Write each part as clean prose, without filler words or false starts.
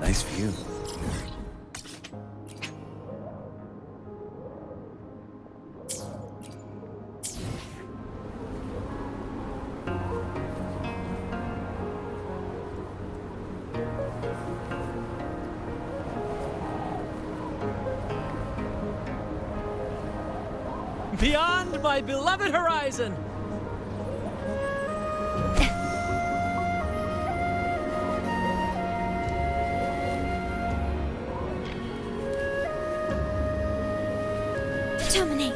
Nice view. Beyond my beloved horizon! Terminate.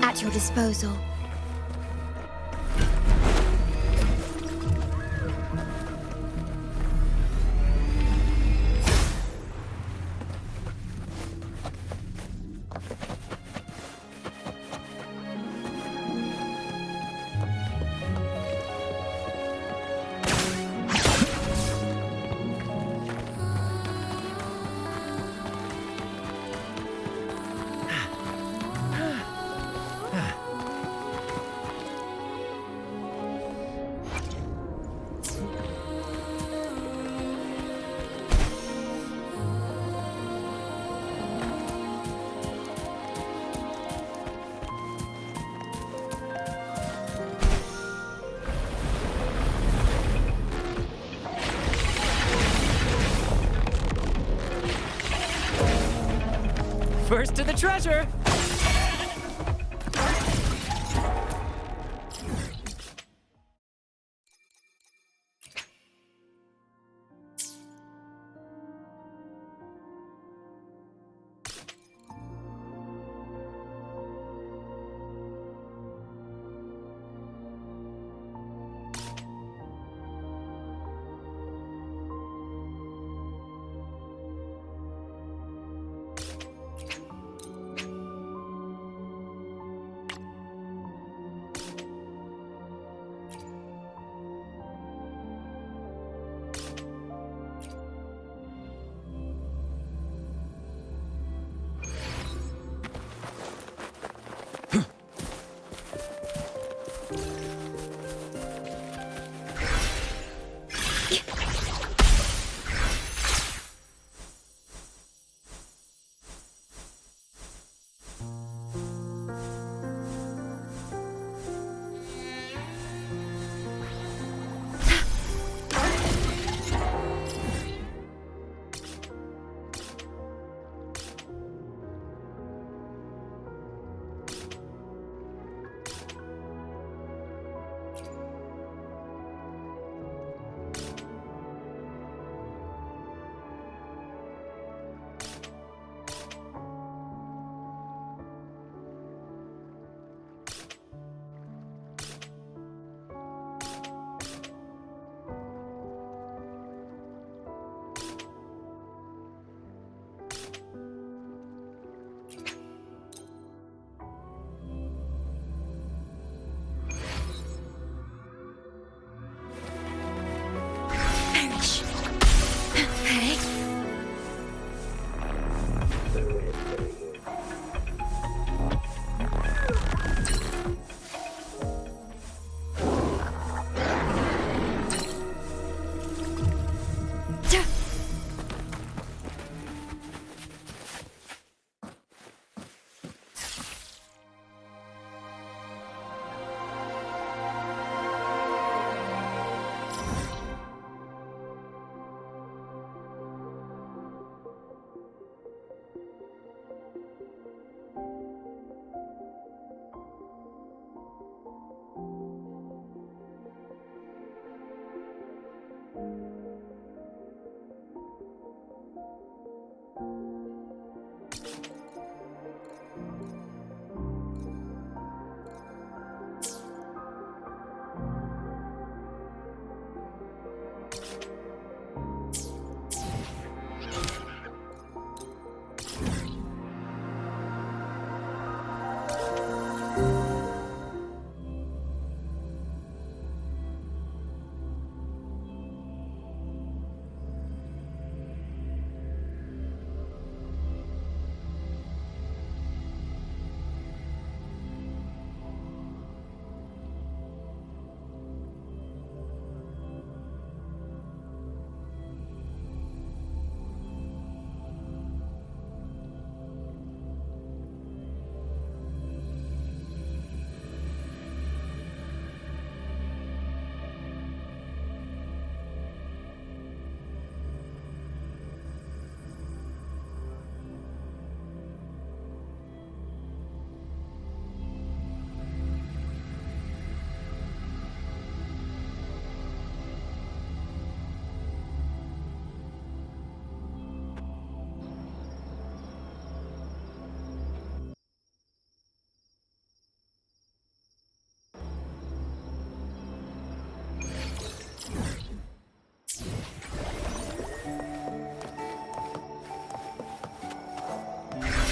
At your disposal. First to the treasure!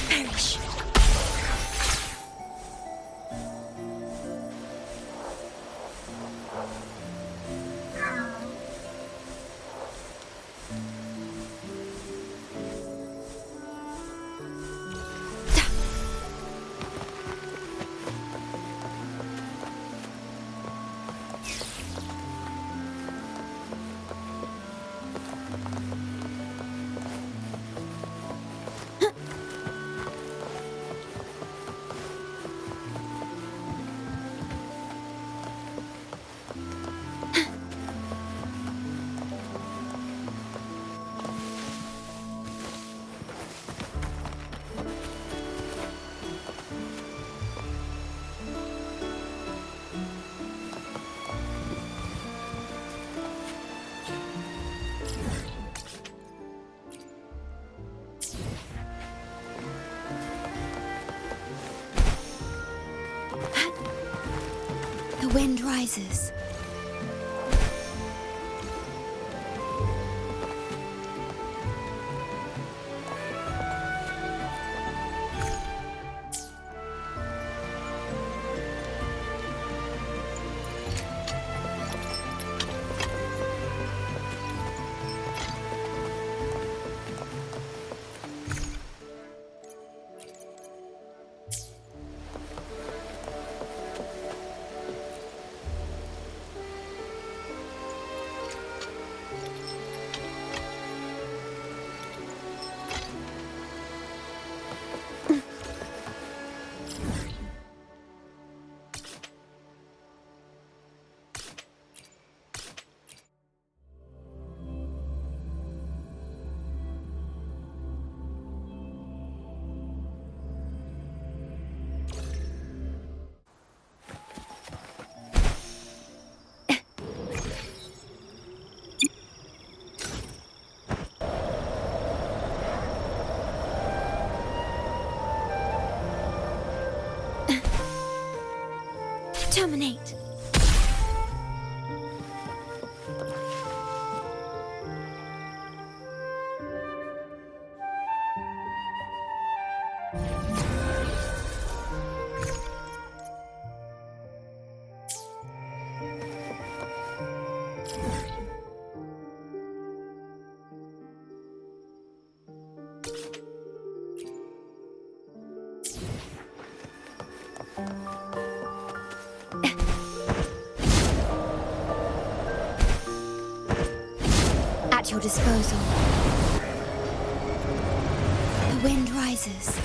Perish. The wind rises. Terminate. At your disposal. The wind rises.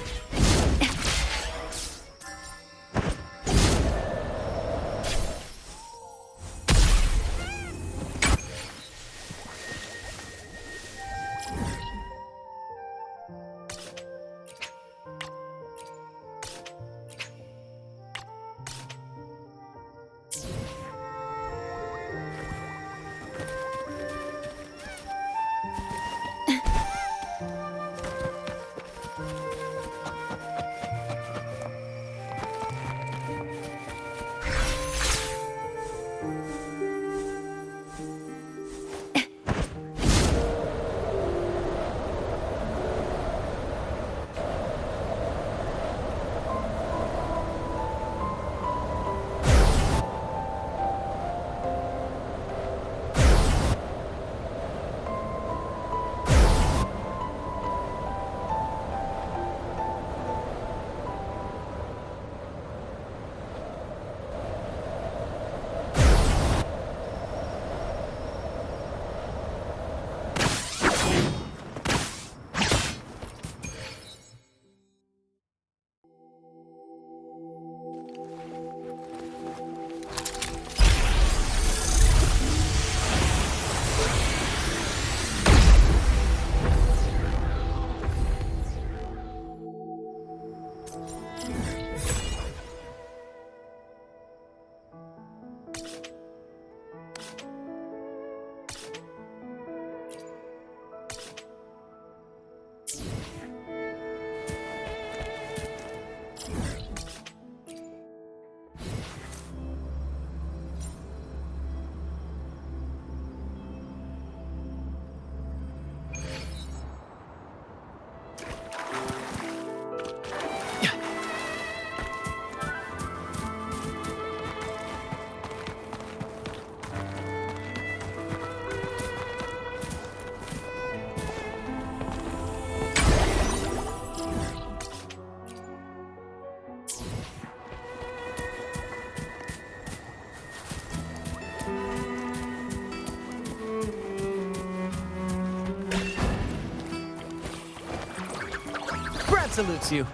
salutes you.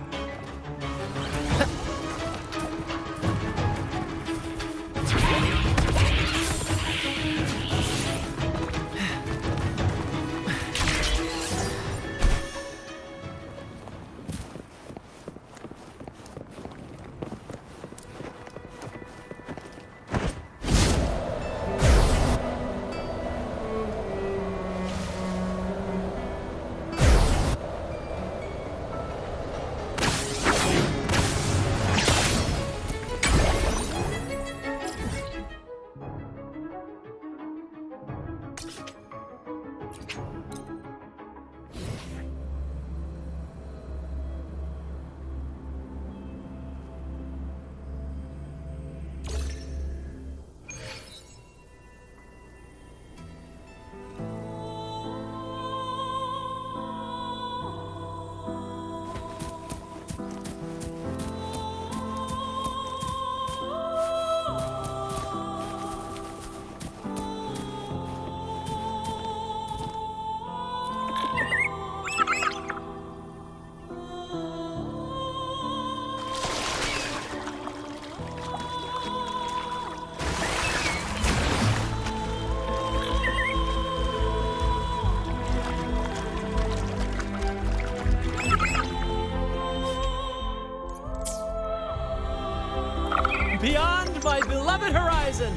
Beyond my beloved horizon!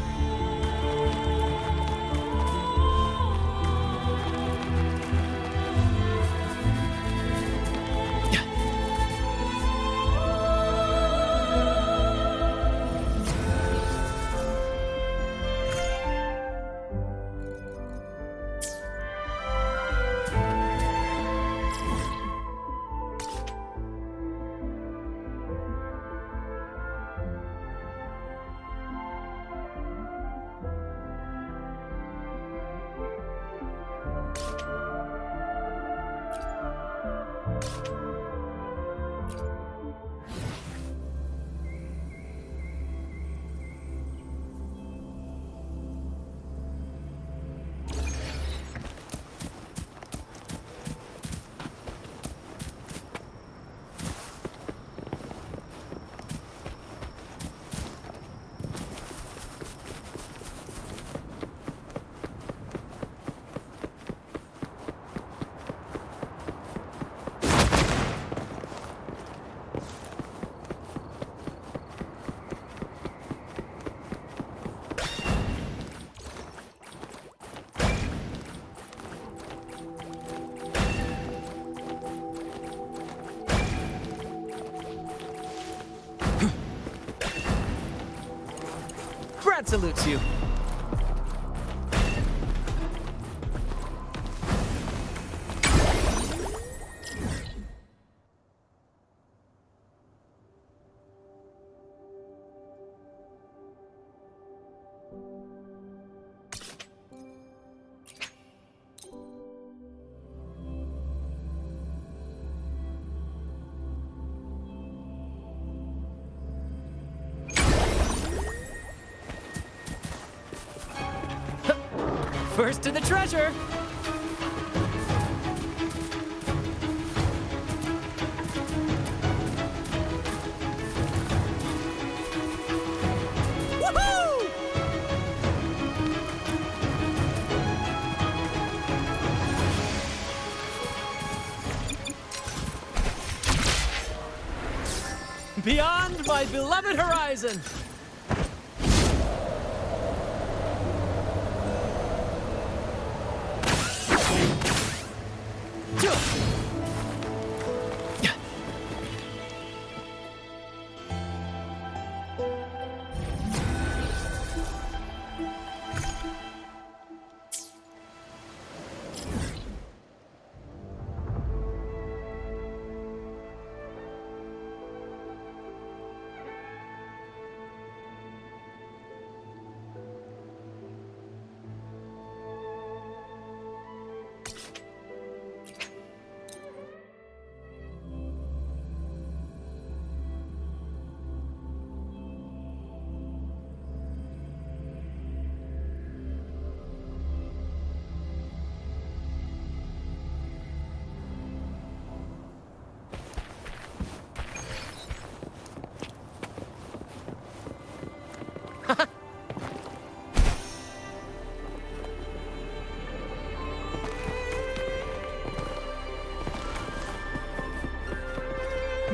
Brad salutes you. First to the treasure! Woohoo! Beyond my beloved horizon!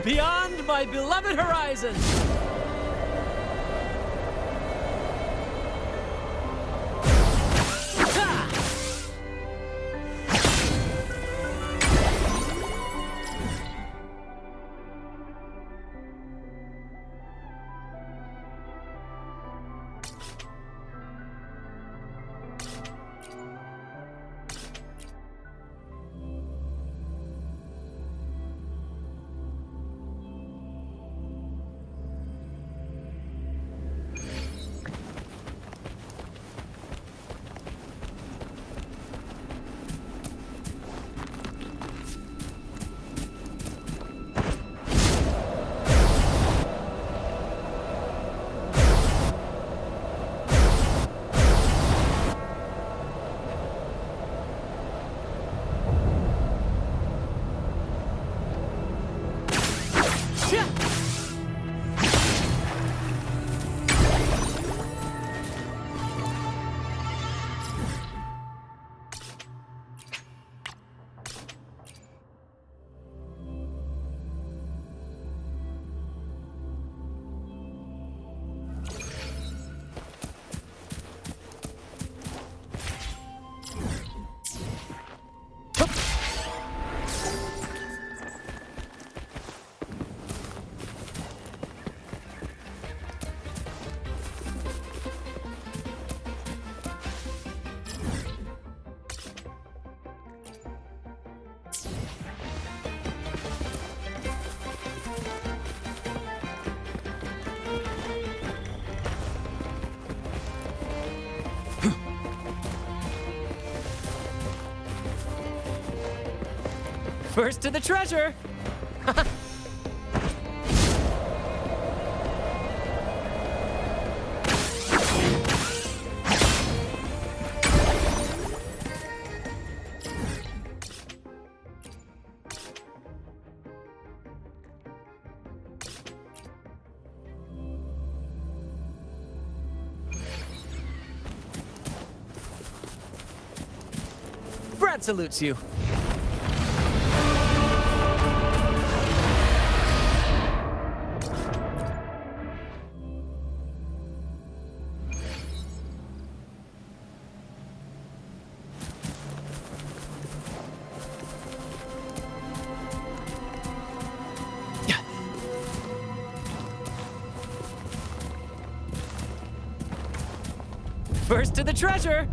Beyond my beloved horizon! Ha! First to the treasure! Brad salutes you. First to the treasure!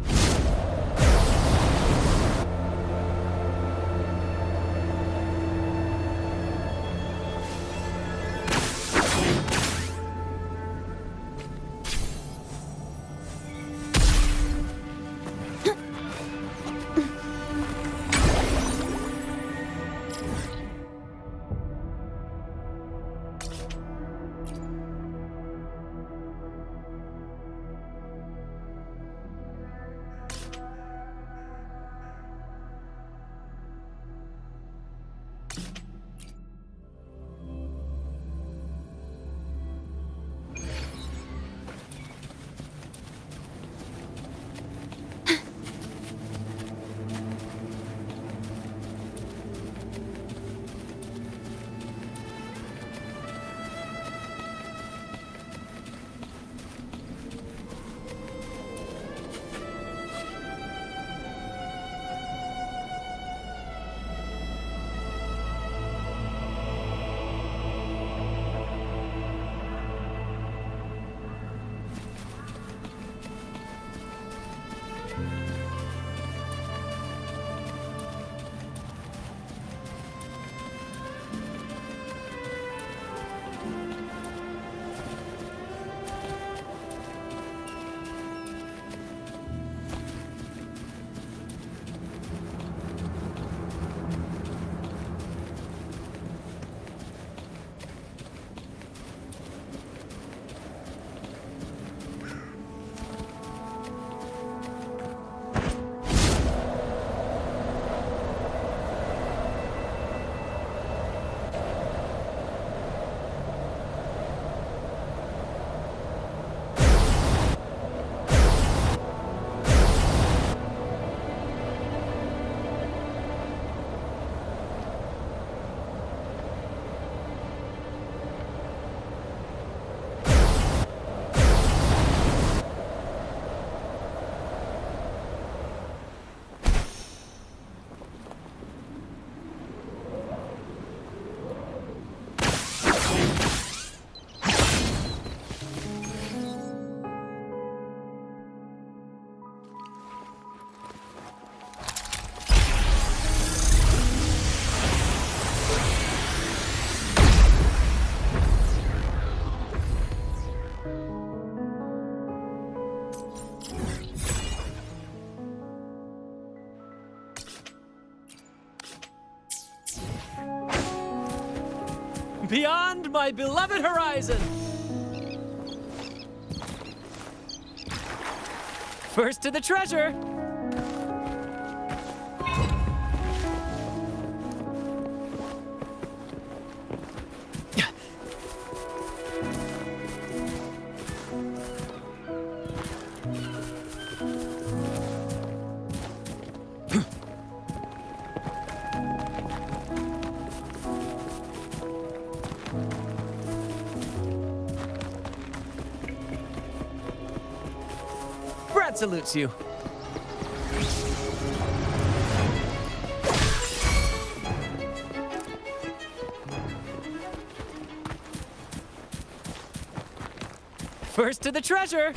Beyond my beloved horizon! First to the treasure! Brad salutes you. First to the treasure!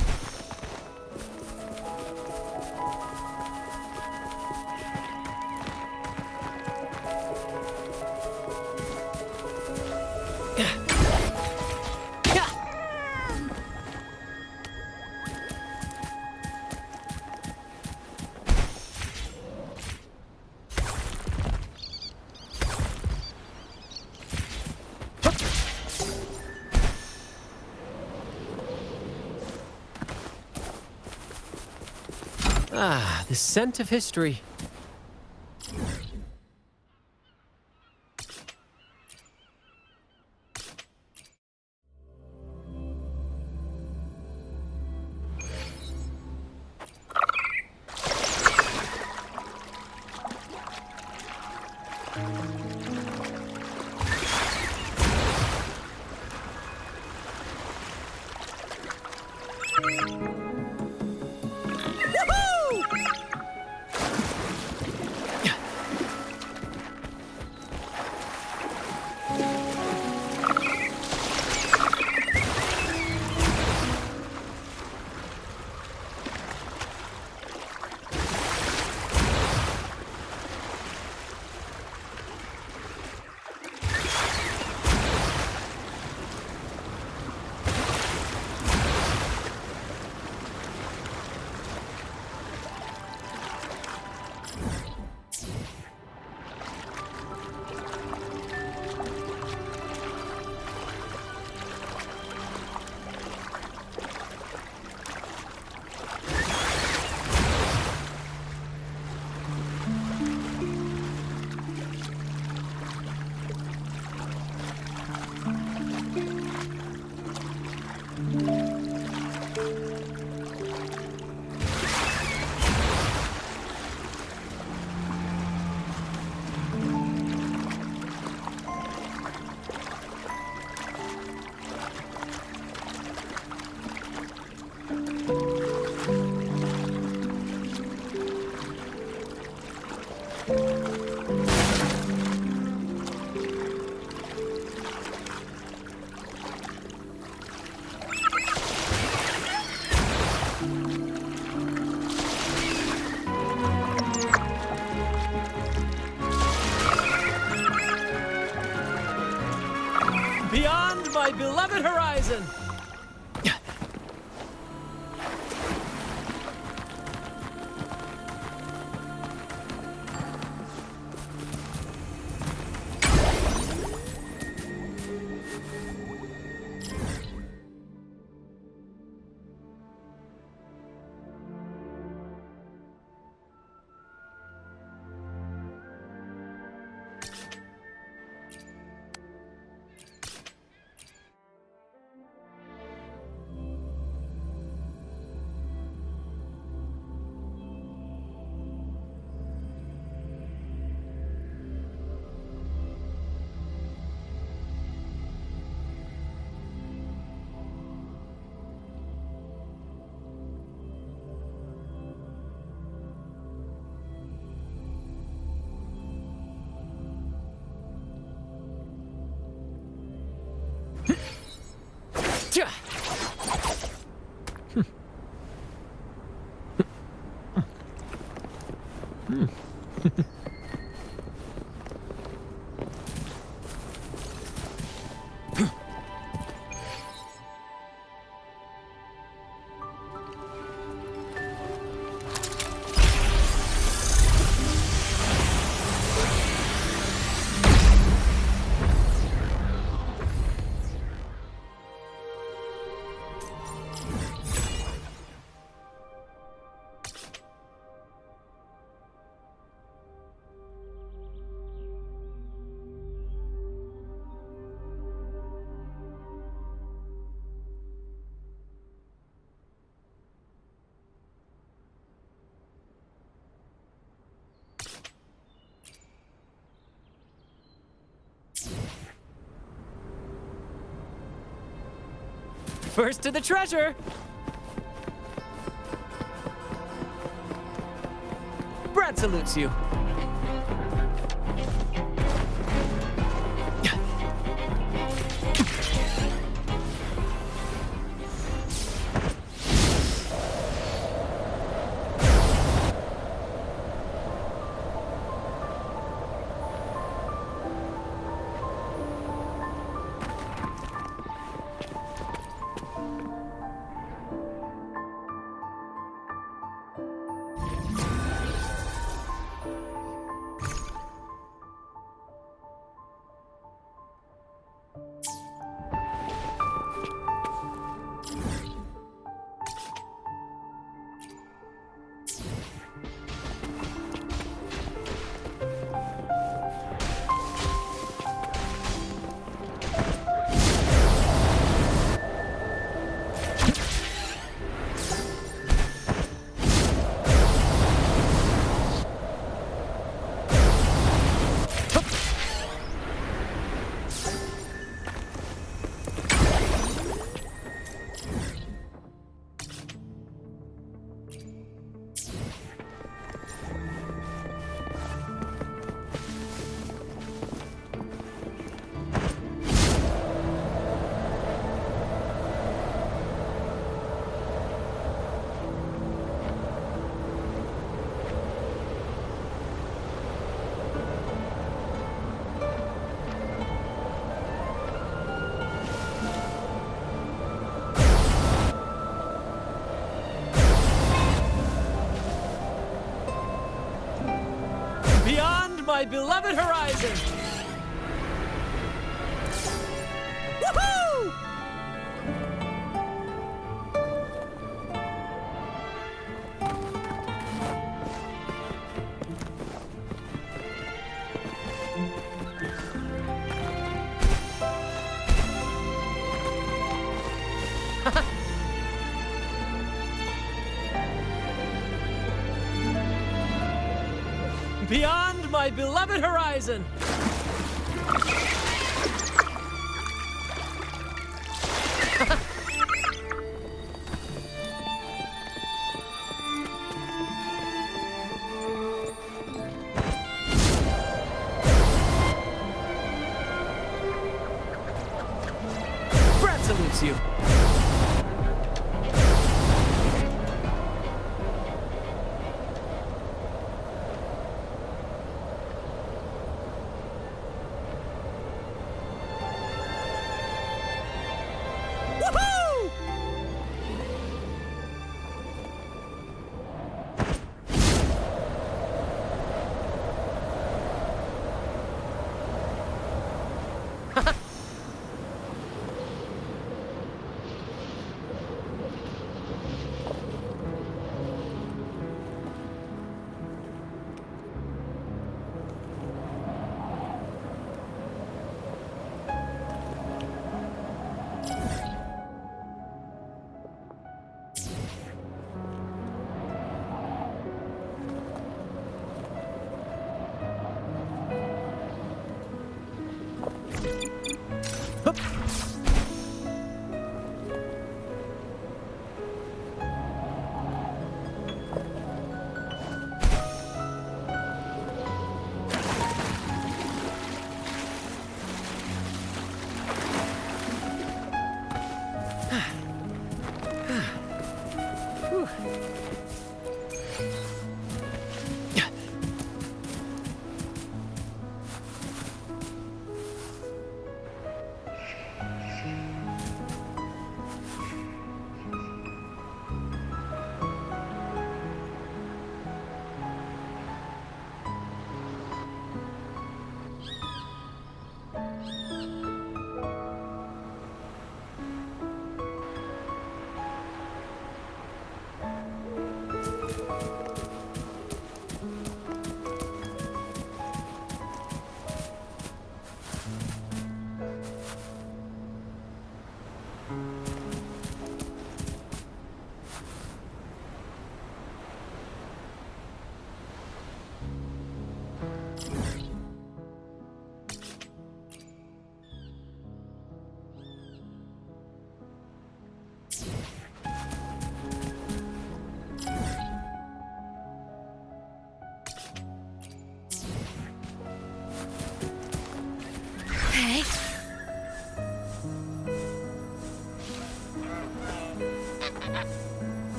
Ah, the scent of history. Beyond my beloved horizon! First to the treasure! Brad salutes you. Beyond my beloved horizon! Woohoo! Beyond my beloved horizon! Brad salutes you.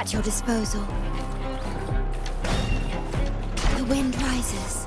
At your disposal. The wind rises.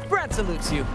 Brad salutes you.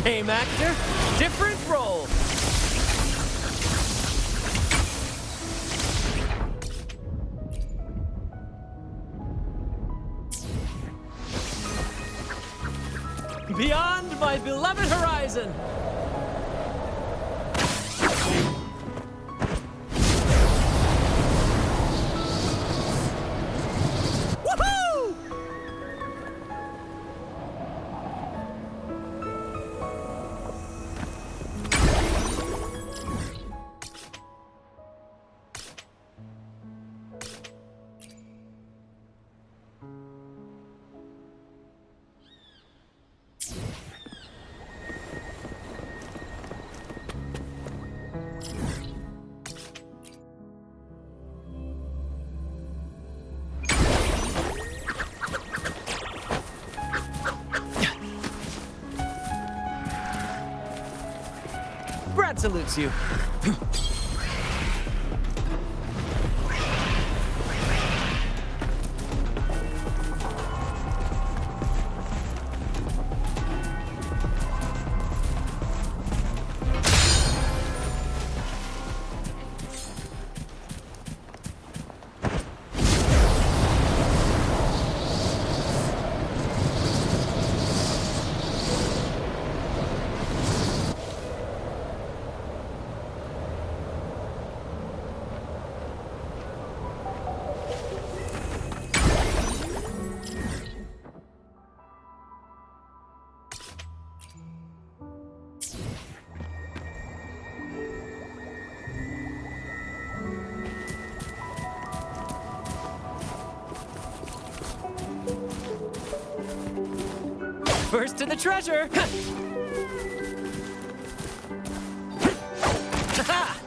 Same actor, different role. Beyond my beloved horizon. Woohoo! Brad salutes you. First to the treasure! Ha!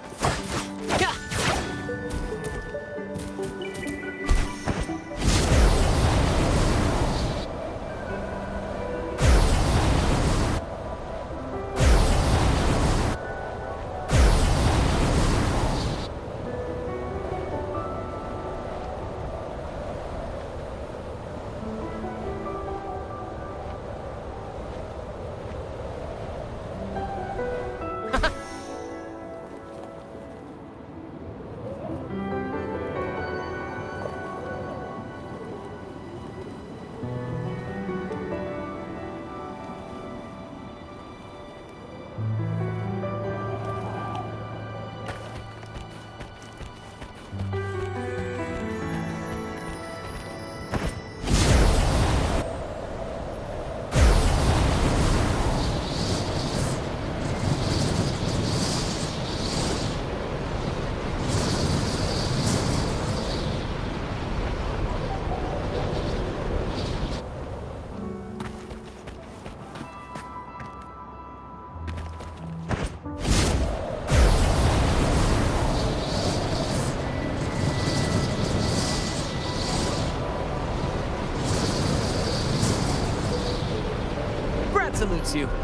salutes you.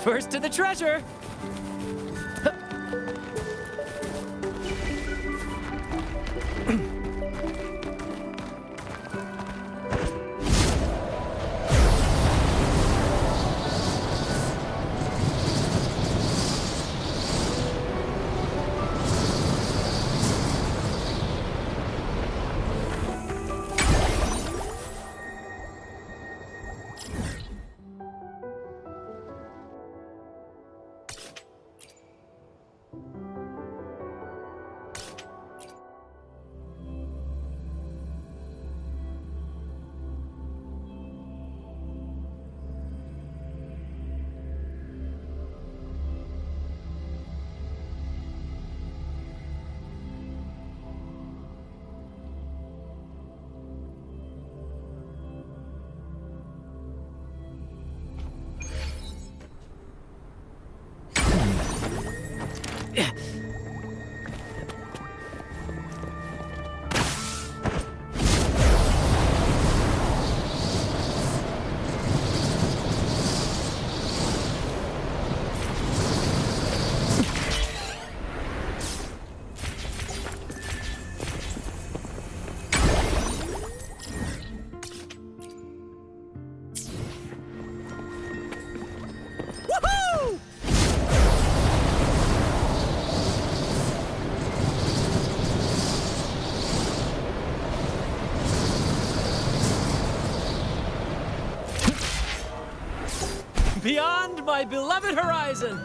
First to the treasure! Beyond my beloved horizon!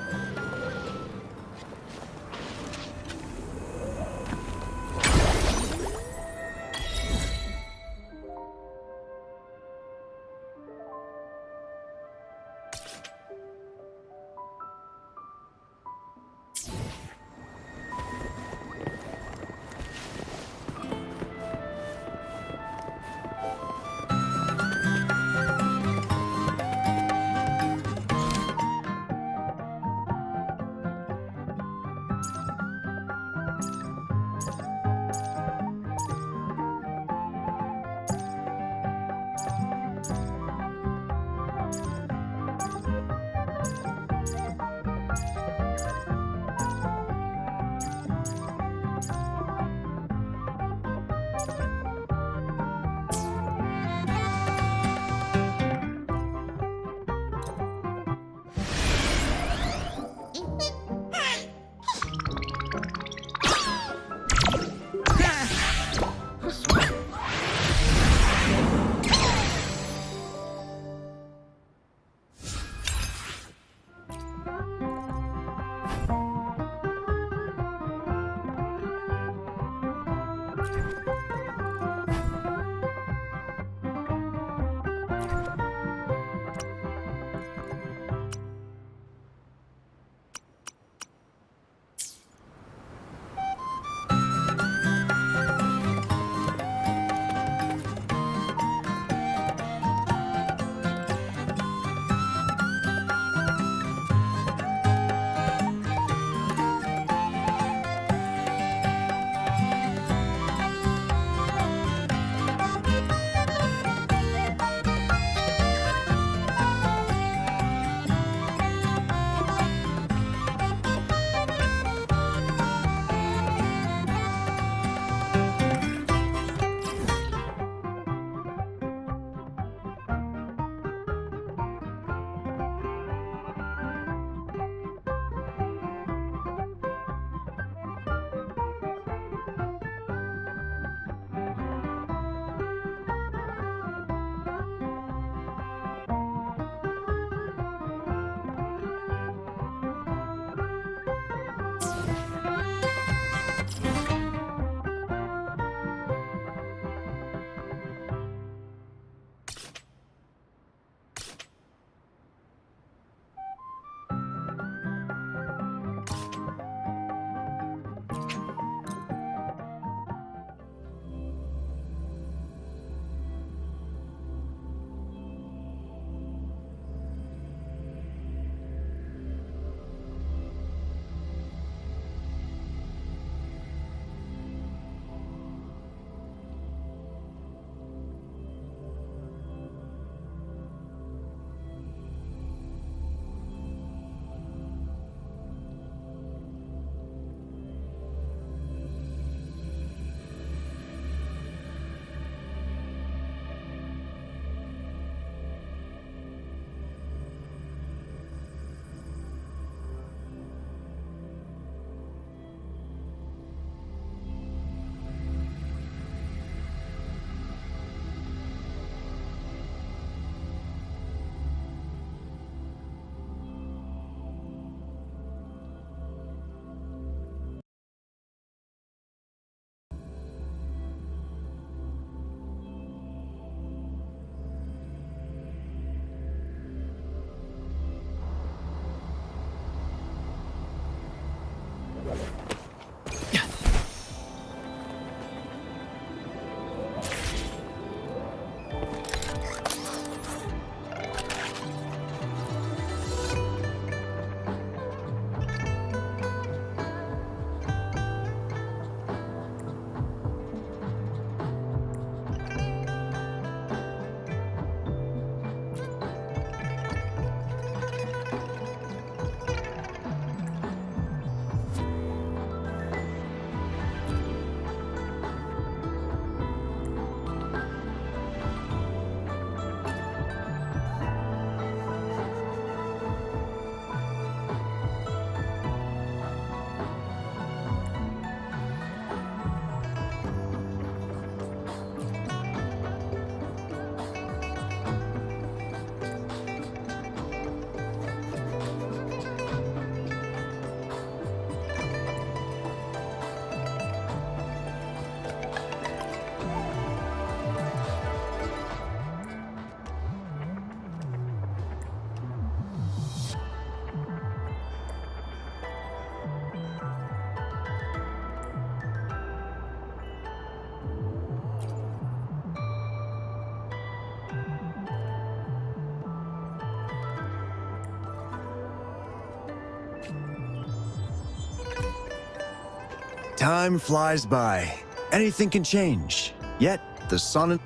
Time flies by. Anything can change. Yet, the sun...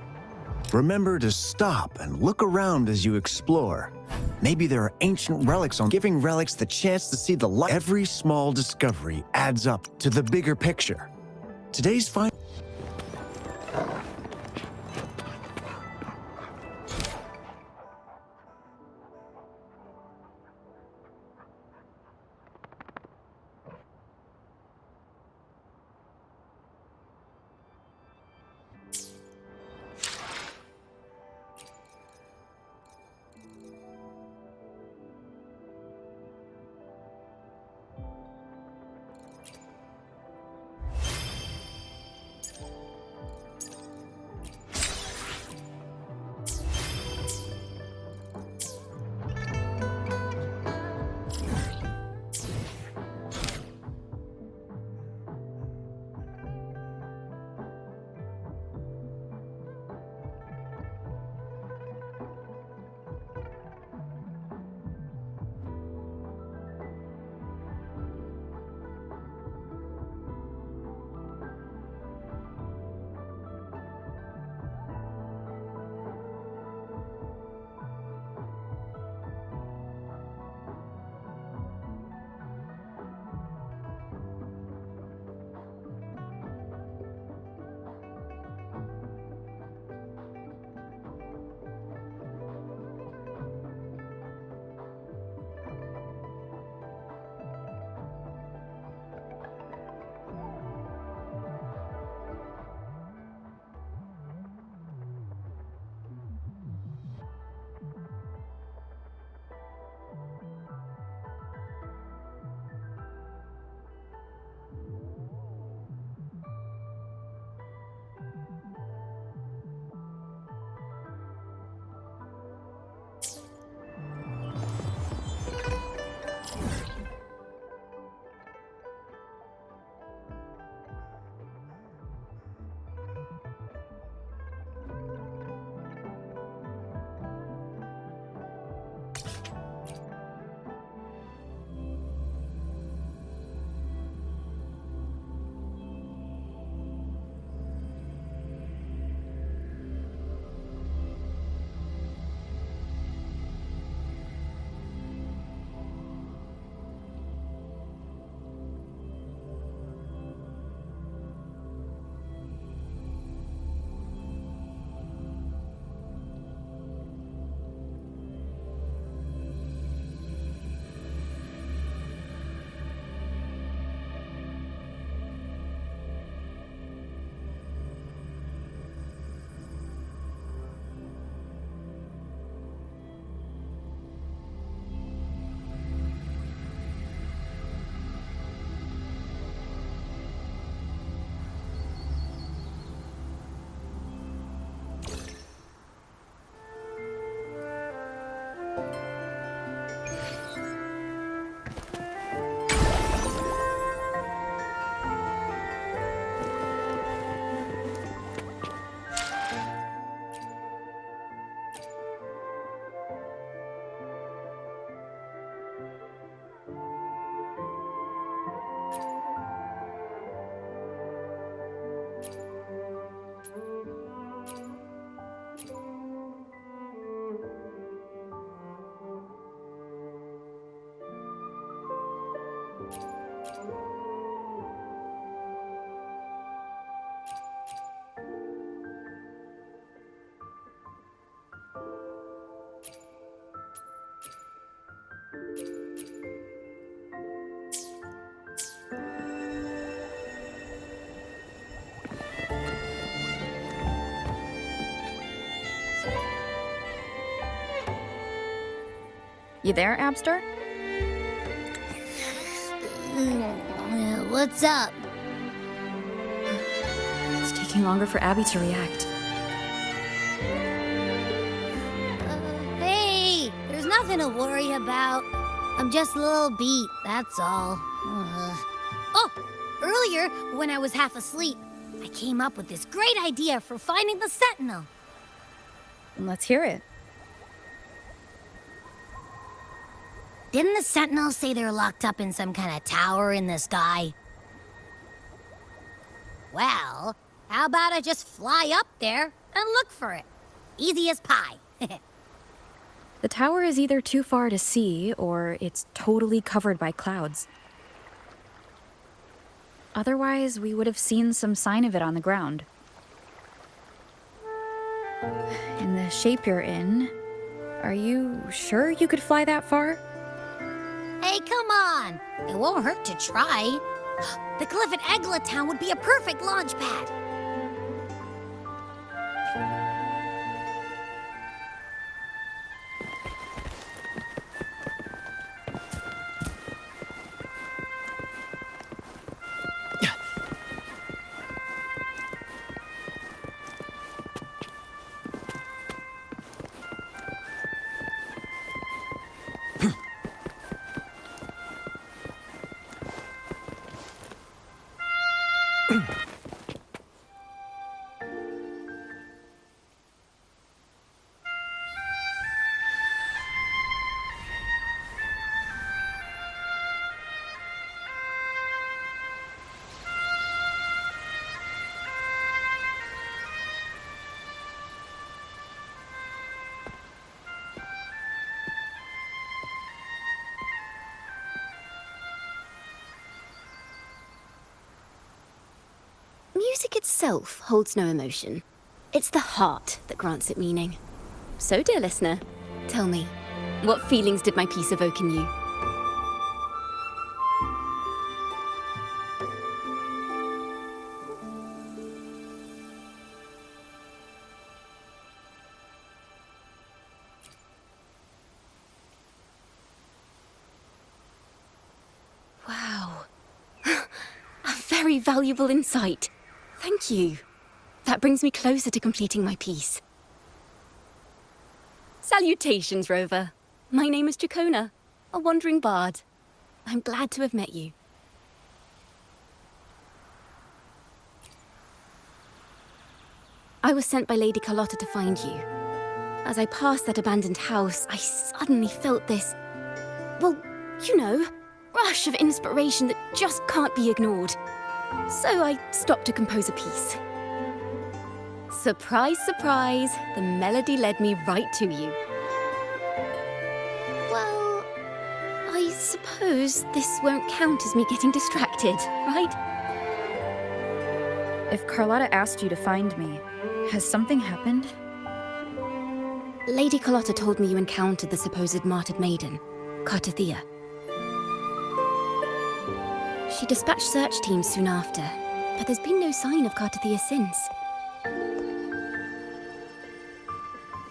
Remember to stop and look around as you explore. Maybe there are ancient relics on giving relics the chance to see the light. Every small discovery adds up to the bigger picture. Today's find... You there, Abster? What's up? It's taking longer for Abby to react. Hey, there's nothing to worry about. I'm just a little beat, that's all. Oh, earlier, when I was half asleep, I came up with this great idea for finding the Sentinel. Let's hear it. Didn't the Sentinels say they're locked up in some kind of tower in the sky? Well, how about I just fly up there and look for it? Easy as pie. The tower is either too far to see, or it's totally covered by clouds. Otherwise, we would have seen some sign of it on the ground. In the shape you're in, are you sure you could fly that far? Hey, come on! It won't hurt to try. The cliff at Egla Town would be a perfect launch pad. Music itself holds no emotion. It's the heart that grants it meaning. So, dear listener, tell me, what feelings did my piece evoke in you? Wow. A very valuable insight. Thank you. That brings me closer to completing my piece. Salutations, Rover. My name is Dracona, a wandering bard. I'm glad to have met you. I was sent by Lady Carlotta to find you. As I passed that abandoned house, I suddenly felt this, well, you know, rush of inspiration that just can't be ignored. So I stopped to compose a piece. Surprise, surprise, the melody led me right to you. Well, I suppose this won't count as me getting distracted, right? If Carlotta asked you to find me, has something happened? Lady Carlotta told me you encountered the supposed martyred maiden, Cartathea. She dispatched search teams soon after, but there's been no sign of Cartathea since.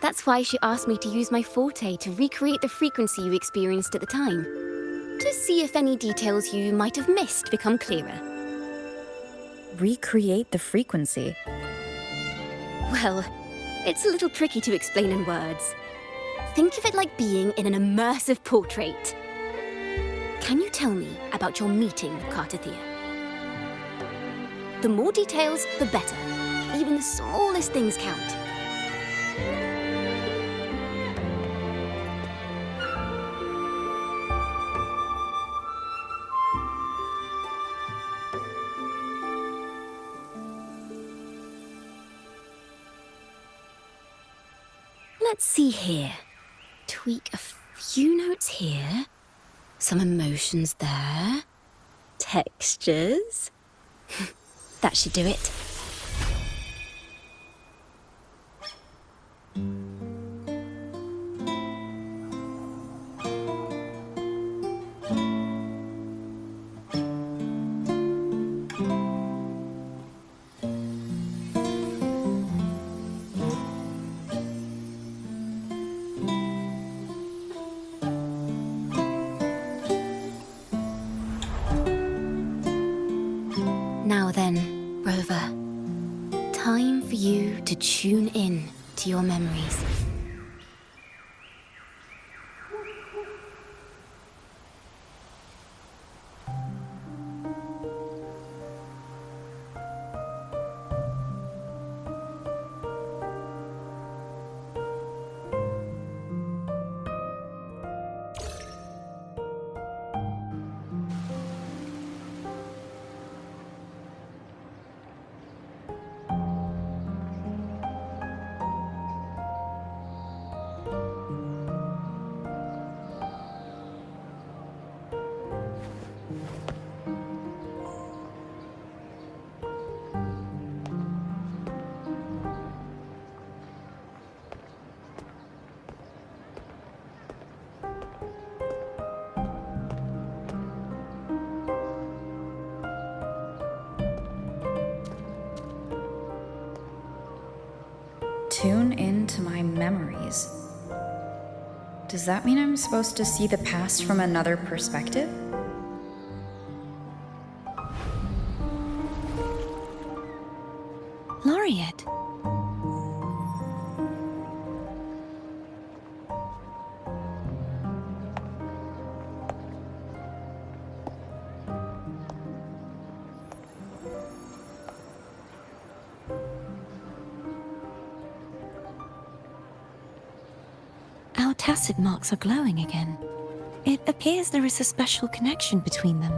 That's why she asked me to use my forte to recreate the frequency you experienced at the time, to see if any details you might have missed become clearer. Recreate the frequency? Well, it's a little tricky to explain in words. Think of it like being in an immersive portrait. Can you tell me about your meeting with Cartathea? The more details, the better. Even the smallest things count. Let's see here. Tweak a few notes here. Some emotions there. textures. That should do it. Now then, Rover, time for you to tune in to your memories. Tune into my memories. Does that mean I'm supposed to see the past from another perspective? Laureate. Our tacit marks are glowing again. It appears there is a special connection between them.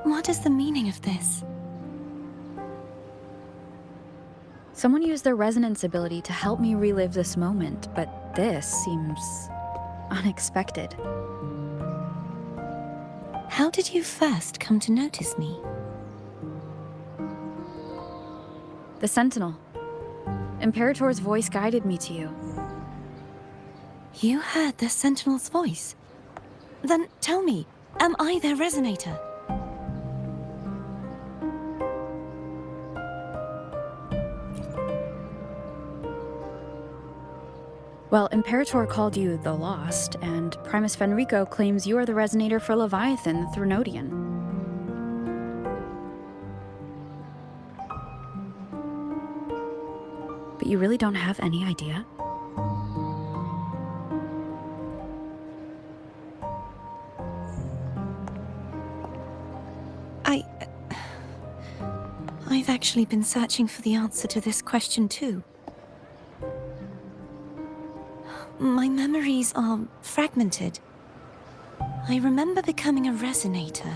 What is the meaning of this? Someone used their resonance ability to help me relive this moment, but this seems unexpected. How did you first come to notice me? The Sentinel. Imperator's voice guided me to you. You heard the Sentinel's voice? Then tell me, am I their resonator? Well, Imperator called you the Lost, and Primus Fenrico claims you are the resonator for Leviathan, the Thrunodian. But you really don't have any idea? I've actually been searching for the answer to this question too. My memories are fragmented. I remember becoming a resonator,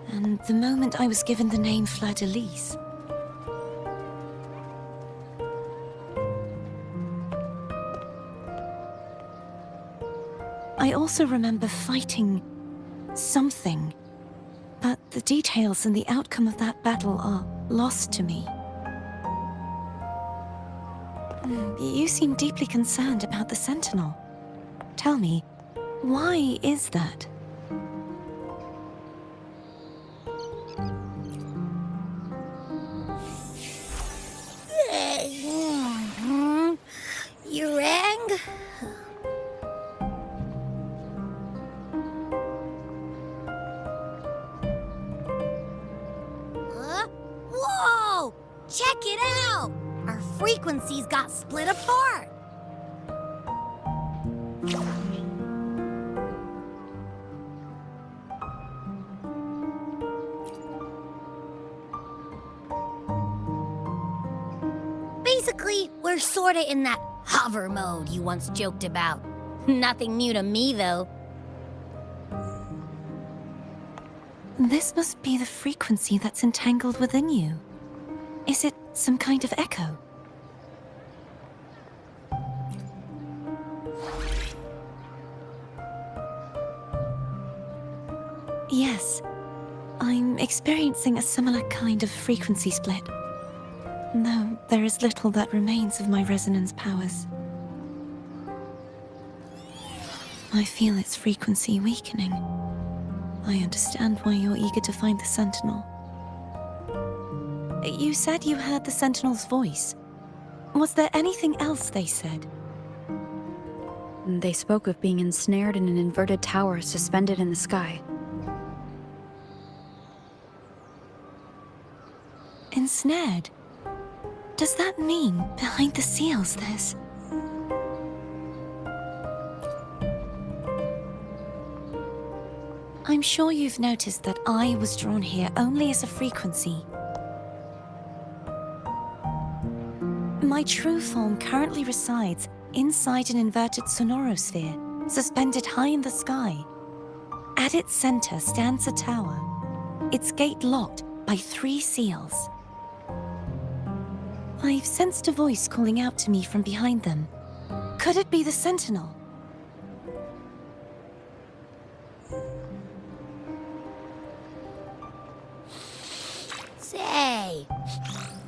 and the moment I was given the name Fleur-de-Lis. I also remember fighting something, but the details and the outcome of that battle are lost to me. You seem deeply concerned about the Sentinel. Tell me, why is that? You rang? Whoa! Check it out! Our frequencies got split apart! Basically, we're sorta in that hover mode you once joked about. Nothing new to me, though. This must be the frequency that's entangled within you. Is it some kind of echo? Yes. I'm experiencing a similar kind of frequency split. Though there is little that remains of my resonance powers. I feel its frequency weakening. I understand why you're eager to find the Sentinel. You said you heard the Sentinel's voice. Was there anything else they said? They spoke of being ensnared in an inverted tower suspended in the sky. Ensnared? Does that mean behind the seals there's... I'm sure you've noticed that I was drawn here only as a frequency. My true form currently resides inside an inverted sonorosphere, suspended high in the sky. At its center stands a tower, its gate locked by 3 seals. I've sensed a voice calling out to me from behind them. Could it be the Sentinel? Say,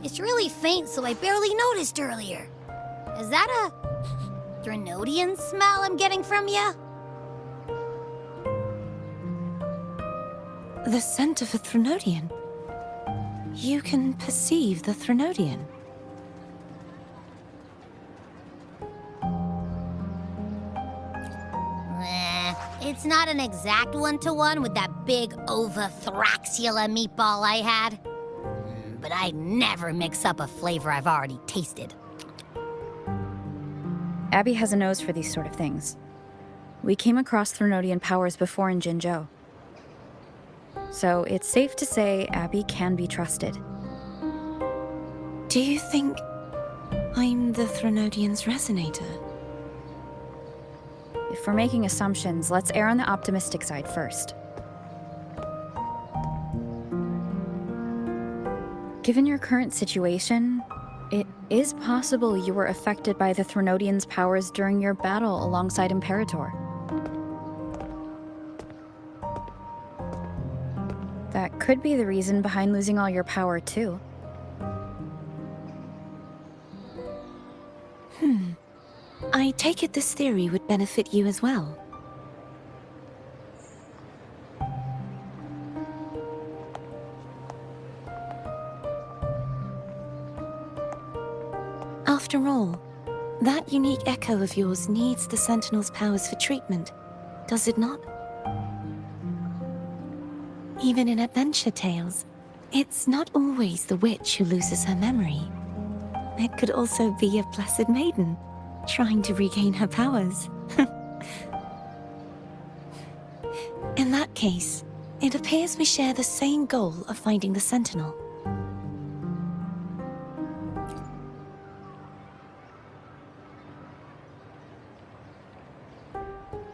it's really faint, so I barely noticed earlier. Is that a Threnodian smell I'm getting from you? The scent of a Threnodian? You can perceive the Threnodian? It's not an exact one-to-one with that big Ovathraxula meatball I had. But I'd never mix up a flavor I've already tasted. Abby has a nose for these sort of things. We came across Threnodian powers before in Jinzhou. So it's safe to say Abby can be trusted. Do you think I'm the Threnodian's resonator? If we're making assumptions, let's err on the optimistic side first. Given your current situation, it is possible you were affected by the Threnodian's powers during your battle alongside Imperator. That could be the reason behind losing all your power, too. I take it this theory would benefit you as well. After all, that unique echo of yours needs the Sentinel's powers for treatment, does it not? Even in adventure tales, it's not always the witch who loses her memory. It could also be a blessed maiden, trying to regain her powers. In that case, it appears we share the same goal of finding the Sentinel.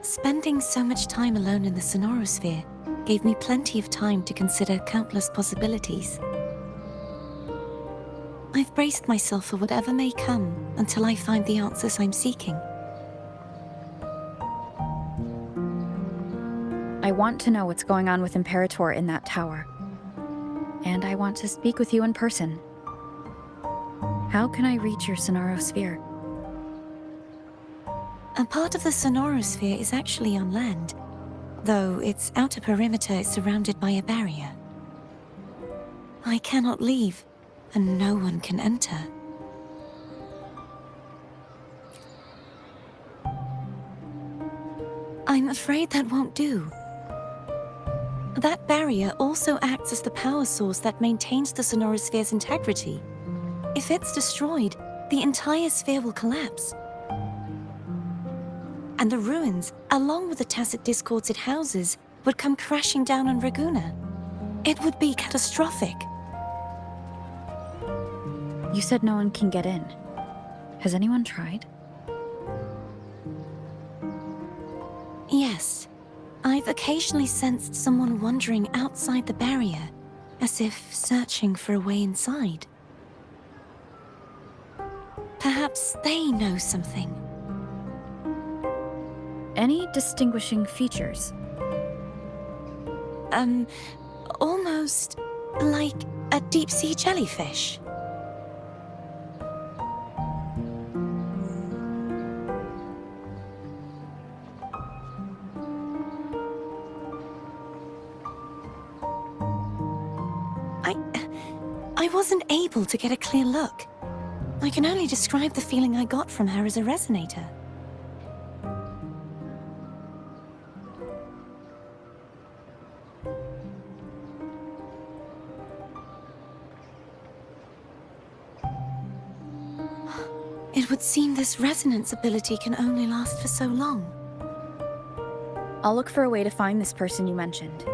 Spending so much time alone in the sonorosphere gave me plenty of time to consider countless possibilities. I've braced myself for whatever may come until I find the answers I'm seeking. I want to know what's going on with Imperator in that tower. And I want to speak with you in person. How can I reach your sonorosphere? A part of the sonorosphere is actually on land, though its outer perimeter is surrounded by a barrier. I cannot leave, and no one can enter. I'm afraid that won't do. That barrier also acts as the power source that maintains the sonorosphere's integrity. If it's destroyed, the entire sphere will collapse. And the ruins, along with the tacit discords it houses, would come crashing down on Raguna. It would be catastrophic. You said no one can get in. Has anyone tried? Yes. I've occasionally sensed someone wandering outside the barrier, as if searching for a way inside. Perhaps they know something. Any distinguishing features? almost like a deep-sea jellyfish. I wasn't able to get a clear look. I can only describe the feeling I got from her as a resonator. It would seem this resonance ability can only last for so long. I'll look for a way to find this person you mentioned.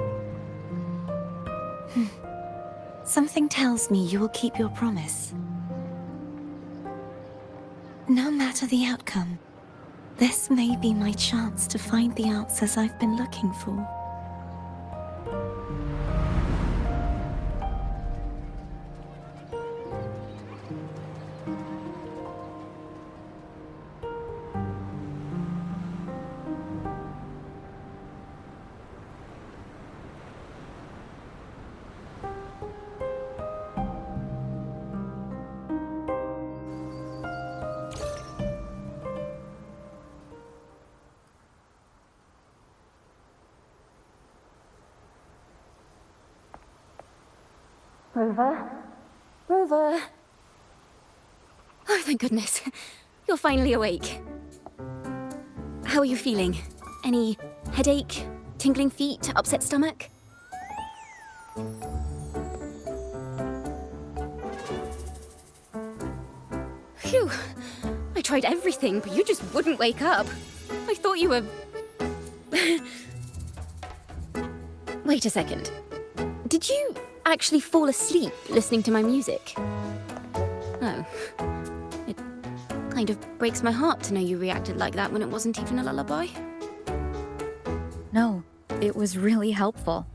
Something tells me you will keep your promise. No matter the outcome, this may be my chance to find the answers I've been looking for. Rover? Rover? Oh, thank goodness. You're finally awake. How are you feeling? Any headache, tingling feet, upset stomach? Phew. I tried everything, but you just wouldn't wake up. I thought you were... Wait a second. Did you actually fall asleep listening to my music? Oh. It kind of breaks my heart to know you reacted like that when it wasn't even a lullaby. No, it was really helpful.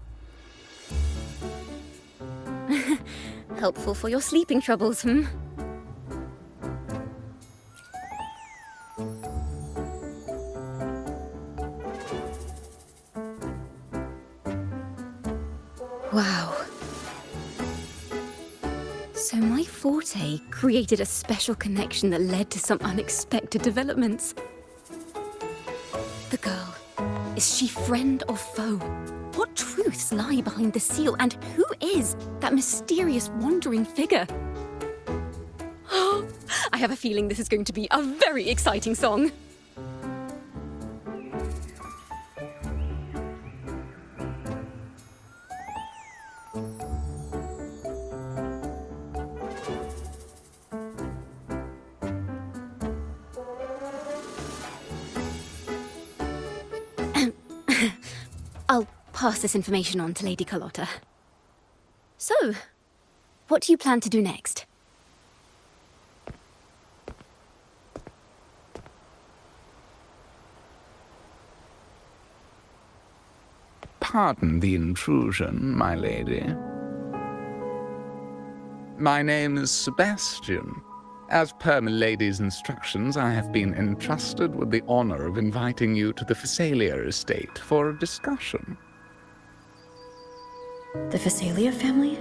Helpful for your sleeping troubles, hmm? Wow. So my forte created a special connection that led to some unexpected developments. The girl, is she friend or foe? What truths lie behind the seal, and who is that mysterious wandering figure? I have a feeling this is going to be a very exciting song. I'll pass this information on to Lady Carlotta. So, what do you plan to do next? Pardon the intrusion, my lady. My name is Sebastian. As per milady's instructions, I have been entrusted with the honor of inviting you to the Phasalia estate for a discussion. The Phasalia family?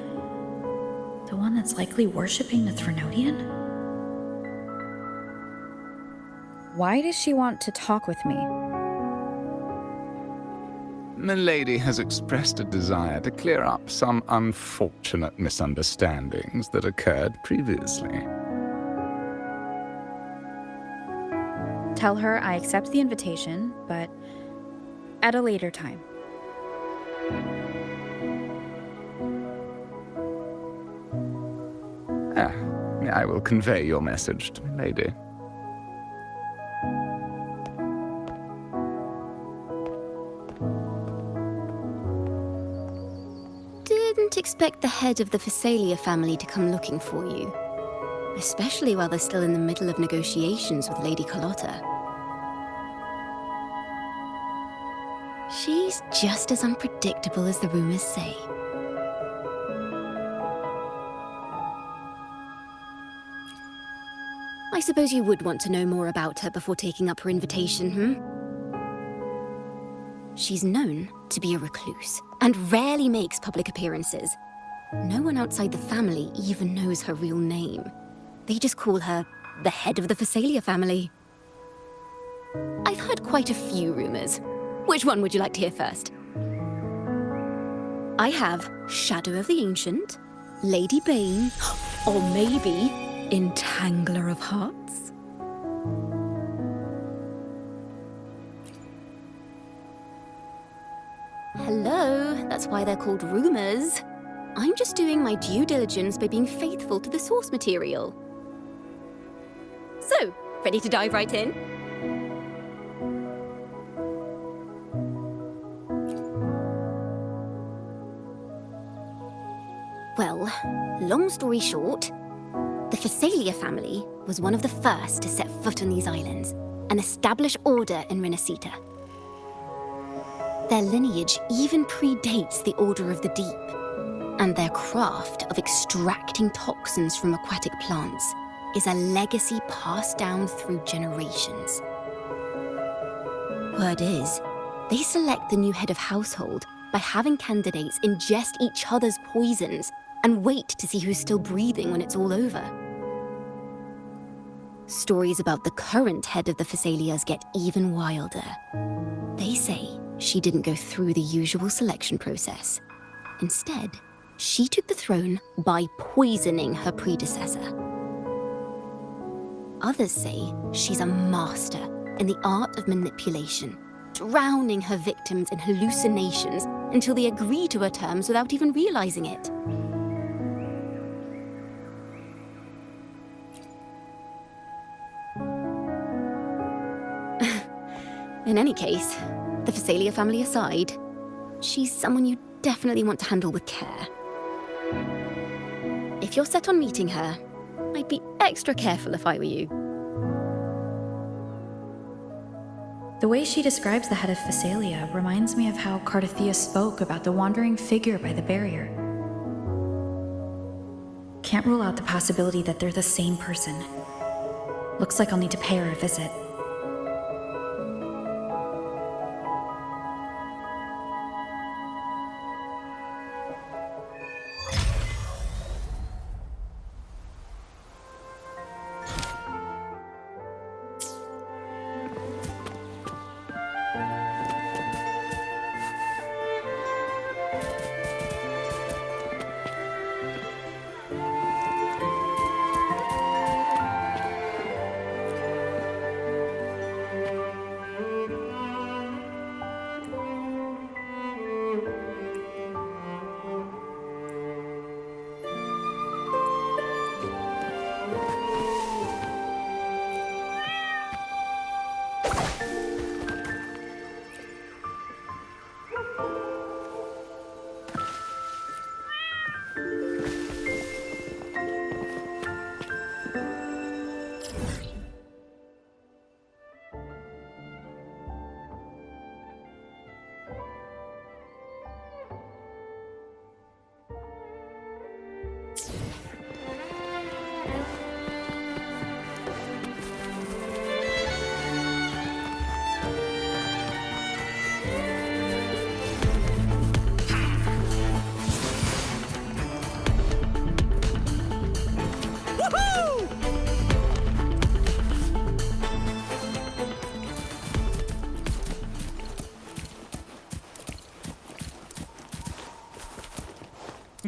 The one that's likely worshipping the Threnodian? Why does she want to talk with me? Milady has expressed a desire to clear up some unfortunate misunderstandings that occurred previously. Tell her I accept the invitation, but at a later time. I will convey your message to Milady. Didn't expect the head of the Phasalia family to come looking for you. Especially while they're still in the middle of negotiations with Lady Carlotta. She's just as unpredictable as the rumors say. I suppose you would want to know more about her before taking up her invitation, hmm? She's known to be a recluse and rarely makes public appearances. No one outside the family even knows her real name. They just call her the head of the Phasalia family. I've heard quite a few rumors. Which one would you like to hear first? I have Shadow of the Ancient, Lady Bane, or maybe Entangler of Hearts. Hello, that's why they're called rumors. I'm just doing my due diligence by being faithful to the source material. So, ready to dive right in? Well, long story short, the Phasalia family was one of the first to set foot on these islands and establish order in Renacita. Their lineage even predates the Order of the Deep, and their craft of extracting toxins from aquatic plants is a legacy passed down through generations. Word is, they select the new head of household by having candidates ingest each other's poisons and wait to see who's still breathing when it's all over. Stories about the current head of the Phasalias get even wilder. They say she didn't go through the usual selection process. Instead, she took the throne by poisoning her predecessor. Others say she's a master in the art of manipulation, drowning her victims in hallucinations until they agree to her terms without even realizing it. In any case, the Phasalia family aside, she's someone you definitely want to handle with care. If you're set on meeting her, I'd be extra careful if I were you. The way she describes the head of Phasalia reminds me of how Cardathia spoke about the wandering figure by the barrier. Can't rule out the possibility that they're the same person. Looks like I'll need to pay her a visit.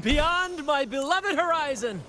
Beyond my beloved horizon!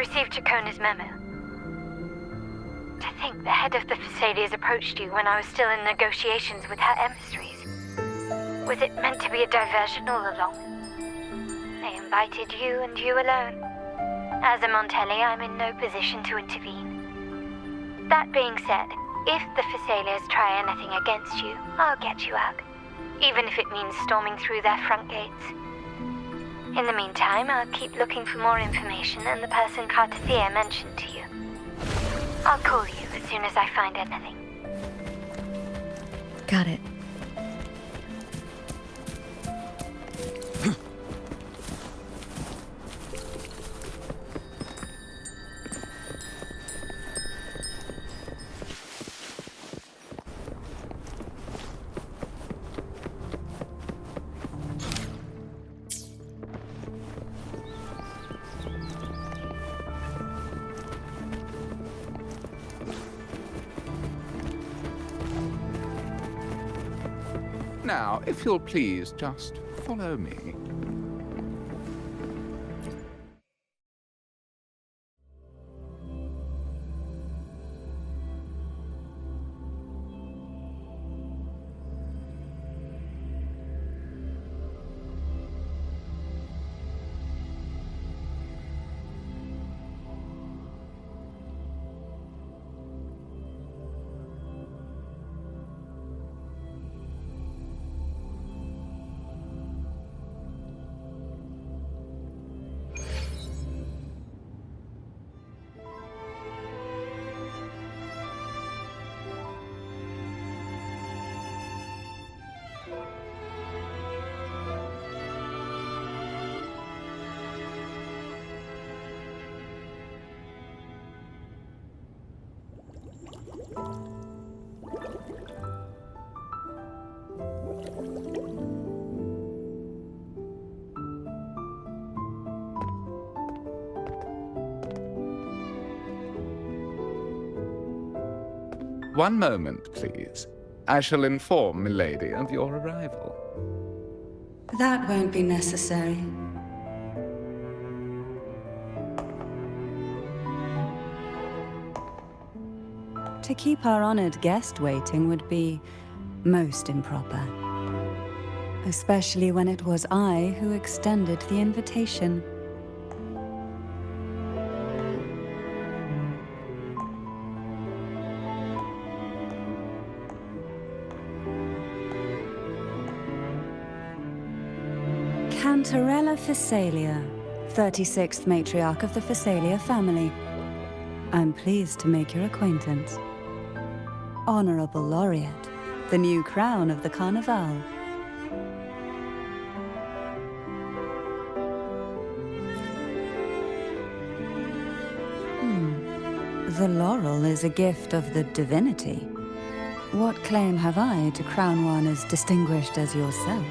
received Chacona's memo. To think the head of the Thessalians approached you when I was still in negotiations with her emissaries. Was it meant to be a diversion all along? They invited you and you alone. As a Montelli, I'm in no position to intervene. That being said, if the Thessalians try anything against you, I'll get you out. Even if it means storming through their front gates. In the meantime, I'll keep looking for more information and the person Cartathea mentioned to you. I'll call you as soon as I find anything. Got it. Now, if you'll please just follow me. One moment, please. I shall inform Milady of your arrival. That won't be necessary. To keep our honored guest waiting would be most improper. Especially when it was I who extended the invitation. Cantarella Thessalia, 36th matriarch of the Thessalia family. I'm pleased to make your acquaintance. Honorable Laureate, the new crown of the Carnival. The laurel is a gift of the Divinity. What claim have I to crown one as distinguished as yourself?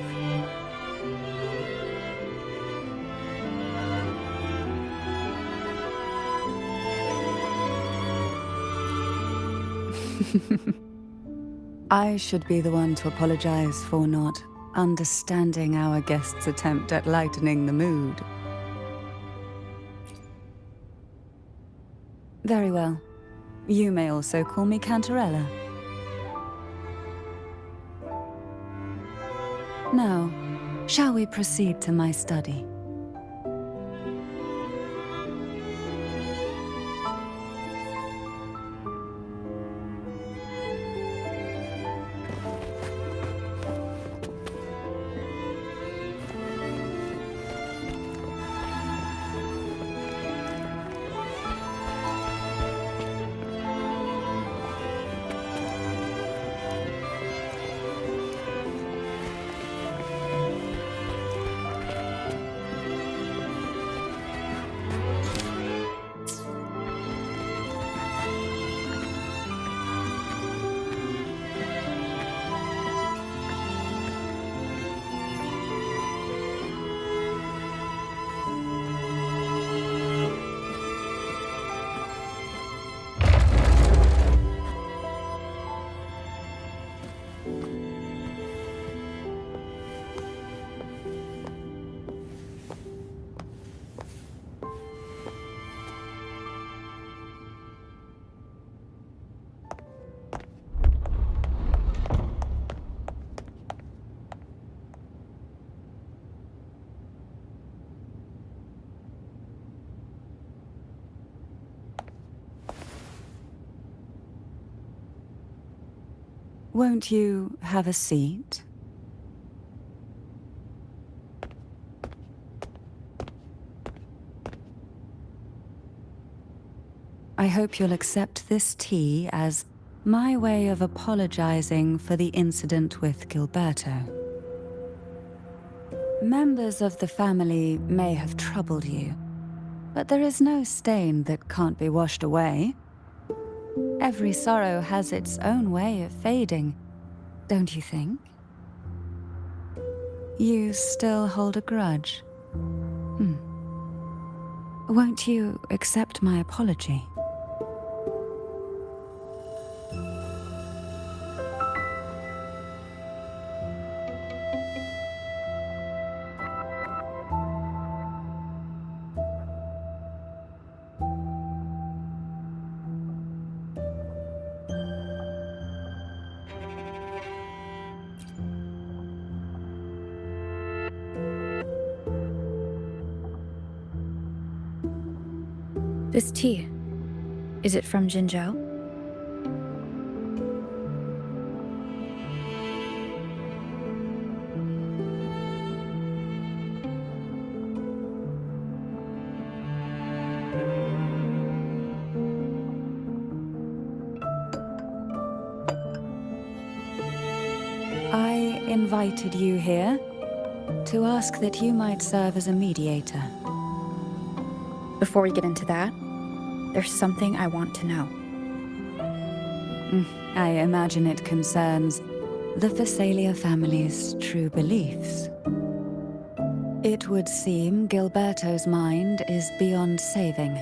I should be the one to apologize for not understanding our guest's attempt at lightening the mood. Very well. You may also call me Cantarella. Now, shall we proceed to my study? Won't you have a seat? I hope you'll accept this tea as my way of apologizing for the incident with Gilberto. Members of the family may have troubled you, but there is no stain that can't be washed away. Every sorrow has its own way of fading, don't you think? You still hold a grudge? Won't you accept my apology? This tea, is it from Jinzhou? I invited you here to ask that you might serve as a mediator. Before we get into that, there's something I want to know. I imagine it concerns the Phasalia family's true beliefs. It would seem Gilberto's mind is beyond saving.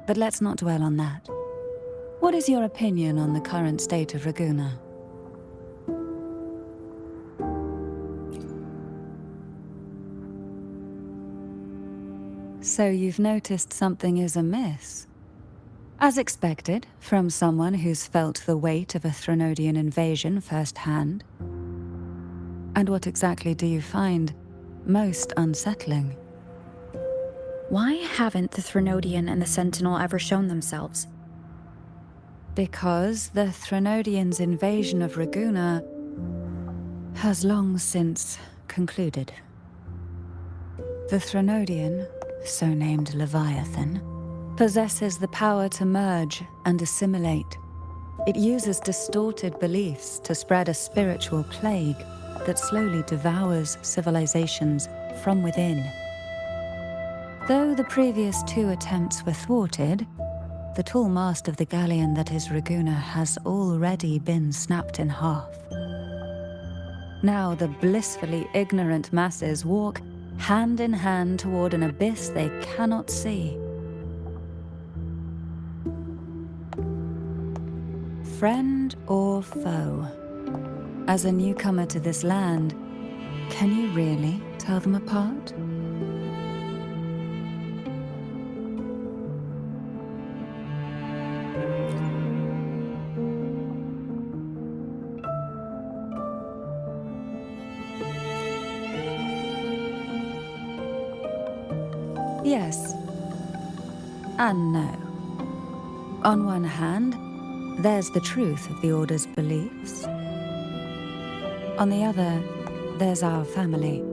But let's not dwell on that. What is your opinion on the current state of Raguna? So you've noticed something is amiss. As expected, from someone who's felt the weight of a Threnodian invasion firsthand. And what exactly do you find most unsettling? Why haven't the Threnodian and the Sentinel ever shown themselves? Because the Threnodians' invasion of Raguna has long since concluded. The Threnodian, so named Leviathan, possesses the power to merge and assimilate. It uses distorted beliefs to spread a spiritual plague that slowly devours civilizations from within. Though the previous two attempts were thwarted, the tall mast of the galleon that is Raguna has already been snapped in half. Now the blissfully ignorant masses walk hand in hand toward an abyss they cannot see. Friend or foe? As a newcomer to this land, can you really tell them apart? Yes. And no. On one hand, there's the truth of the Order's beliefs. On the other, there's our family.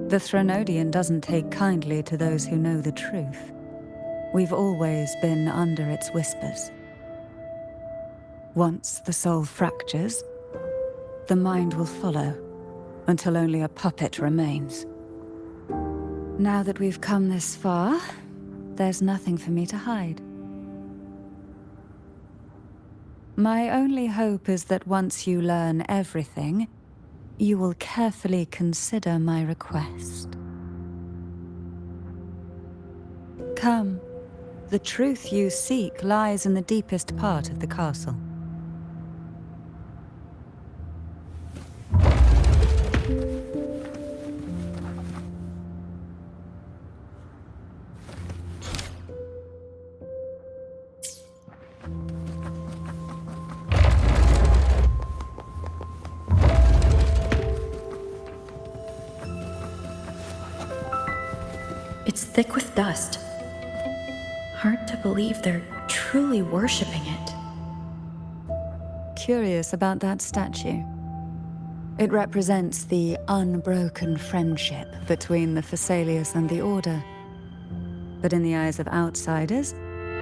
The Threnodian doesn't take kindly to those who know the truth. We've always been under its whispers. Once the soul fractures, the mind will follow, until only a puppet remains. Now that we've come this far, there's nothing for me to hide. My only hope is that once you learn everything, you will carefully consider my request. Come, the truth you seek lies in the deepest part of the castle. It's thick with dust. Hard to believe they're truly worshipping it. curious about that statue. It represents the unbroken friendship between the Phasaelius and the Order. But in the eyes of outsiders,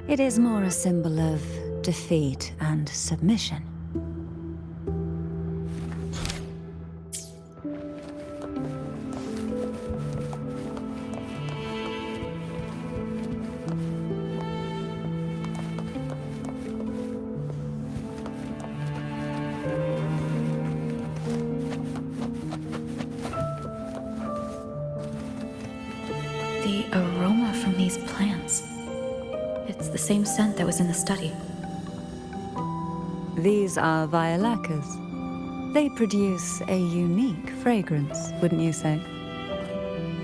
it is more a symbol of defeat and submission. The aroma from these plants. It's the same scent that was in the study. These are violacas. They produce a unique fragrance, wouldn't you say?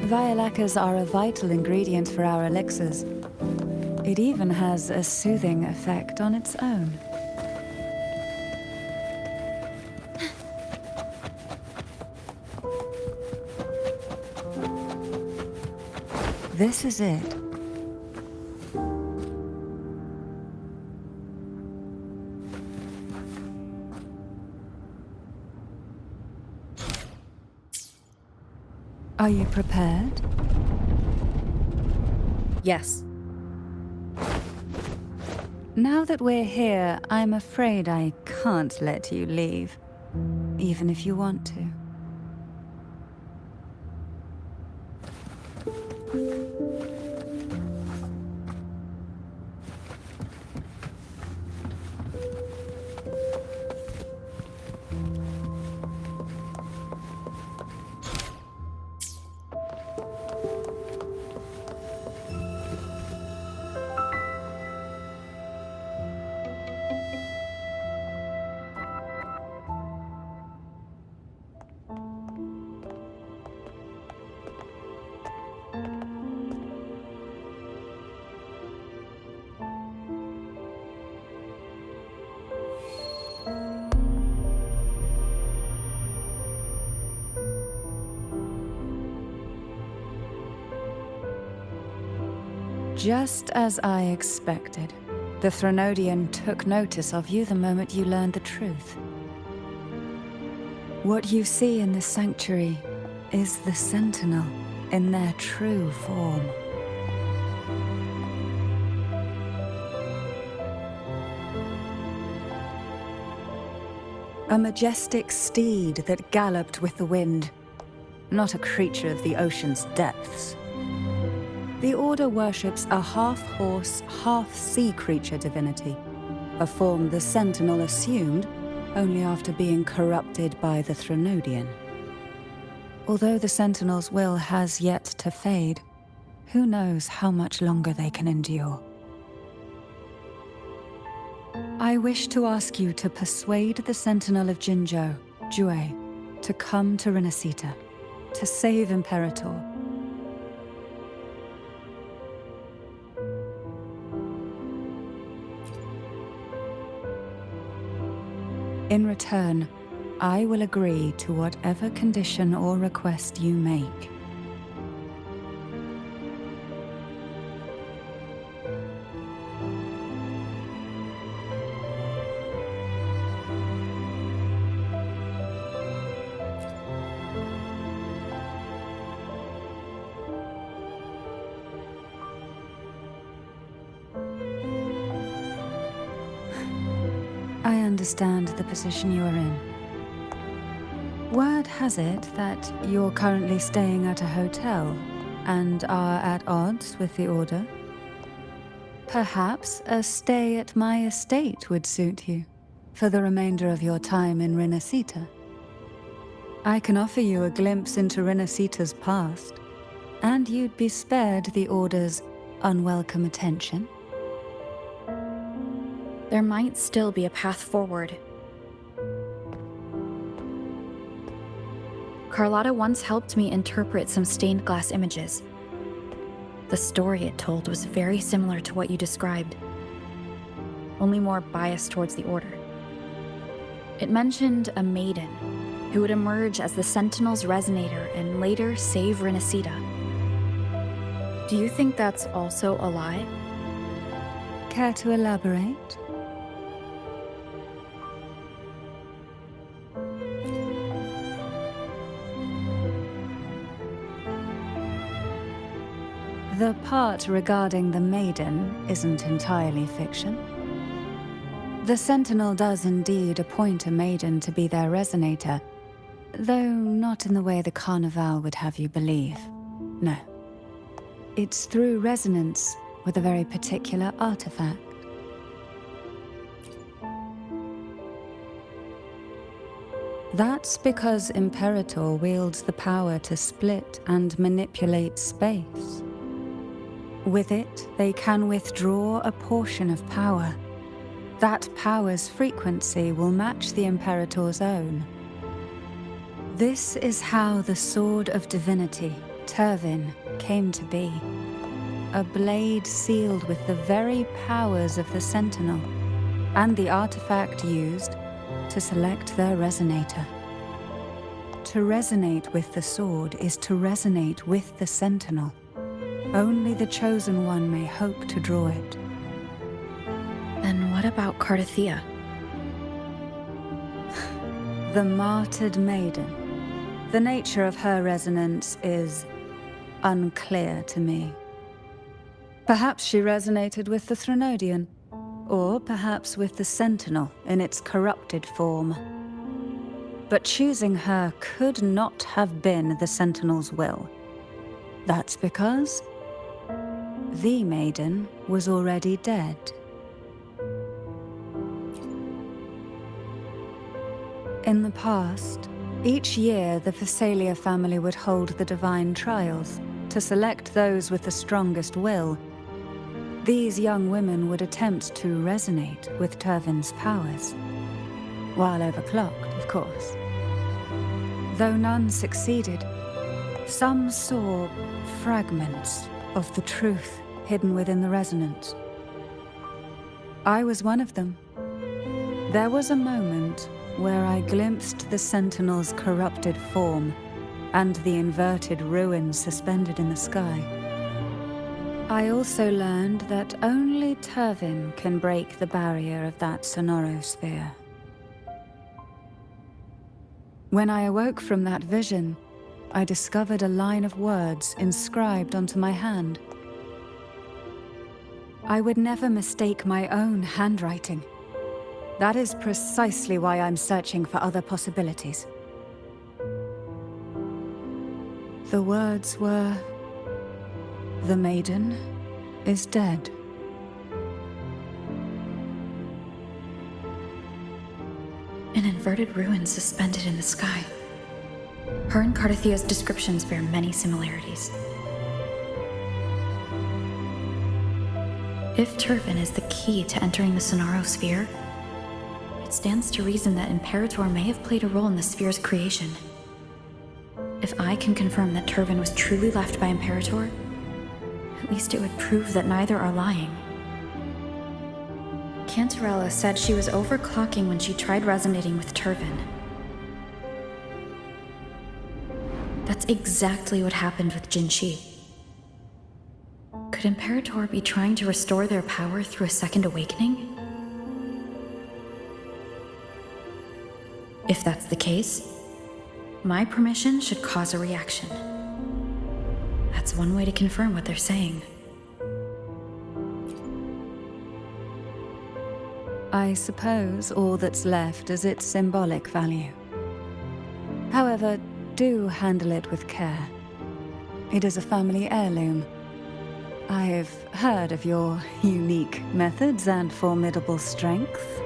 Violacas are a vital ingredient for our elixirs. It even has a soothing effect on its own. This is it. Are you prepared? Yes. Now that we're here, I'm afraid I can't let you leave, even if you want to. Just as I expected, the Threnodian took notice of you the moment you learned the truth. What you see in this sanctuary is the Sentinel in their true form. A majestic steed that galloped with the wind, not a creature of the ocean's depths. The Order worships a half-horse, half-sea creature divinity, a form the Sentinel assumed only after being corrupted by the Threnodian. Although the Sentinel's will has yet to fade, who knows how much longer they can endure. I wish to ask you to persuade the Sentinel of Jinzhou, Jue, to come to Renacita, to save Imperator. In return, I will agree to whatever condition or request you make. I understand the position you are in. Word has it that you're currently staying at a hotel and are at odds with the Order. Perhaps a stay at my estate would suit you for the remainder of your time in Renacita. I can offer you a glimpse into Renacita's past, and you'd be spared the Order's unwelcome attention. There might still be a path forward. Carlotta once helped me interpret some stained glass images. The story it told was very similar to what you described, only more biased towards the Order. It mentioned a maiden who would emerge as the Sentinel's resonator and later save Renacita. Do you think that's also a lie? Care to elaborate? The part regarding the maiden isn't entirely fiction. The Sentinel does indeed appoint a maiden to be their resonator, though not in the way the Carnival would have you believe. No. It's through resonance with a very particular artifact. That's because Imperator wields the power to split and manipulate space. With it, they can withdraw a portion of power. That power's frequency will match the Imperator's own. This is how the Sword of Divinity, Turvin, came to be. A blade sealed with the very powers of the Sentinel, and the artifact used to select their resonator. To resonate with the sword is to resonate with the Sentinel. Only the Chosen One may hope to draw it. Then what about Cardathea? The martyred maiden. The nature of her resonance is unclear to me. Perhaps she resonated with the Threnodian, or perhaps with the Sentinel in its corrupted form. But choosing her could not have been the Sentinel's will. That's because the maiden was already dead. In the past, each year the Phasalia family would hold the divine trials to select those with the strongest will. These young women would attempt to resonate with Turvin's powers, while overclocked, of course. Though none succeeded, some saw fragments of the truth hidden within the resonance. I was one of them. There was a moment where I glimpsed the Sentinel's corrupted form and the inverted ruins suspended in the sky. I also learned that only Turvin can break the barrier of that sonorosphere. When I awoke from that vision, I discovered a line of words inscribed onto my hand. I would never mistake my own handwriting. That is precisely why I'm searching for other possibilities. The words were, "The maiden is dead." An inverted ruin suspended in the sky. Her and Cardathea's descriptions bear many similarities. If Turvin is the key to entering the sonorosphere, it stands to reason that Imperator may have played a role in the sphere's creation. If I can confirm that Turvin was truly left by Imperator, at least it would prove that neither are lying. Cantarella said she was overclocking when she tried resonating with Turvin. That's exactly what happened with Jinshi. Could Imperator be trying to restore their power through a second awakening? If that's the case, my permission should cause a reaction. That's one way to confirm what they're saying. I suppose all that's left is its symbolic value. However, do handle it with care. It is a family heirloom. I've heard of your unique methods and formidable strength.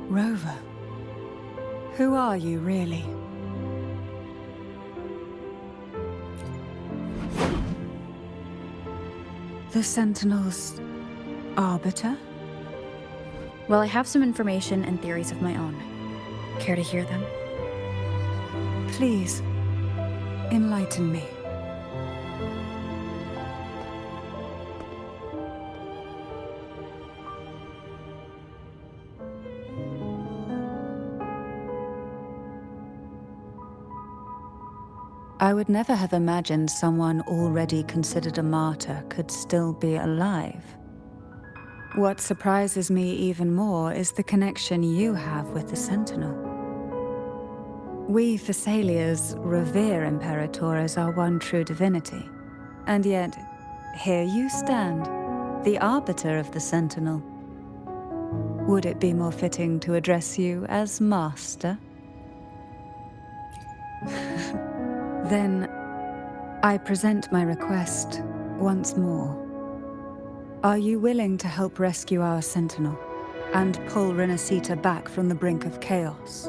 Rover, who are you really? The Sentinel's arbiter? Well, I have some information and theories of my own. Care to hear them? Please, enlighten me. I would never have imagined someone already considered a martyr could still be alive. What surprises me even more is the connection you have with the Sentinel. We Thessalians revere Imperator as our one true divinity. And yet, here you stand, the arbiter of the Sentinel. Would it be more fitting to address you as Master? Then, I present my request once more. Are you willing to help rescue our Sentinel and pull Renacita back from the brink of chaos?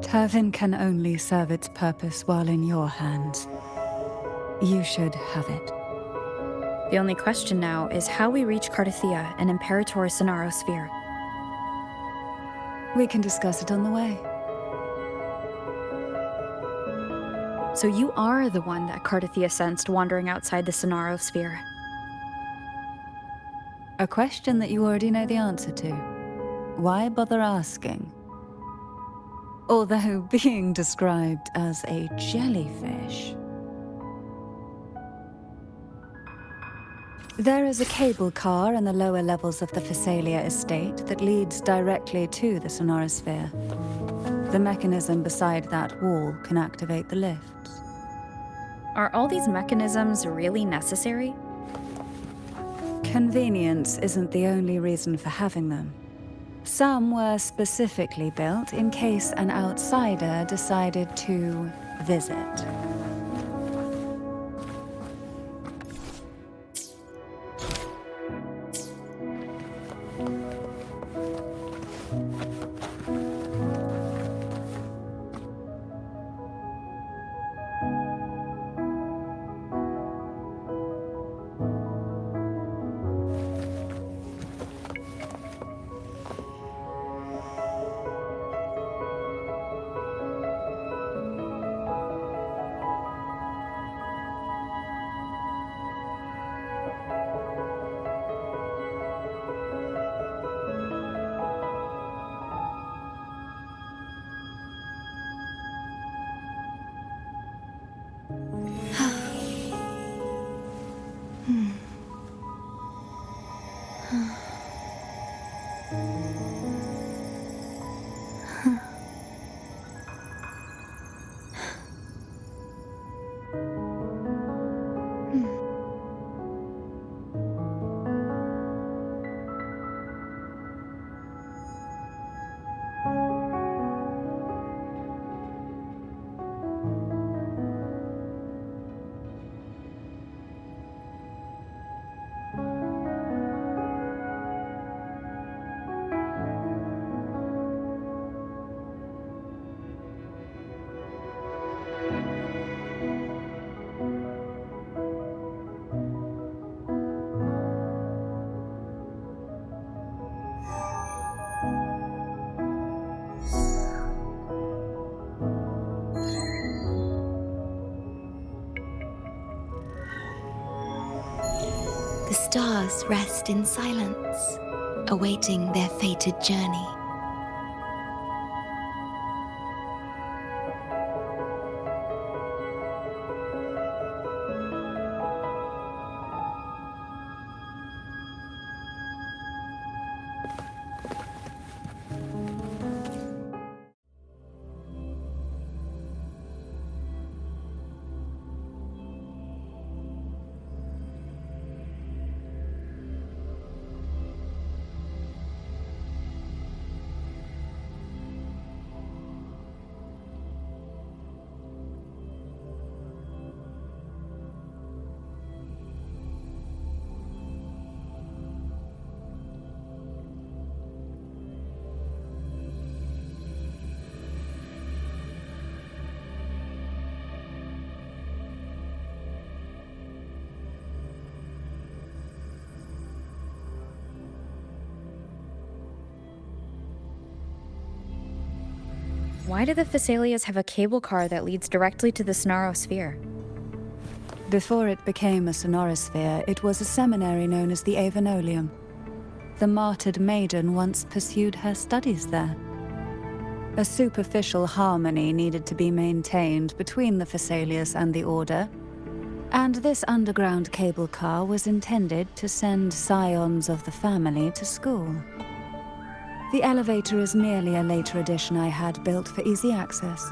Turvin can only serve its purpose while in your hands. You should have it. The only question now is how we reach Cardathia and Imperator's Sonaro Sphere. We can discuss it on the way. So you are the one that Cardathia sensed wandering outside the Sonaro Sphere. A question that you already know the answer to. Why bother asking? Although being described as a jellyfish. There is a cable car in the lower levels of the Thessalia estate that leads directly to the Sonorosphere. The mechanism beside that wall can activate the lifts. Are all these mechanisms really necessary? Convenience isn't the only reason for having them. Some were specifically built in case an outsider decided to visit. The stars rest in silence, awaiting their fated journey. Why do the Phasalias have a cable car that leads directly to the Sonosphere? Before it became a Sonosphere, it was a seminary known as the Avenolium. The martyred maiden once pursued her studies there. A superficial harmony needed to be maintained between the Phasalias and the Order, and this underground cable car was intended to send scions of the family to school. The elevator is merely a later addition I had built for easy access.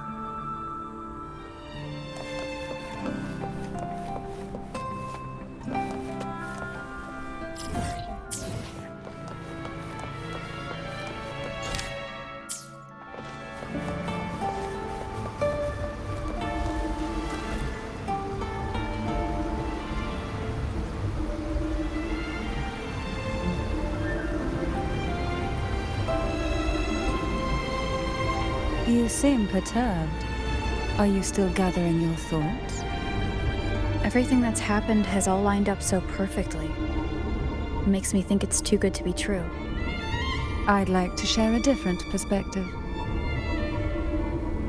You seem perturbed. Are you still gathering your thoughts? Everything that's happened has all lined up so perfectly. It makes me think it's too good to be true. I'd like to share a different perspective.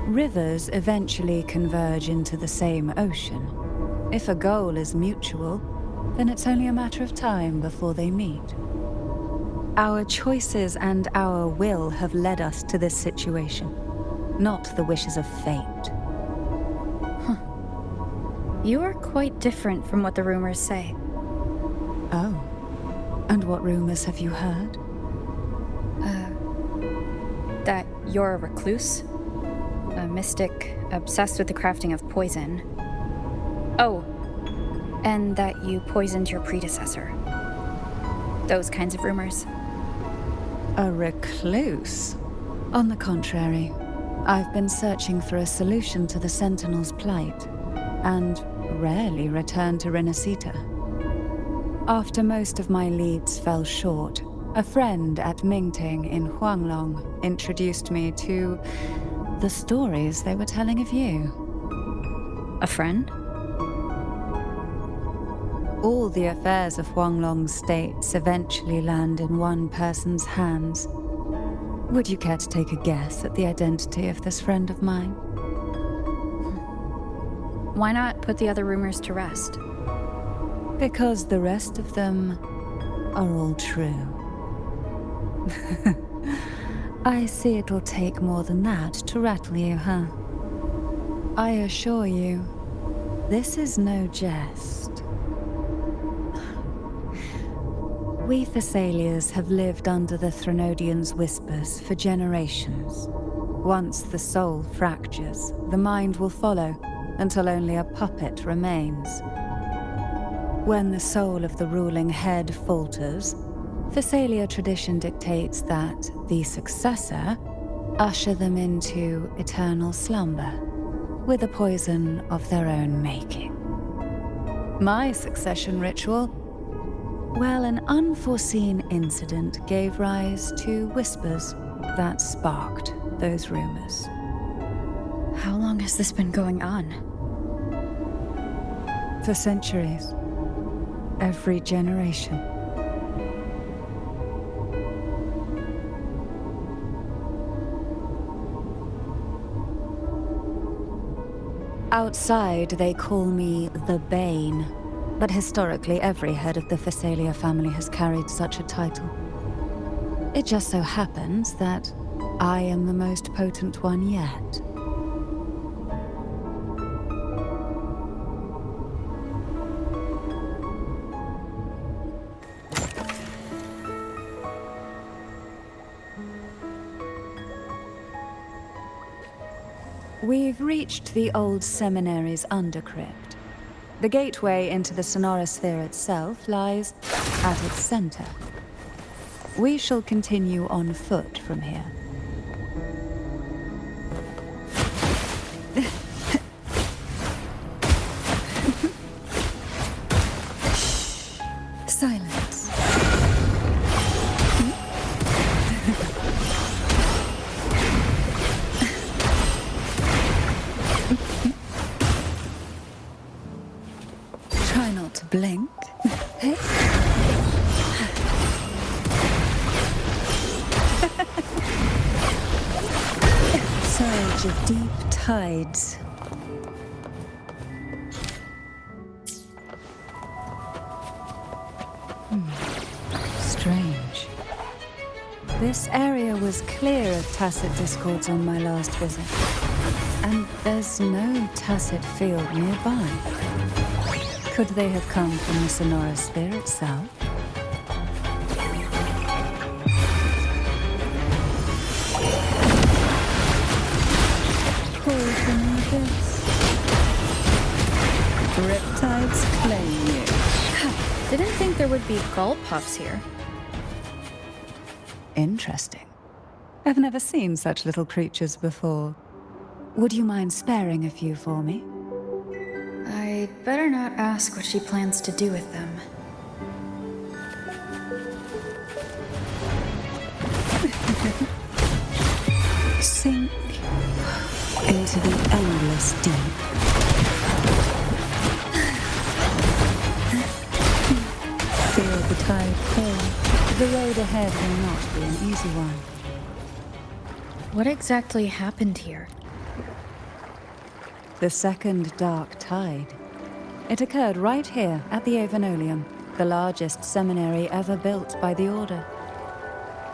Rivers eventually converge into the same ocean. If a goal is mutual, then it's only a matter of time before they meet. Our choices and our will have led us to this situation, not the wishes of fate. You are quite different from what the rumors say. Oh. And what rumors have you heard? That you're a recluse, a mystic obsessed with the crafting of poison. Oh, and that you poisoned your predecessor. Those kinds of rumors. A recluse? On the contrary, I've been searching for a solution to the Sentinel's plight, and rarely return to Renacita. After most of my leads fell short, a friend at Mingting in Huanglong introduced me to the stories they were telling of you. A friend? All the affairs of Huanglong's states eventually land in one person's hands. Would you care to take a guess at the identity of this friend of mine? Why not put the other rumors to rest? Because the rest of them are all true. I see it'll take more than that to rattle you, huh? I assure you, this is no jest. We Phasalias have lived under the Threnodians' whispers for generations. Once the soul fractures, the mind will follow, until only a puppet remains. When the soul of the ruling head falters, Phasalia tradition dictates that the successor usher them into eternal slumber, with a poison of their own making. My succession ritual? Well, an unforeseen incident gave rise to whispers that sparked those rumors. How long has this been going on? For centuries. Every generation. Outside, they call me the Bane, but historically every head of the Phasalia family has carried such a title. It just so happens that I am the most potent one yet. We've reached the old seminary's undercrypt. The gateway into the Sonosphere itself lies at its center. We shall continue on foot from here. Silence. Try not to blink. Hey? Surge of deep tides. Strange. This area was clear of tacit discords on my last visit. And there's no tacit field nearby. Could they have come from the Sonoros Sphere itself? Pull from the abyss. Riptides claim you. Didn't think there would be gull puffs here. Interesting. I've never seen such little creatures before. Would you mind sparing a few for me? I'd better not ask what she plans to do with them. Sink into the endless deep. Feel the tide pull. The road ahead will not be an easy one. What exactly happened here? The second dark tide. It occurred right here at the Avenolium, the largest seminary ever built by the Order.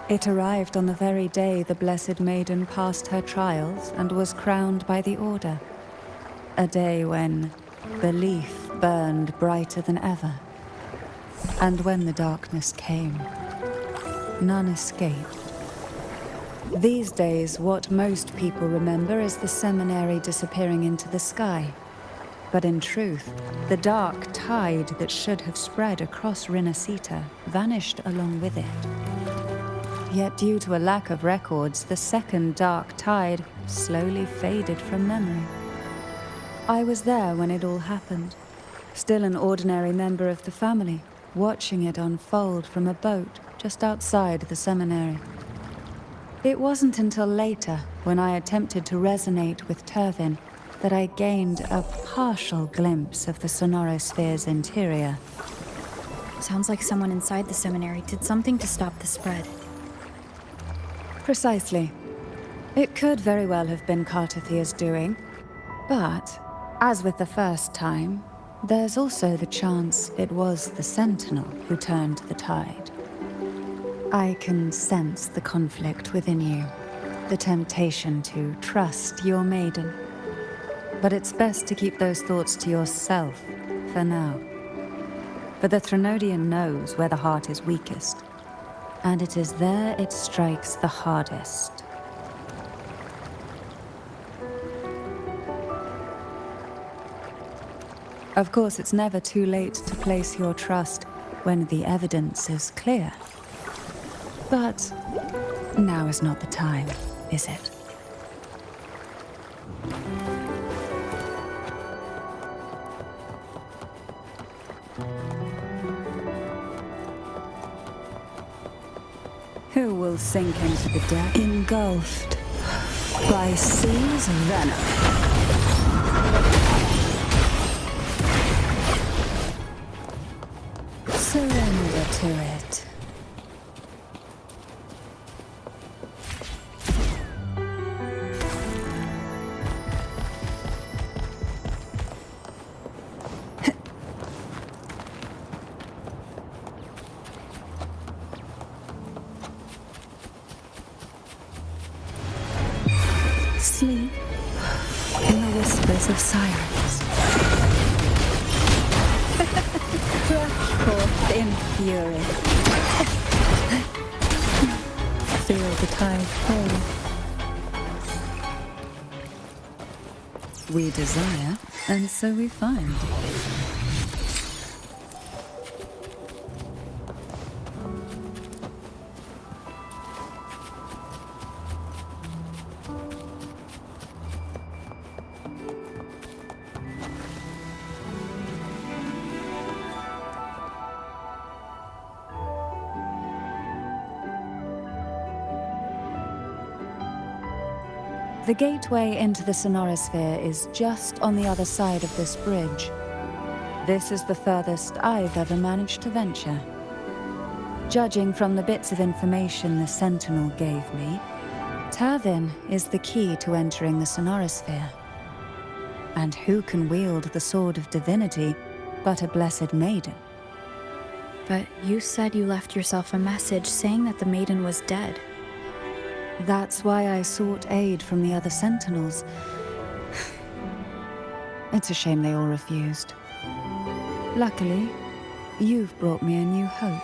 It arrived on the very day the Blessed Maiden passed her trials and was crowned by the Order. A day when belief burned brighter than ever. And when the darkness came, none escaped. These days, what most people remember is the seminary disappearing into the sky. But in truth, the dark tide that should have spread across Rinascita vanished along with it. Yet due to a lack of records, the second dark tide slowly faded from memory. I was there when it all happened, still an ordinary member of the family, watching it unfold from a boat just outside the seminary. It wasn't until later, when I attempted to resonate with Turvin, that I gained a partial glimpse of the Sonorosphere's interior. Sounds like someone inside the seminary did something to stop the spread. Precisely. It could very well have been Cartathia's doing, but, as with the first time, there's also the chance it was the Sentinel who turned the tide. I can sense the conflict within you, the temptation to trust your maiden. But it's best to keep those thoughts to yourself for now. For the Threnodian knows where the heart is weakest, and it is there it strikes the hardest. Of course, it's never too late to place your trust when the evidence is clear. But now is not the time, is it? Who will sink into the depth? Engulfed by sea's venom. Surrender to it. Sleep in the whispers of sirens. Rush forth in fury. Feel the tide pull. We desire, and so we find. The gateway into the Sonorosphere is just on the other side of this bridge. This is the furthest I've ever managed to venture. Judging from the bits of information the Sentinel gave me, Turvin is the key to entering the Sonorosphere. And who can wield the Sword of Divinity but a blessed maiden? But you said you left yourself a message saying that the maiden was dead. That's why I sought aid from the other Sentinels. It's a shame they all refused. Luckily, you've brought me a new hope.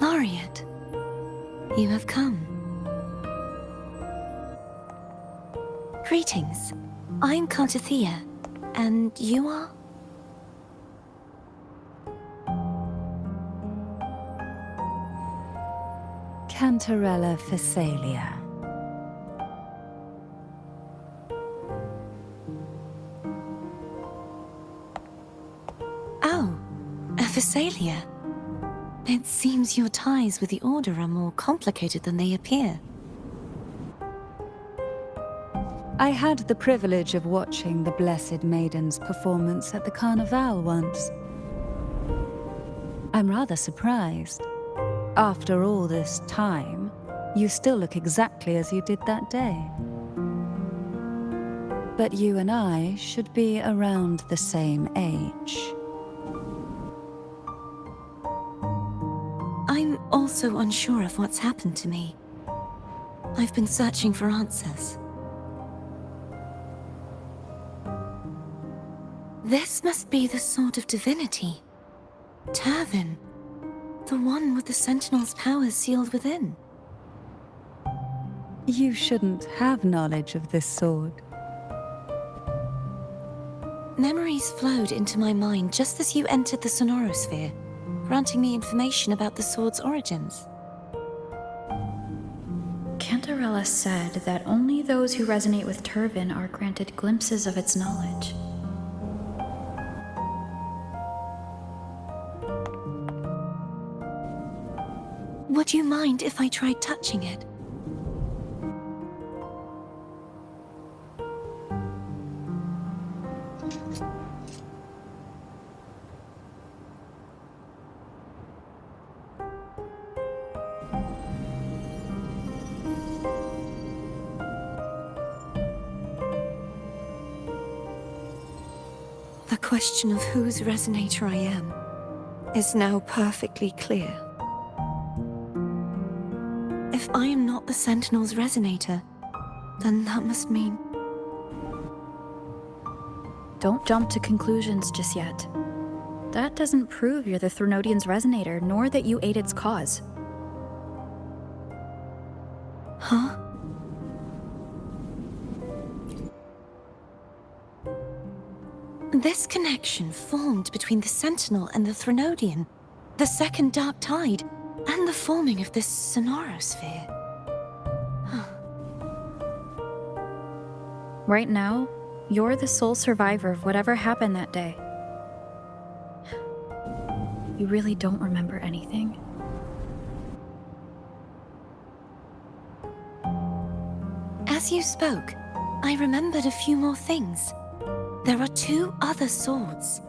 Laureate, you have come. Greetings. I'm Cartathea, and you are? Cantarella Phasalia. Oh, a Phasalia. It seems your ties with the Order are more complicated than they appear. I had the privilege of watching the Blessed Maiden's performance at the Carnival once. I'm rather surprised. After all this time, you still look exactly as you did that day. But you and I should be around the same age. I'm also unsure of what's happened to me. I've been searching for answers. This must be the Sword of Divinity. Turvin, the one with the Sentinel's powers sealed within. You shouldn't have knowledge of this sword. Memories flowed into my mind just as you entered the Sonorosphere, granting me information about the sword's origins. Cantarella said that only those who resonate with Turvin are granted glimpses of its knowledge. Would you mind if I tried touching it? The question of whose resonator I am is now perfectly clear. If I am not the Sentinel's resonator, then that must mean... Don't jump to conclusions just yet. That doesn't prove you're the Threnodian's resonator, nor that you aid its cause. Huh? This connection formed between the Sentinel and the Threnodian, the second Dark Tide, and the forming of this Sonorosphere. Right now, you're the sole survivor of whatever happened that day. You really don't remember anything. As you spoke, I remembered a few more things. There are 2 other swords.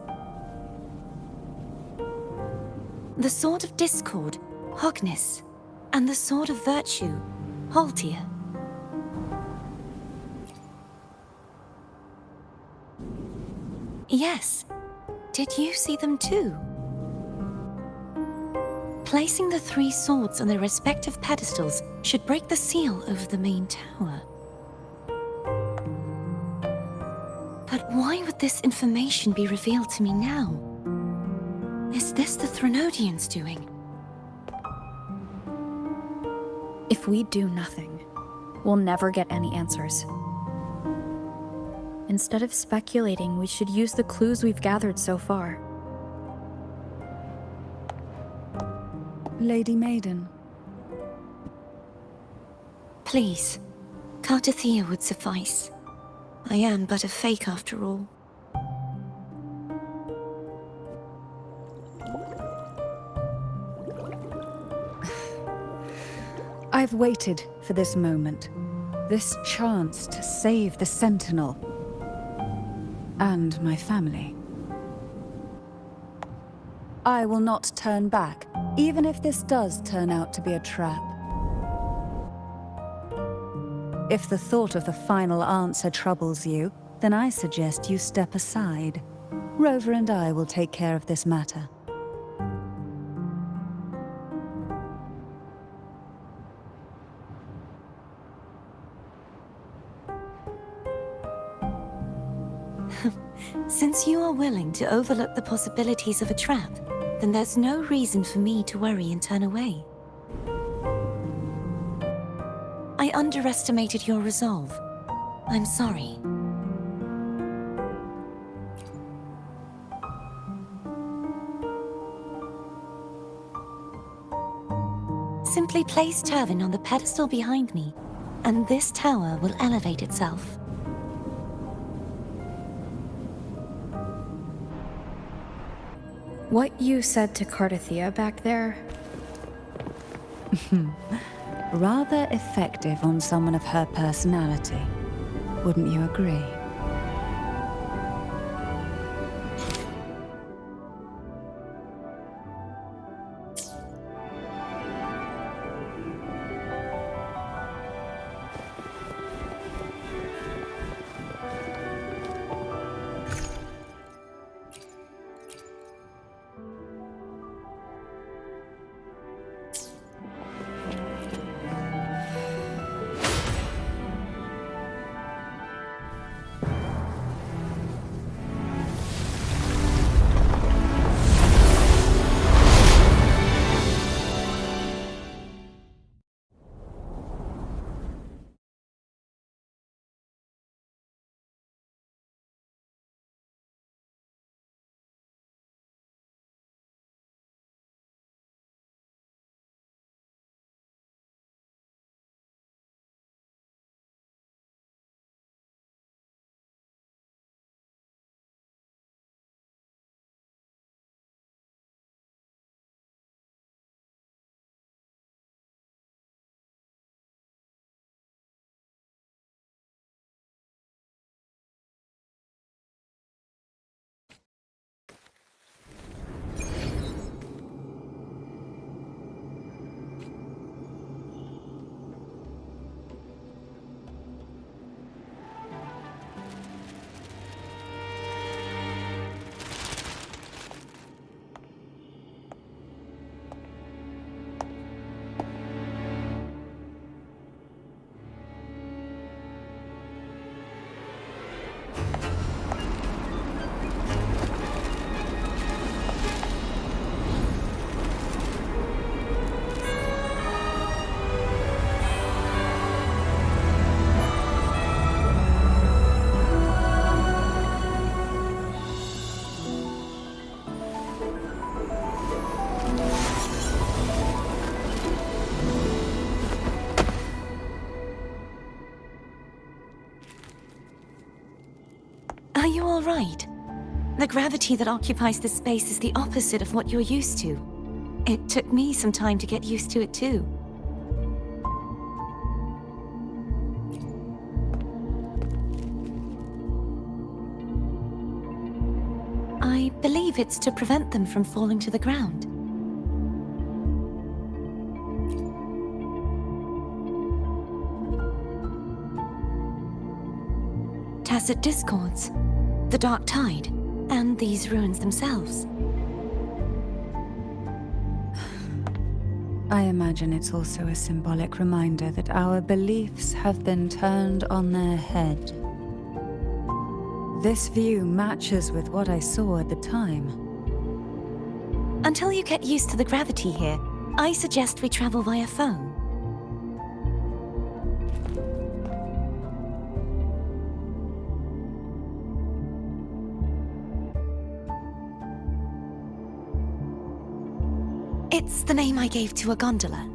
The Sword of Discord, Hognis, and the Sword of Virtue, Haltia. Yes. Did you see them too? Placing the 3 swords on their respective pedestals should break the seal over the main tower. But why would this information be revealed to me now? Is this the Threnodians' doing? If we do nothing, we'll never get any answers. Instead of speculating, we should use the clues we've gathered so far. Lady Maiden. Please, Cartathea would suffice. I am but a fake after all. I've waited for this moment. This chance to save the Sentinel. And my family. I will not turn back, even if this does turn out to be a trap. If the thought of the final answer troubles you, then I suggest you step aside. Rover and I will take care of this matter. Since you are willing to overlook the possibilities of a trap, then there's no reason for me to worry and turn away. I underestimated your resolve. I'm sorry. Simply place Turvin on the pedestal behind me, and this tower will elevate itself. What you said to Cartathea back there? Rather effective on someone of her personality. Wouldn't you agree? Are you all right? The gravity that occupies this space is the opposite of what you're used to. It took me some time to get used to it too. believe it's to prevent them from falling to the ground. Tacit discords, the dark tide, and these ruins themselves. I imagine it's also a symbolic reminder that our beliefs have been turned on their head. This view matches with what I saw at the time. Until you get used to the gravity here, I suggest we travel via phone. It's the name I gave to a gondola.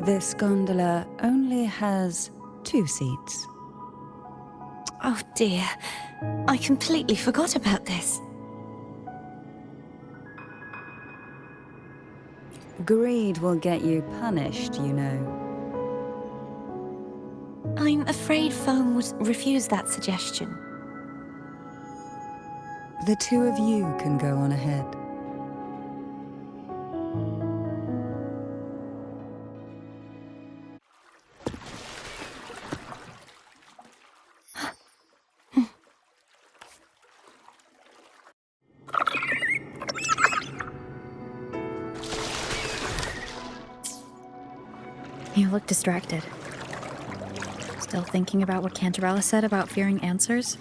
This gondola only has 2 seats. Oh dear, I completely forgot about this. Greed will get you punished, you know. I'm afraid Foam would refuse that suggestion. The 2 of you can go on ahead. You look distracted. Still thinking about what Cantarella said about fearing answers?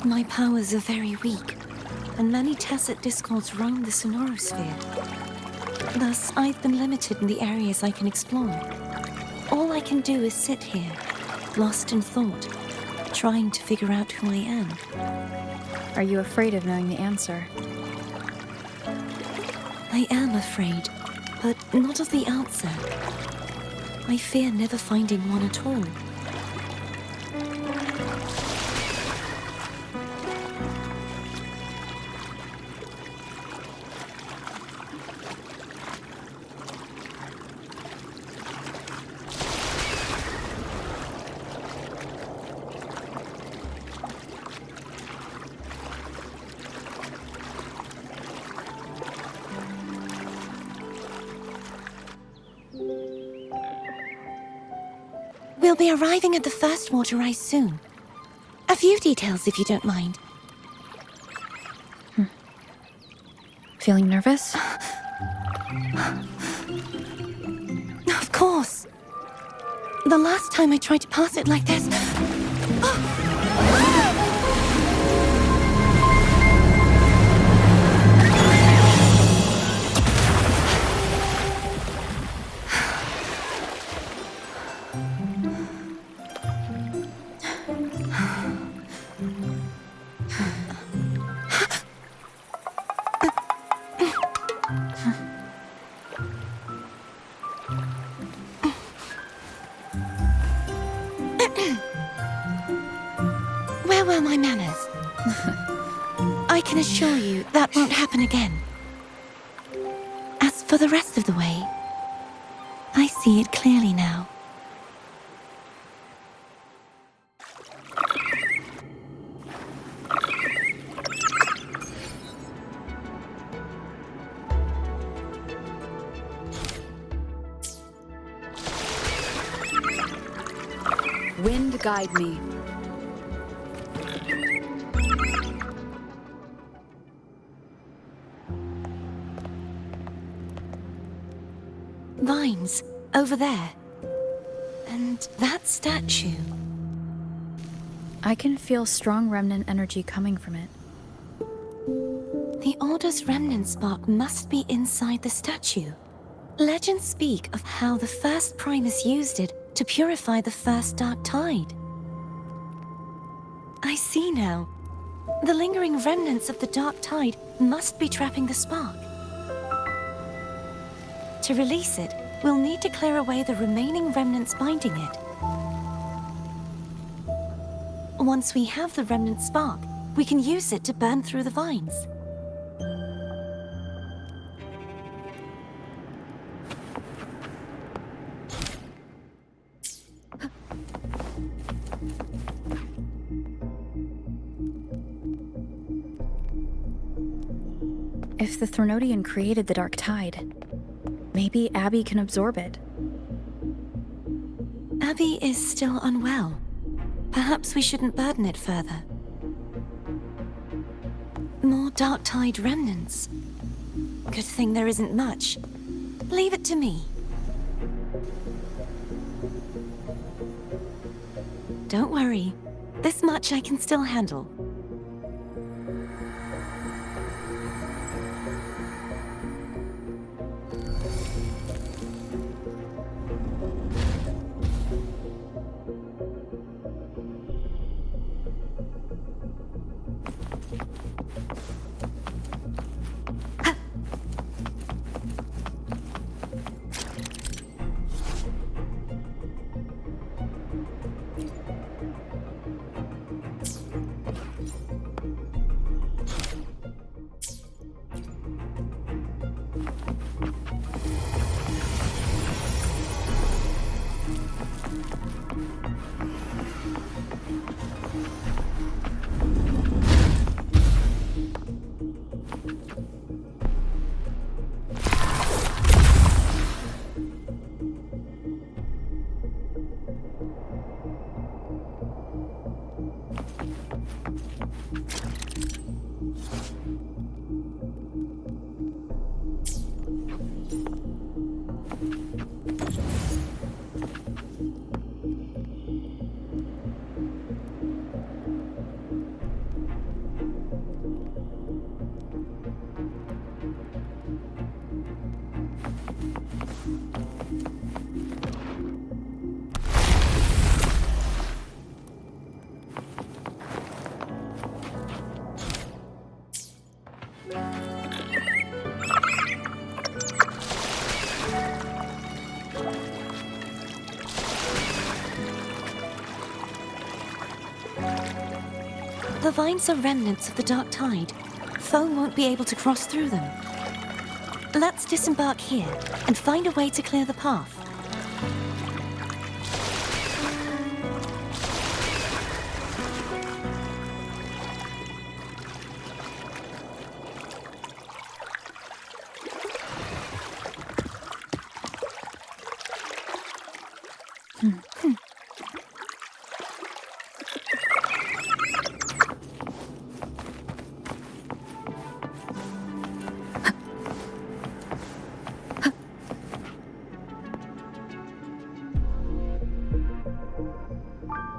My powers are very weak, and many tacit discords roam the sonorosphere. Thus, I've been limited in the areas I can explore. All I can do is sit here, lost in thought, trying to figure out who I am. Are you afraid of knowing the answer? I am afraid, but not of the answer. I fear never finding one at all. We'll be arriving at the first water rise soon. A few details, if you don't mind. Feeling nervous? Of course. The last time I tried to pass it like this... were my manners. I can assure you that won't happen again. As for the rest of the way, I see it clearly now. Wind guide me. Vines, over there. And that statue. I can feel strong remnant energy coming from it. The Order's remnant spark must be inside the statue. Legends speak of how the first Primus used it to purify the first dark tide. I see now. The lingering remnants of the dark tide must be trapping the spark. To release it, we'll need to clear away the remaining remnants binding it. Once we have the remnant spark, we can use it to burn through the vines. If the Threnodian created the Dark Tide, maybe Abby can absorb it. Abby is still unwell. Perhaps we shouldn't burden it further. More Dark Tide remnants. Good thing there isn't much. Leave it to me. Don't worry. This much I can still handle. The vines are remnants of the Dark Tide. Foam won't be able to cross through them. Let's disembark here and find a way to clear the path.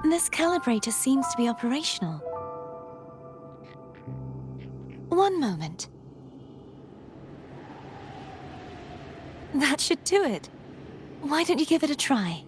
This calibrator seems to be operational. One moment. That should do it. Why don't you give it a try?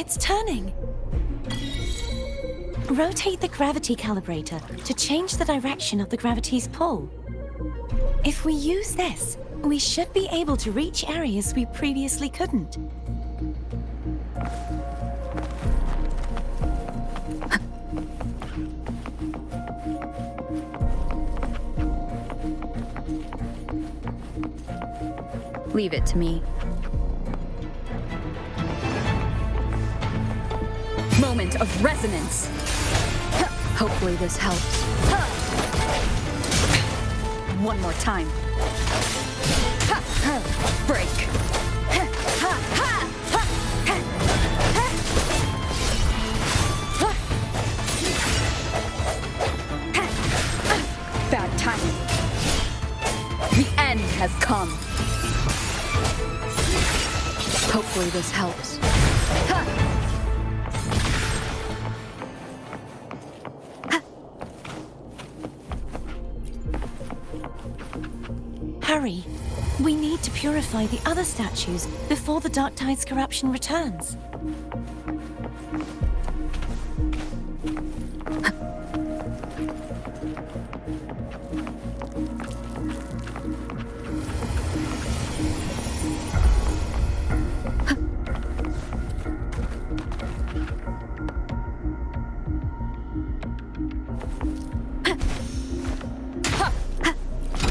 It's turning! Rotate the gravity calibrator to change the direction of the gravity's pull. If we use this, we should be able to reach areas we previously couldn't. Leave it to me. Moment of resonance! Hopefully this helps. One more time. Break. Bad timing. The end has come. Hopefully this helps. Hurry! We need to purify the other statues before the Dark Tide's corruption returns.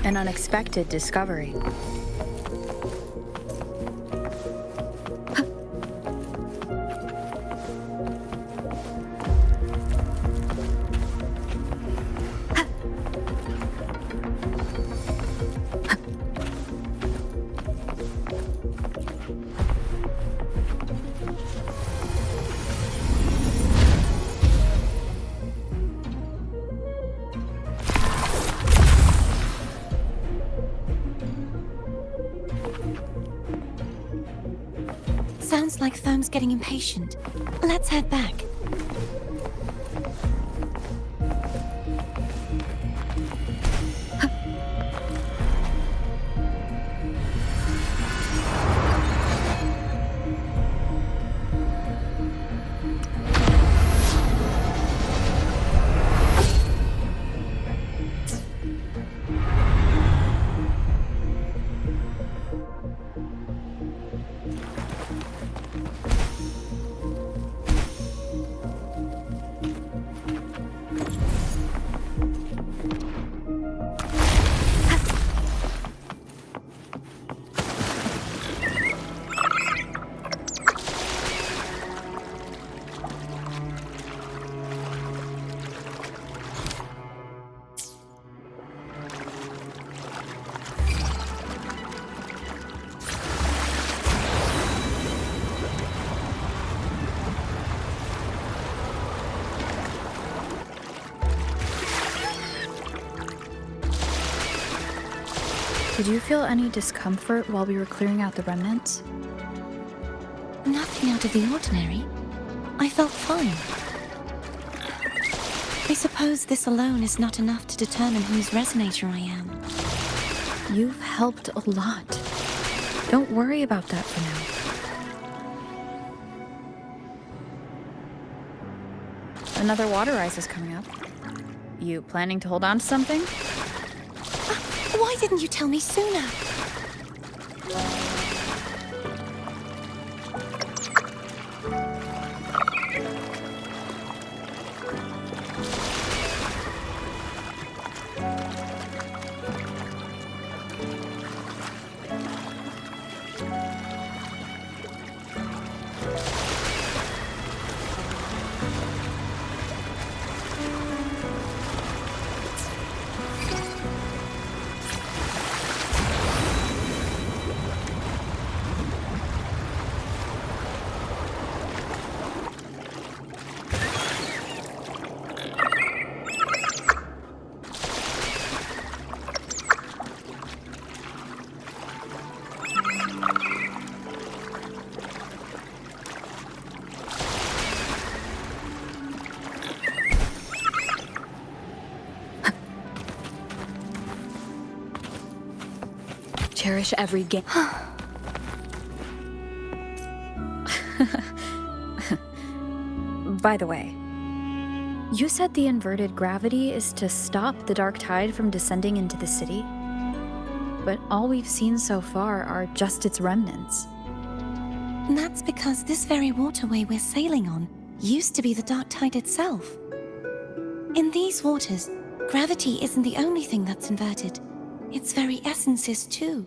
An unexpected discovery. Sounds like Therm's getting impatient. Let's head back. Did you feel any discomfort while we were clearing out the remnants? Nothing out of the ordinary. I felt fine. I suppose this alone is not enough to determine whose resonator I am. You've helped a lot. Don't worry about that for now. Another water rise is coming up. You planning to hold on to something? Why didn't you tell me sooner? Cherish every game. By the way, you said the inverted gravity is to stop the dark tide from descending into the city? But all we've seen so far are just its remnants. That's because this very waterway we're sailing on used to be the dark tide itself. In these waters, gravity isn't the only thing that's inverted. Its very essence is too.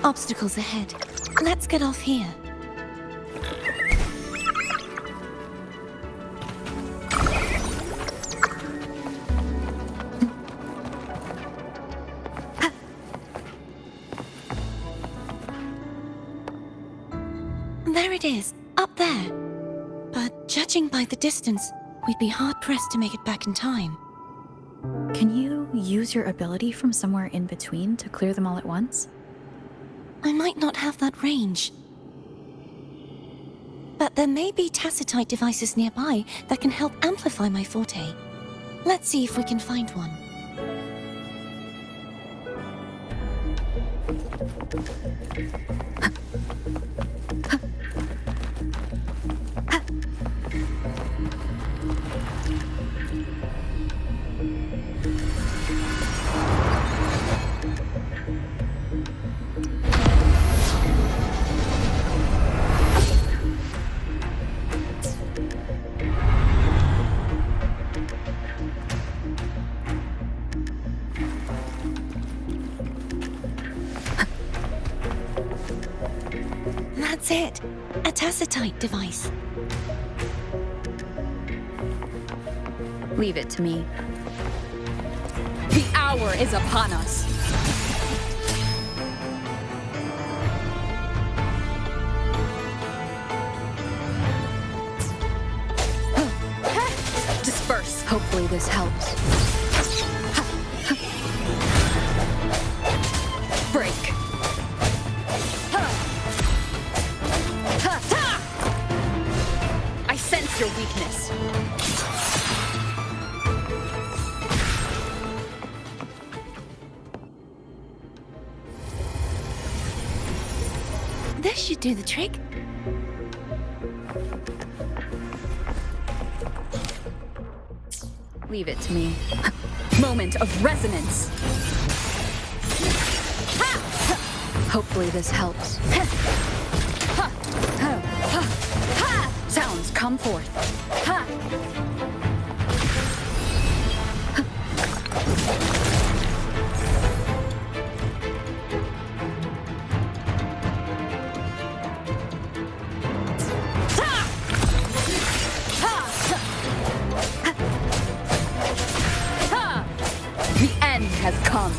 Obstacles ahead. Let's get off here. There it is, up there. But judging by the distance, we'd be hard-pressed to make it back in time. Can you use your ability from somewhere in between to clear them all at once? I might not have that range. But there may be tacitite devices nearby that can help amplify my forte. Let's see if we can find one. That's it. A tacitite device. Leave it to me. The hour is upon us. Disperse. Hopefully this helps. Break. I sense your weakness. This should do the trick. Leave it to me. Moment of resonance. Hopefully this helps. Sounds, come forth. The end has come.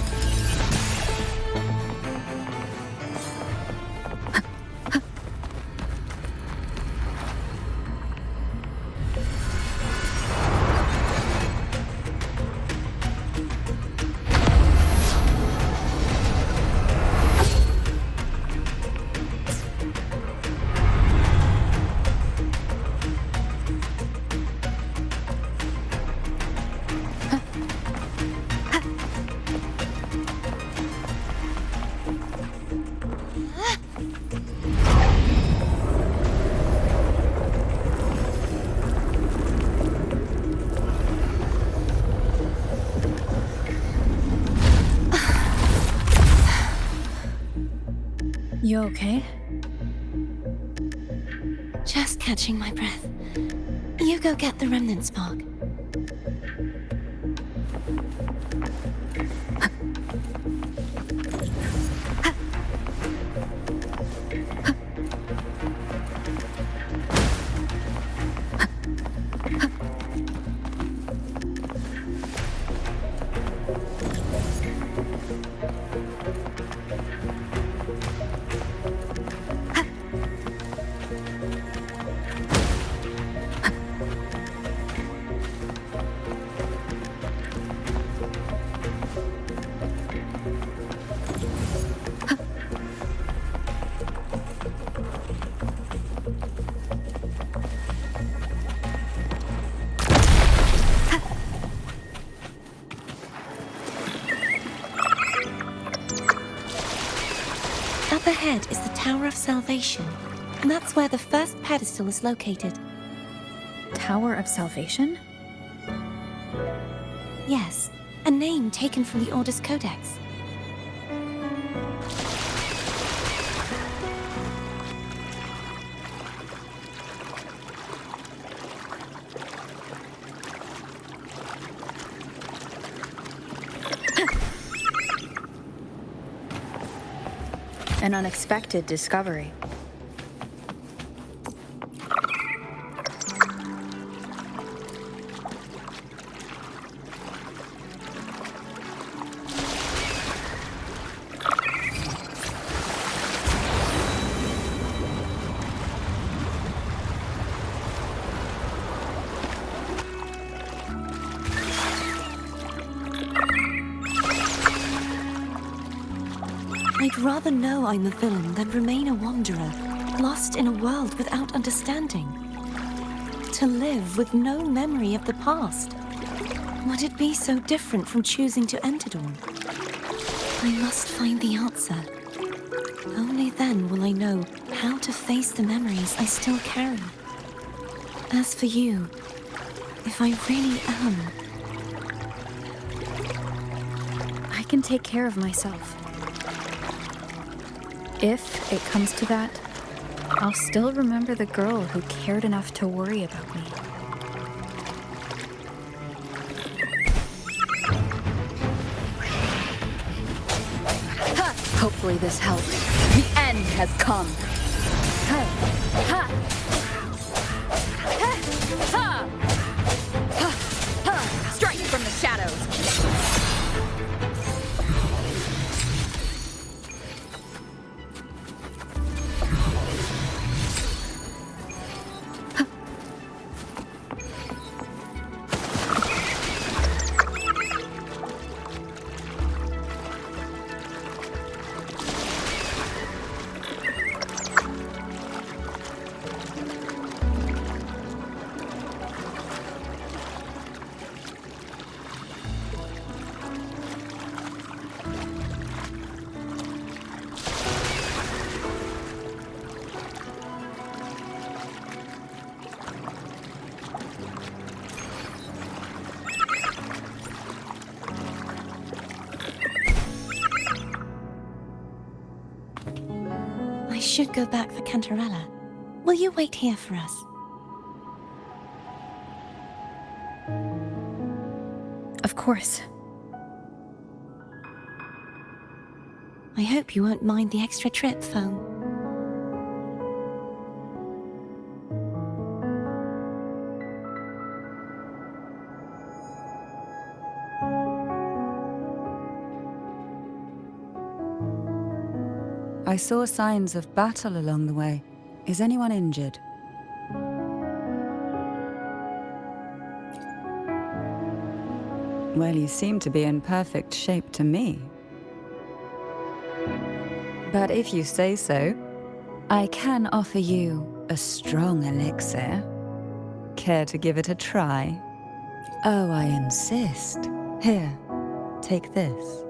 You okay? Just catching my breath. You go get the remnant spark. ahead is the Tower of Salvation, and that's where the first pedestal is located. Tower of Salvation? Yes, a name taken from the Order's Codex. An unexpected discovery. I'd rather know I'm a villain than remain a wanderer, lost in a world without understanding. To live with no memory of the past. Would it be so different from choosing to end it all? I must find the answer. Only then will I know how to face the memories I still carry. As for you, if I really am... I can take care of myself. If it comes to that, I'll still remember the girl who cared enough to worry about me. Ha! Hopefully this helps. The end has come. Ha! Ha! Ha! Ha! Ha! Ha! Strike from the shadows. I should go back for Cantarella. Will you wait here for us? Of course. I hope you won't mind the extra trip, Foam. I saw signs of battle along the way. Is anyone injured? Well, you seem to be in perfect shape to me. But if you say so, I can offer you a strong elixir. Care to give it a try? Oh, I insist. Here, take this.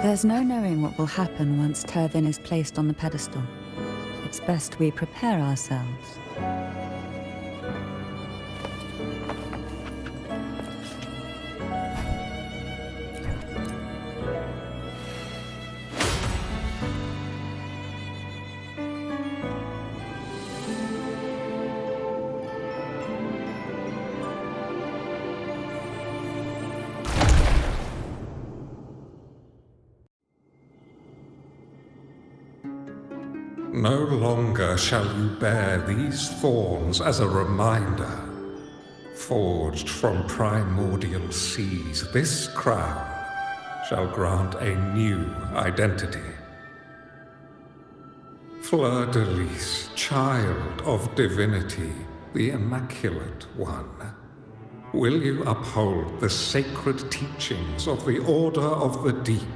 There's no knowing what will happen once Turvin is placed on the pedestal. It's best we prepare ourselves. No longer shall you bear these thorns as a reminder. Forged from primordial seas, this crown shall grant a new identity. Fleur-de-Lis, child of Divinity, the Immaculate One, will you uphold the sacred teachings of the Order of the Deep?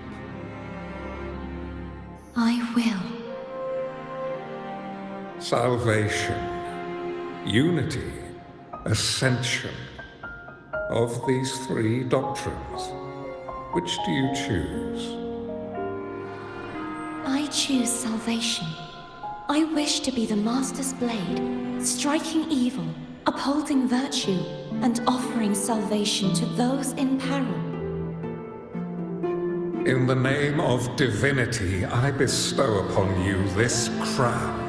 I will. Salvation, unity, ascension. Of these three doctrines, which do you choose? I choose salvation. I wish to be the Master's blade, striking evil, upholding virtue, and offering salvation to those in peril. In the name of Divinity, I bestow upon you this crown.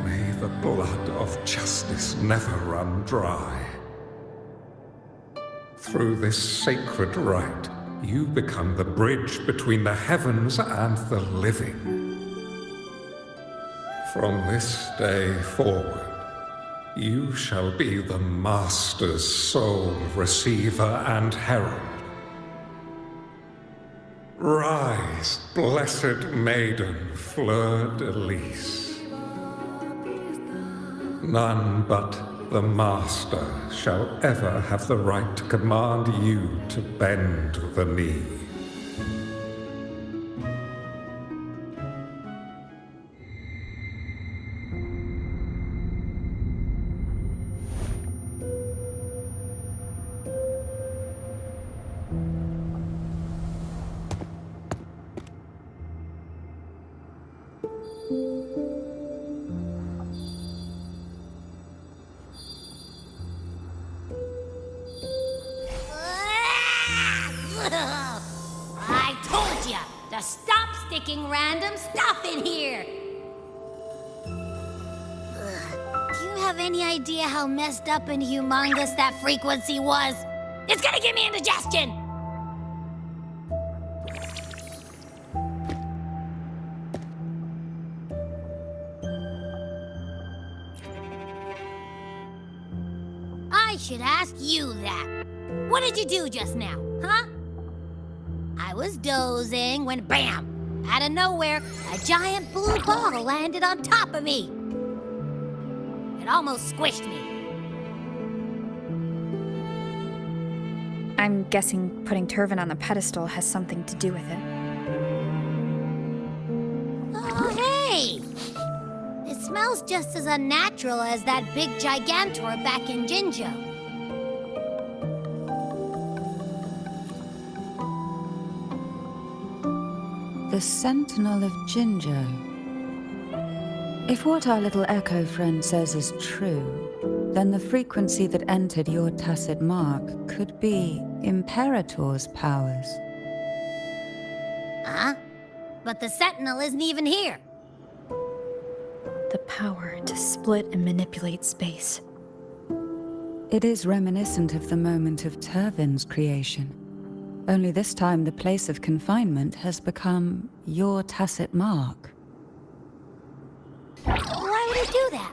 May the blood of justice never run dry. Through this sacred rite, you become the bridge between the heavens and the living. From this day forward, you shall be the Master's sole receiver and herald. Rise, blessed maiden Fleur-de-Lis. None but the Master shall ever have the right to command you to bend the knee. I told ya to stop sticking random stuff in here! Do you have any idea how messed up and humongous that frequency was? It's gonna give me indigestion! I should ask you that. What did you do just now, huh? I was dozing when bam! Out of nowhere, a giant blue ball landed on top of me. It almost squished me. I'm guessing putting Turvin on the pedestal has something to do with it. Oh, hey! It smells just as unnatural as that big gigantor back in Jinzhou. The Sentinel of Jinzhou. If what our little echo friend says is true, then the frequency that entered your tacit mark could be Imperator's powers. Huh? But the Sentinel isn't even here. The power to split and manipulate space. It is reminiscent of the moment of Turvin's creation. Only this time the place of confinement has become your tacit mark. Why would he do that?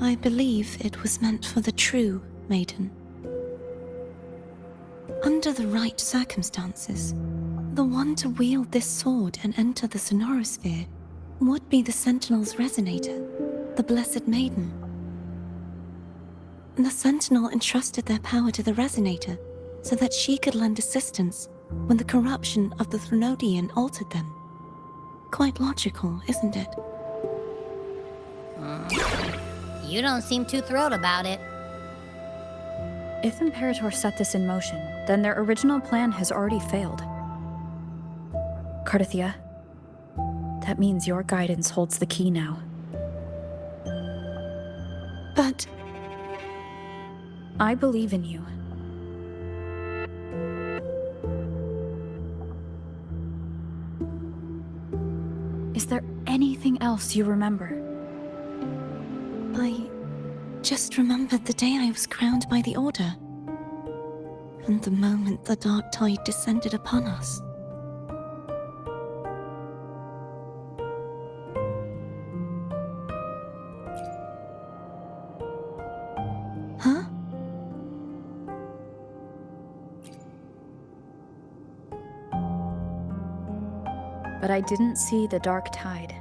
I believe it was meant for the true maiden. Under the right circumstances, the one to wield this sword and enter the Sonorosphere would be the Sentinel's resonator, the Blessed Maiden. The Sentinel entrusted their power to the Resonator so that she could lend assistance when the corruption of the Threnodian altered them. Quite logical, isn't it? You don't seem too thrilled about it. If Imperator set this in motion, then their original plan has already failed. Cardathia, that means your guidance holds the key now. But I believe in you. Is there anything else you remember? I just remembered the day I was crowned by the Order. And the moment the dark tide descended upon us. Huh? But I didn't see the dark tide.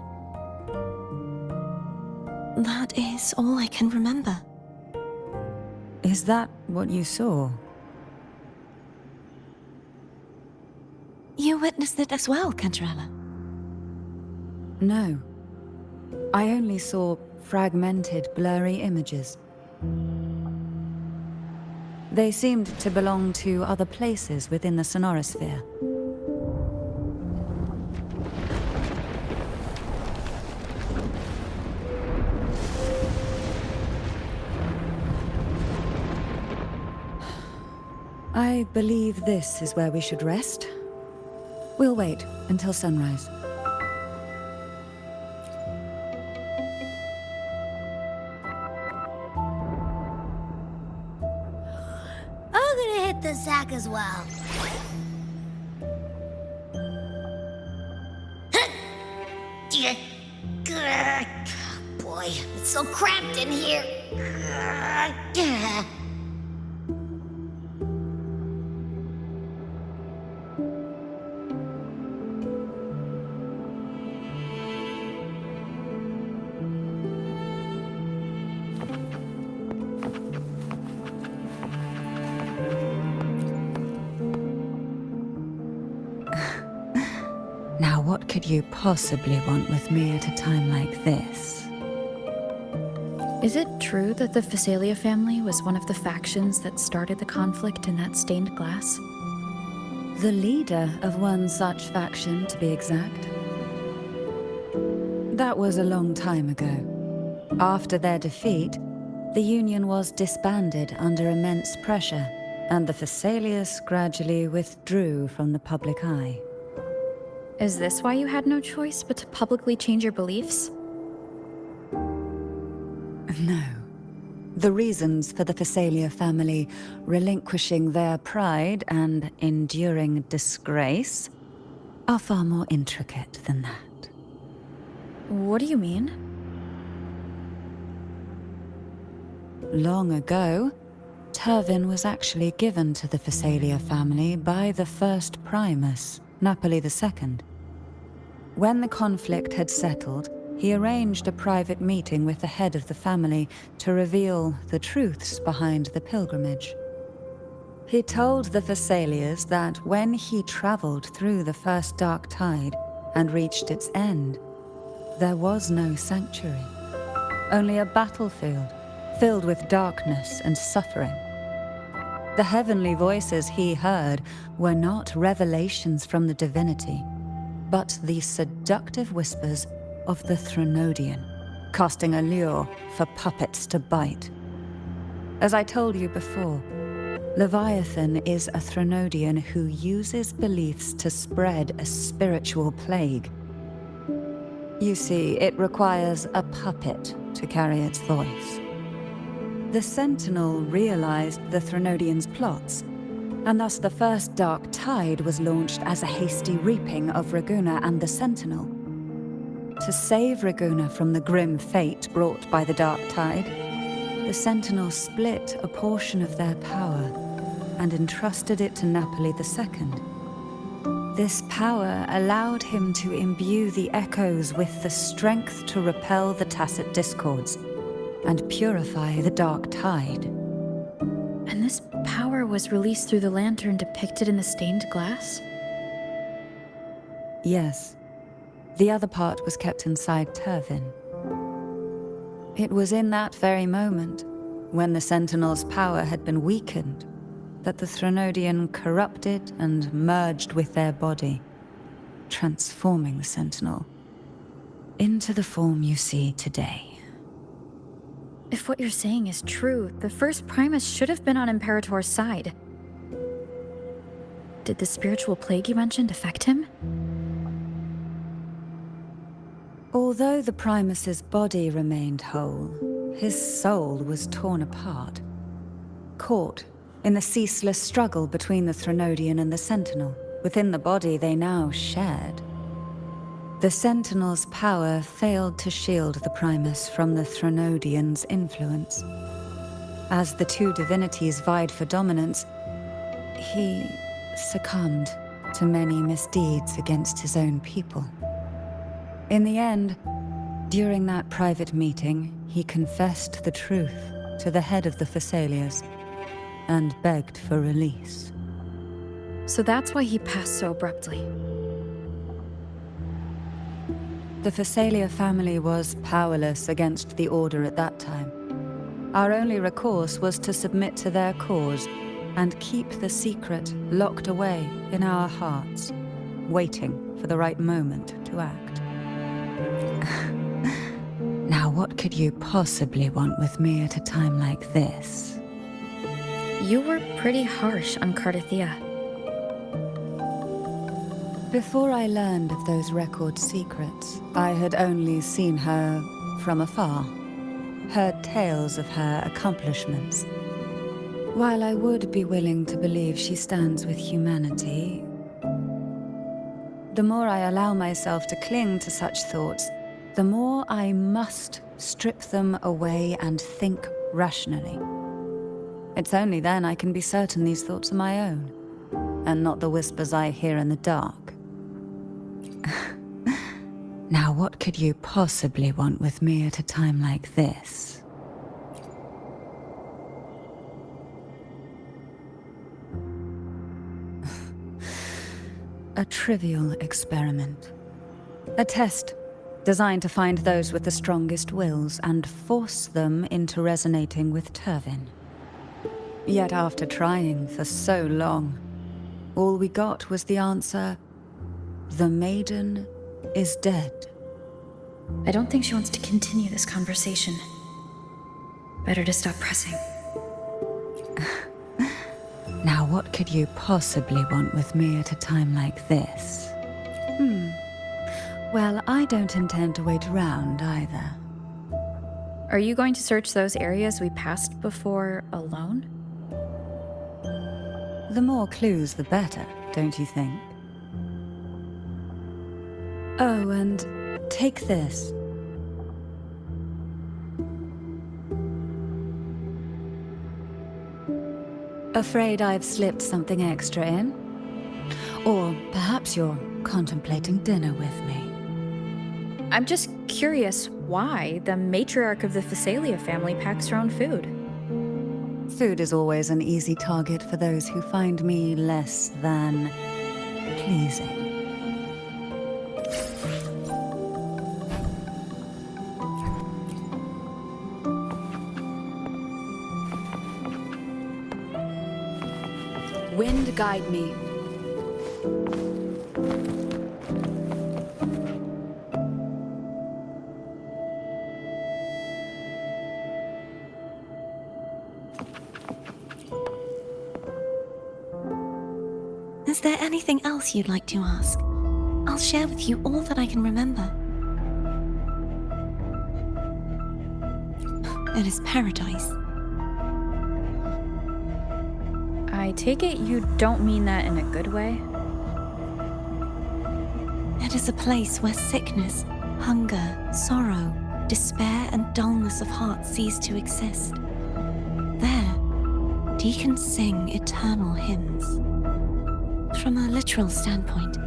That is all I can remember. Is that what you saw? You witnessed it as well, Cantarella. No. I only saw fragmented, blurry images. They seemed to belong to other places within the sonorosphere. I believe this is where we should rest. We'll wait until sunrise. I'm gonna hit the sack as well. Boy, it's so cramped in here. Now, what could you possibly want with me at a time like this? Is it true that the Phasalia family was one of the factions that started the conflict in that stained glass? The leader of one such faction, to be exact. That was a long time ago. After their defeat, the Union was disbanded under immense pressure, and the Phasalias gradually withdrew from the public eye. Is this why you had no choice but to publicly change your beliefs? No. The reasons for the Phasalia family relinquishing their pride and enduring disgrace are far more intricate than that. What do you mean? Long ago, Turvin was actually given to the Phasalia family by the first Primus, Napoli II. When the conflict had settled, he arranged a private meeting with the head of the family to reveal the truths behind the pilgrimage. He told the Phasalias that when he traveled through the first dark tide and reached its end, there was no sanctuary, only a battlefield filled with darkness and suffering. The heavenly voices he heard were not revelations from the Divinity, but the seductive whispers of the Threnodian, casting a lure for puppets to bite. As I told you before, Leviathan is a Threnodian who uses beliefs to spread a spiritual plague. You see, it requires a puppet to carry its voice. The Sentinel realized the Threnodian's plots, and thus the first Dark Tide was launched as a hasty reaping of Raguna and the Sentinel. To save Raguna from the grim fate brought by the Dark Tide, the Sentinel split a portion of their power and entrusted it to Napoli II. This power allowed him to imbue the echoes with the strength to repel the tacit discords and purify the Dark Tide. And this power was released through the lantern depicted in the stained glass? Yes. The other part was kept inside Turvin. It was in that very moment, when the Sentinel's power had been weakened, that the Threnodian corrupted and merged with their body, transforming the Sentinel into the form you see today. If what you're saying is true, the first Primus should have been on Imperator's side. Did the spiritual plague you mentioned affect him? Although the Primus's body remained whole, his soul was torn apart, caught in the ceaseless struggle between the Threnodian and the Sentinel. Within the body they now shared. The Sentinel's power failed to shield the Primus from the Threnodian's influence. As the two divinities vied for dominance, he succumbed to many misdeeds against his own people. In the end, during that private meeting, he confessed the truth to the head of the Phassalias and begged for release. So that's why he passed so abruptly. The Phasalia family was powerless against the Order at that time. Our only recourse was to submit to their cause and keep the secret locked away in our hearts, waiting for the right moment to act. Now, what could you possibly want with me at a time like this? You were pretty harsh on Cardathea. Before I learned of those record secrets, I had only seen her from afar, heard tales of her accomplishments. While I would be willing to believe she stands with humanity, the more I allow myself to cling to such thoughts, the more I must strip them away and think rationally. It's only then I can be certain these thoughts are my own, and not the whispers I hear in the dark. Now, what could you possibly want with me at a time like this? A trivial experiment. A test designed to find those with the strongest wills and force them into resonating with Turvin. Yet after trying for so long, all we got was the answer, "The maiden is dead." I don't think she wants to continue this conversation. Better to stop pressing. Now, what could you possibly want with me at a time like this? Well, I don't intend to wait around either. Are you going to search those areas we passed before alone? The more clues, the better, don't you think? Oh, and take this. Afraid I've slipped something extra in? Or perhaps you're contemplating dinner with me. I'm just curious why the matriarch of the Phasalia family packs her own food. Food is always an easy target for those who find me less than pleasing. Wind guide me. Is there anything else you'd like to ask? I'll share with you all that I can remember. It is paradise. I take it you don't mean that in a good way? It is a place where sickness, hunger, sorrow, despair, and dullness of heart cease to exist. There, deacons sing eternal hymns. From a literal standpoint,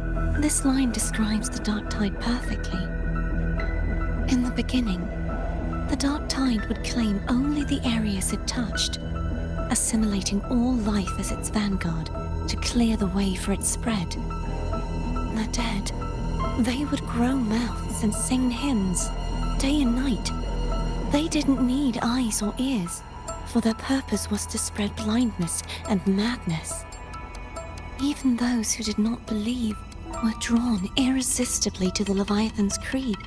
this line describes the dark tide perfectly. In the beginning, the dark tide would claim only the areas it touched, assimilating all life as its vanguard to clear the way for its spread. The dead, they would grow mouths and sing hymns, day and night. They didn't need eyes or ears, for their purpose was to spread blindness and madness. Even those who did not believe were drawn irresistibly to the Leviathan's creed,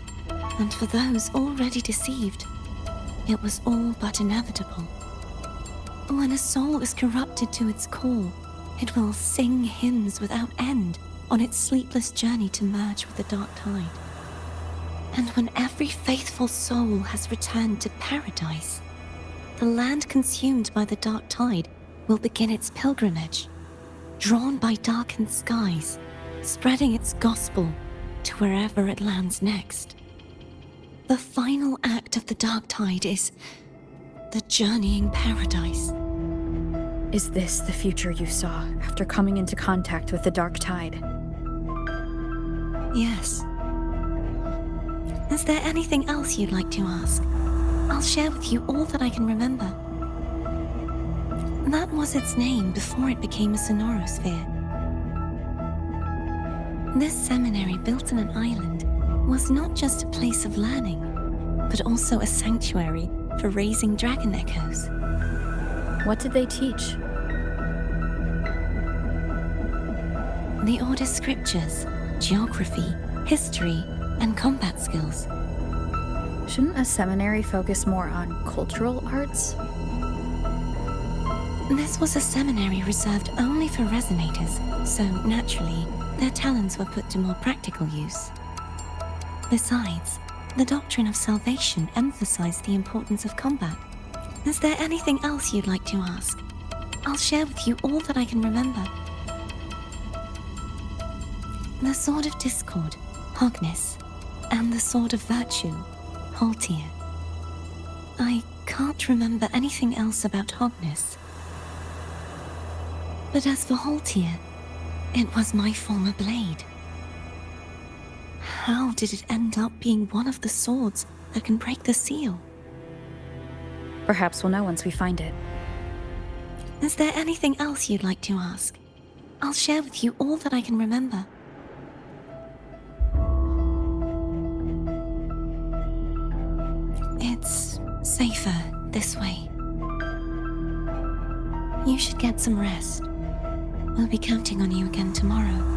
and for those already deceived, it was all but inevitable. When a soul is corrupted to its core, it will sing hymns without end on its sleepless journey to merge with the dark tide. And when every faithful soul has returned to paradise, the land consumed by the dark tide will begin its pilgrimage, drawn by darkened skies, spreading its gospel to wherever it lands next. The final act of the dark tide is the journeying paradise. Is this the future you saw after coming into contact with the dark tide? Yes. Is there anything else you'd like to ask? I'll share with you all that I can remember. That was its name before it became a sonorosphere. This seminary, built on an island, was not just a place of learning, but also a sanctuary for raising dragon echoes. What did they teach? The Order's scriptures, geography, history, and combat skills. Shouldn't a seminary focus more on cultural arts? This was a seminary reserved only for resonators, so naturally, their talents were put to more practical use. Besides, the doctrine of salvation emphasized the importance of combat. Is there anything else you'd like to ask? I'll share with you all that I can remember. The Sword of Discord, Hognis, and the Sword of Virtue, Haltir. I can't remember anything else about Hognis. But as for Haltir, it was my former blade. How did it end up being one of the swords that can break the seal? Perhaps we'll know once we find it. Is there anything else you'd like to ask? I'll share with you all that I can remember. It's safer this way. You should get some rest. We'll be counting on you again tomorrow.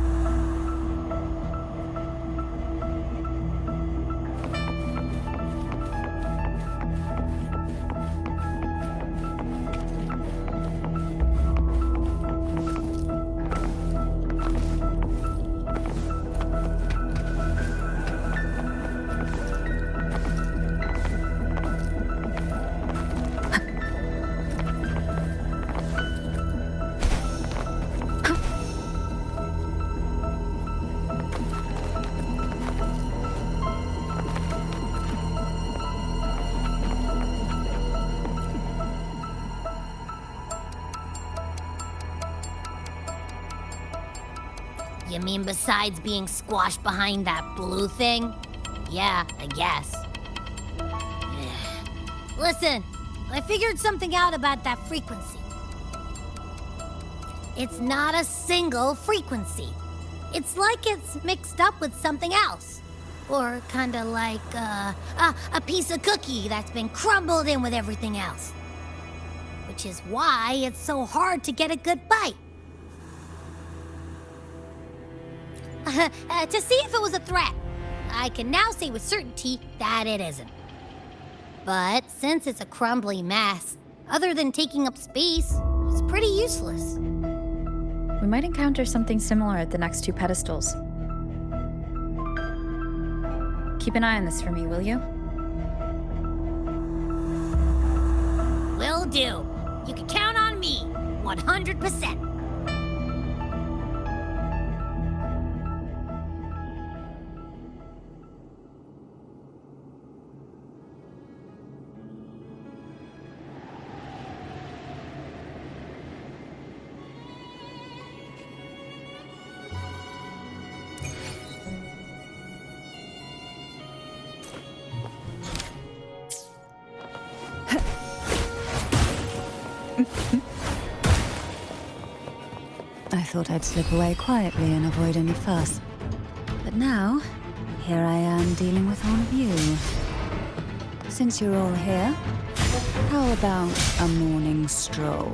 You mean besides being squashed behind that blue thing? Yeah, I guess. Listen, I figured something out about that frequency. It's not a single frequency. It's like it's mixed up with something else. Or kinda like, a piece of cookie that's been crumbled in with everything else. Which is why it's so hard to get a good bite. To see if it was a threat. I can now say with certainty that it isn't. But since it's a crumbly mess, other than taking up space, it's pretty useless. We might encounter something similar at the next two pedestals. Keep an eye on this for me, will you? Will do. You can count on me, 100%. I thought I'd slip away quietly and avoid any fuss. But now, here I am dealing with all of you. Since you're all here, How about a morning stroll?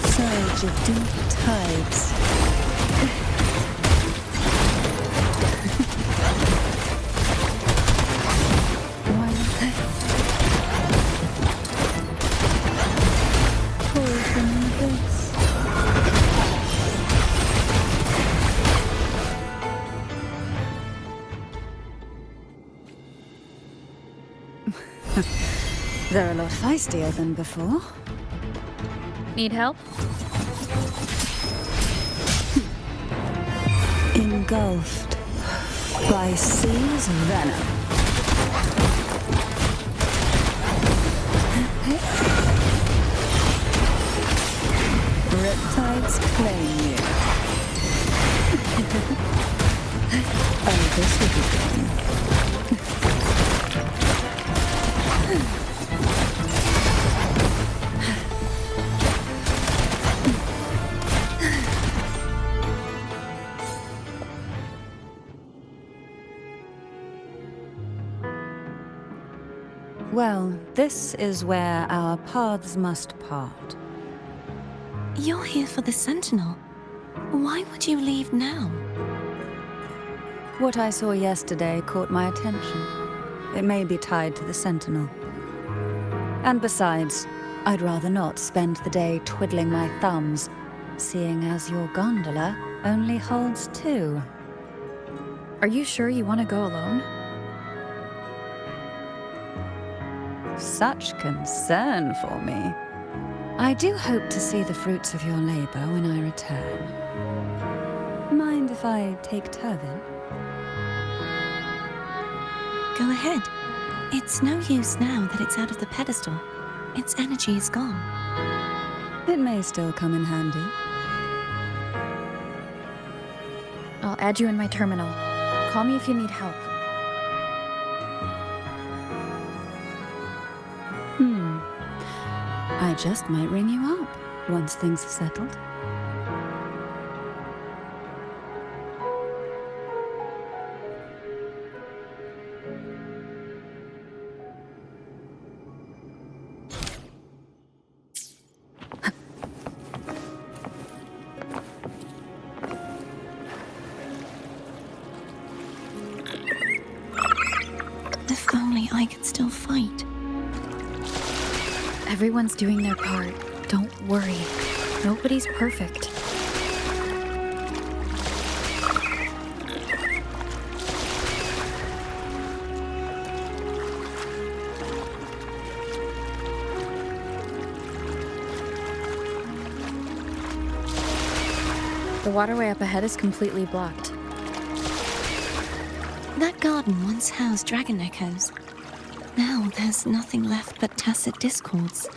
Surge of deep tides. Why not? Pour from this. They're a lot feistier than before. Need help? Engulfed by sea's venom. Riptides claim you. Oh, this will be fun. Well, this is where our paths must part. You're here for the Sentinel. Why would you leave now? What I saw yesterday caught my attention. It may be tied to the Sentinel. And besides, I'd rather not spend the day twiddling my thumbs, seeing as your gondola only holds 2. Are you sure you want to go alone? Such concern for me. I do hope to see the fruits of your labor when I return. Mind if I take Turvin? Go ahead. It's no use now that it's out of the pedestal. Its energy is gone. It may still come in handy. I'll add you in my terminal. Call me if you need help. I just might ring you up once things are settled. If only I could still fight. Everyone's doing their part. Don't worry. Nobody's perfect. The waterway up ahead is completely blocked. That garden once housed dragon echoes. Now there's nothing left but tacit discords.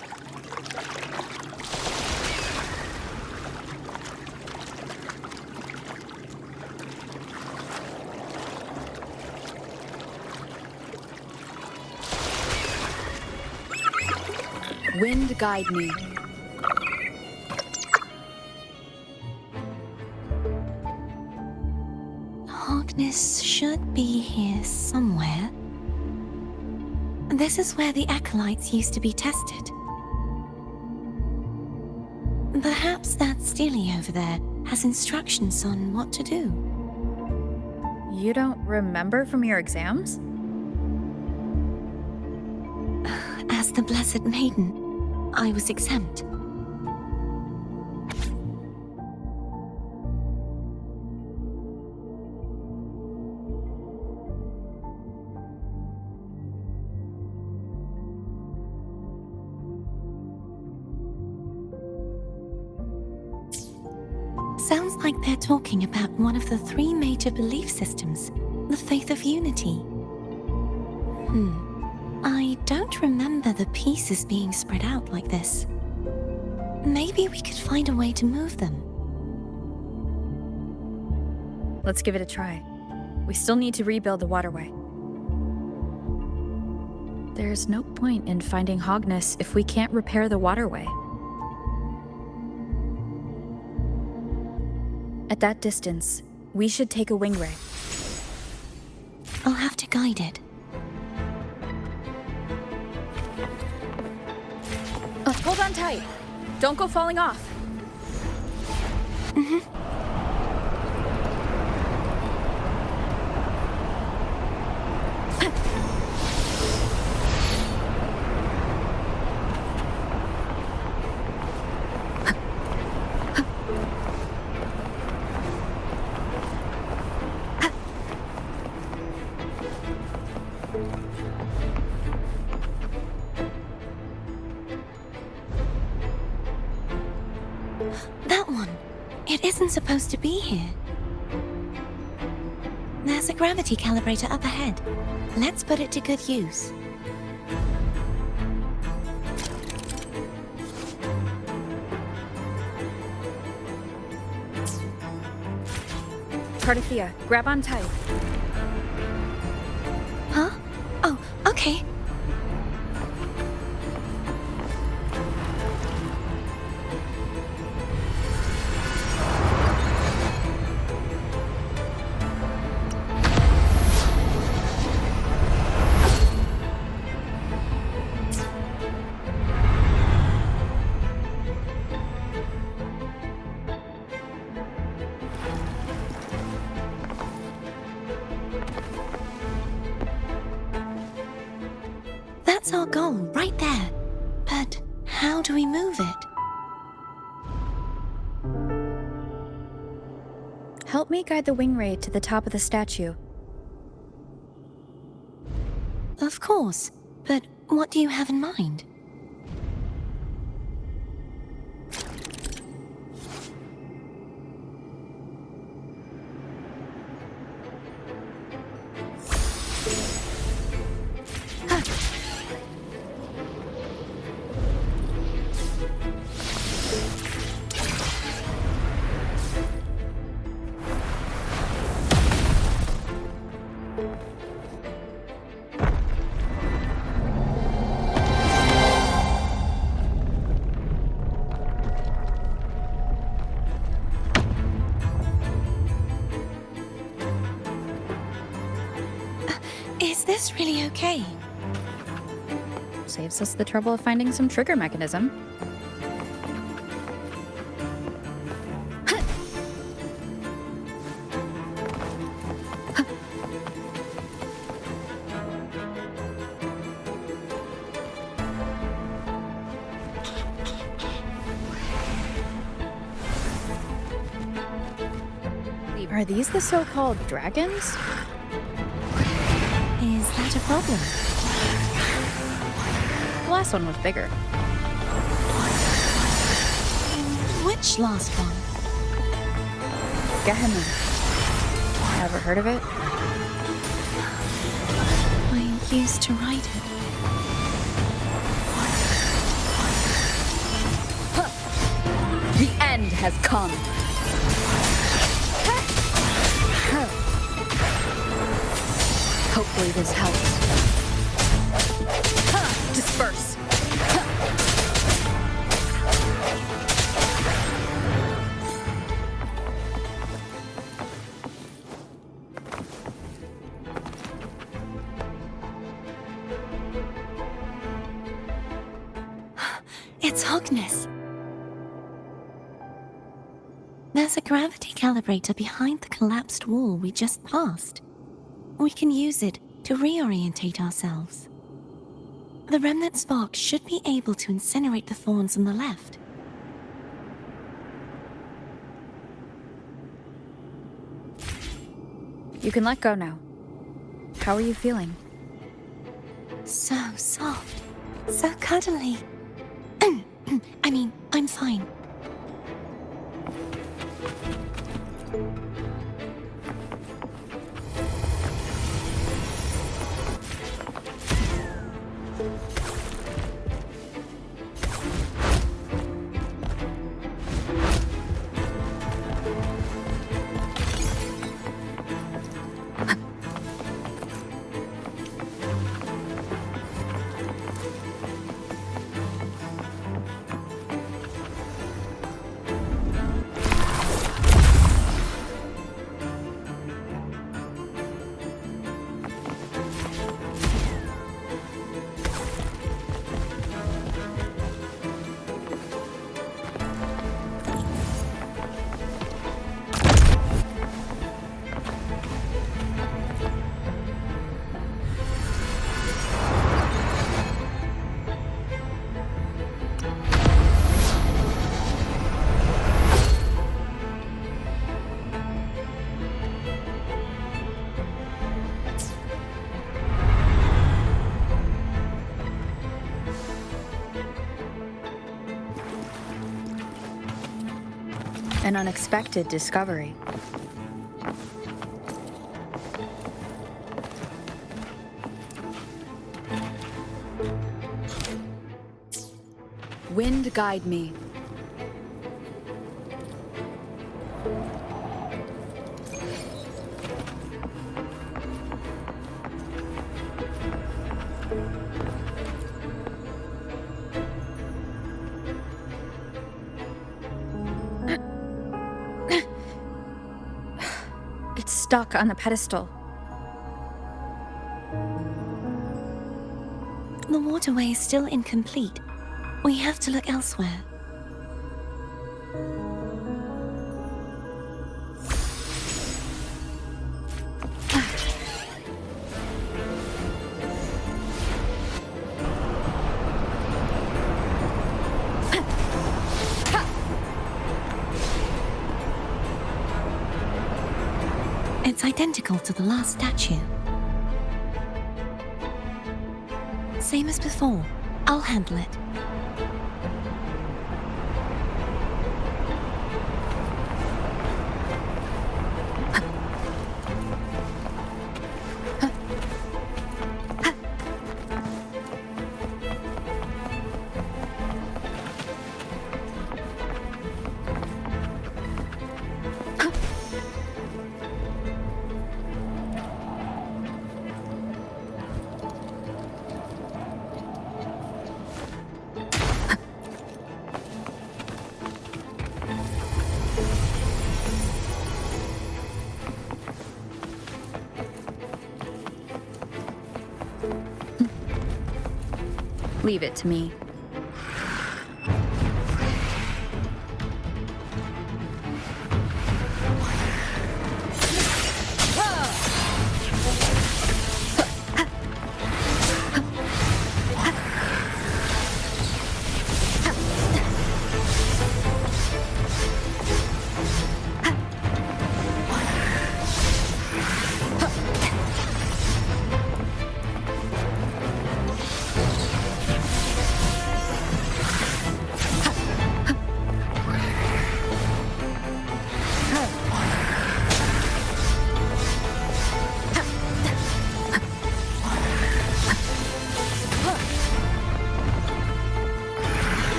Wind guide me. Harkness should be here somewhere. This is where the acolytes used to be tested. Perhaps that Steely over there has instructions on what to do. You don't remember from your exams? As the Blessed Maiden, I was exempt. Sounds like they're talking about one of the 3 major belief systems, the faith of unity. I don't remember the pieces being spread out like this. Maybe we could find a way to move them. Let's give it a try. We still need to rebuild the waterway. There's no point in finding Hogness if we can't repair the waterway. At that distance, we should take a wing ray. I'll have to guide it. Hold on tight. Don't go falling off. That one. It isn't supposed to be here. There's a gravity calibrator up ahead. Let's put it to good use. Cardathea, grab on tight. Huh? Oh, okay. That's our goal, right there. But how do we move it? Help me guide the wing ray to the top of the statue. Of course, but what do you have in mind? Is this really okay? Saves us the trouble of finding some trigger mechanism. Are these the so-called dragons? Is that a problem? The last one was bigger. Which last one? Gehenna. Ever heard of it? I used to ride it. The end has come. Hopefully this helps. Disperse. It's Hogness. There's a gravity calibrator behind the collapsed wall we just passed. We can use it to reorientate ourselves. The remnant spark should be able to incinerate the thorns on the left. You can let go now. How are you feeling? So soft. So cuddly. I mean, I'm fine. An unexpected discovery. Wind guide me. It's stuck on the pedestal. The waterway is still incomplete. We have to look elsewhere. It's identical to the last statue. Same as before. I'll handle it. Leave it to me.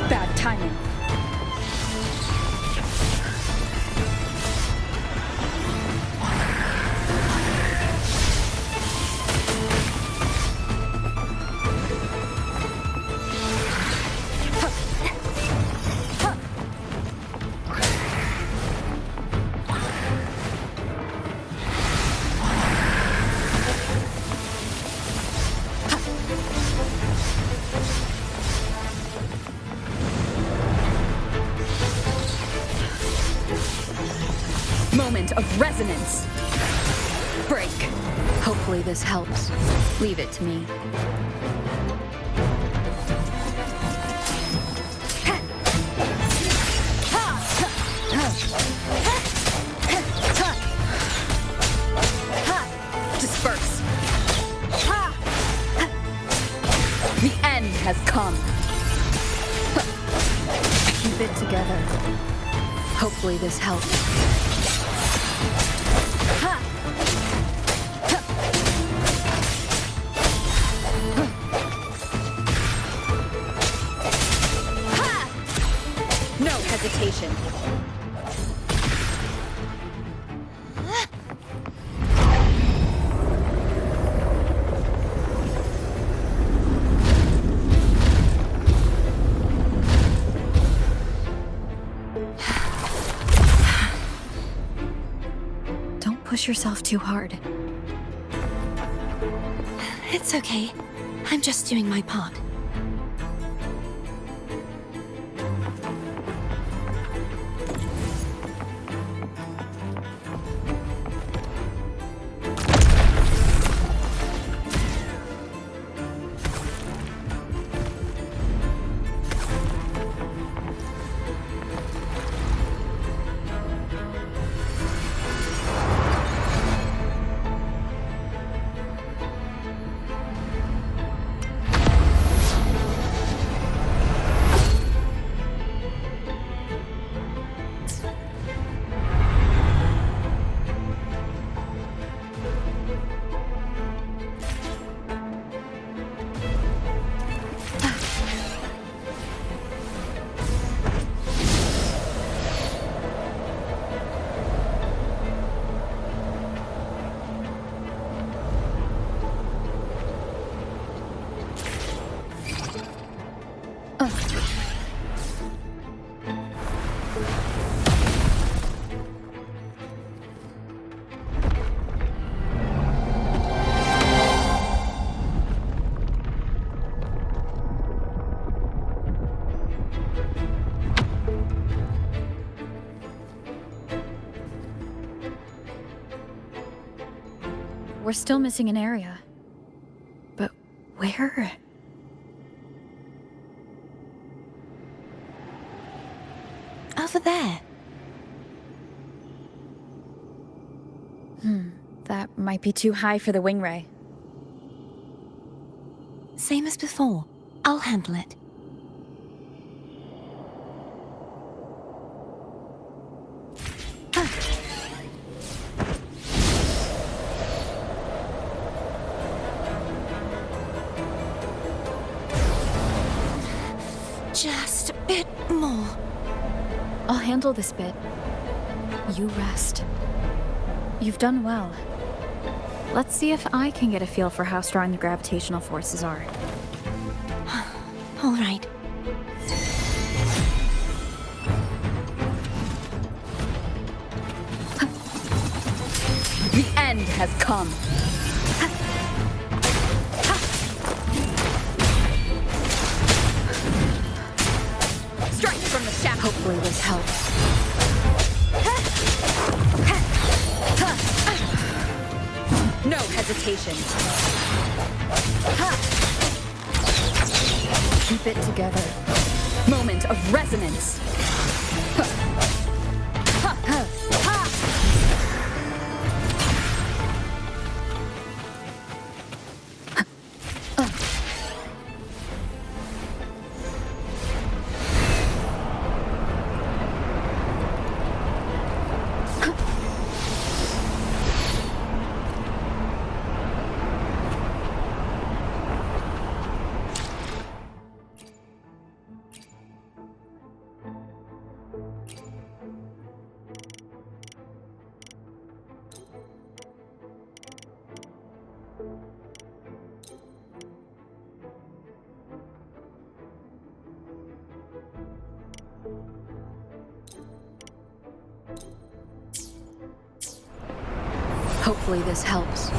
Bad timing. Moment of resonance. Break. Hopefully this helps. Leave it to me. Disperse. The end has come. Keep it together. Hopefully this helps. No hesitation. Don't push yourself too hard. It's okay. I'm just doing my part. we're still missing an area. But where? Over there. That might be too high for the wing ray. Same as before. I'll handle it. Just a bit more. I'll handle this bit. You rest. You've done well. Let's see if I can get a feel for how strong the gravitational forces are. All right. The end has come. Strike from the shaft. Hopefully this helps. No hesitation. Keep it together. Moment of resonance. Hopefully this helps.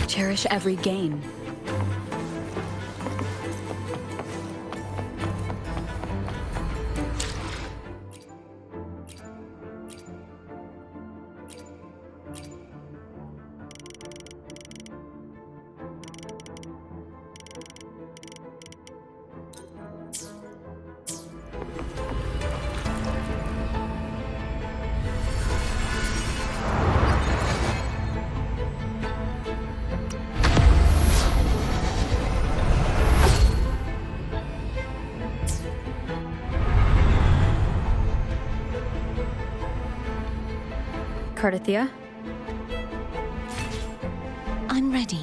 Cherish every gain. Cardithia? I'm ready.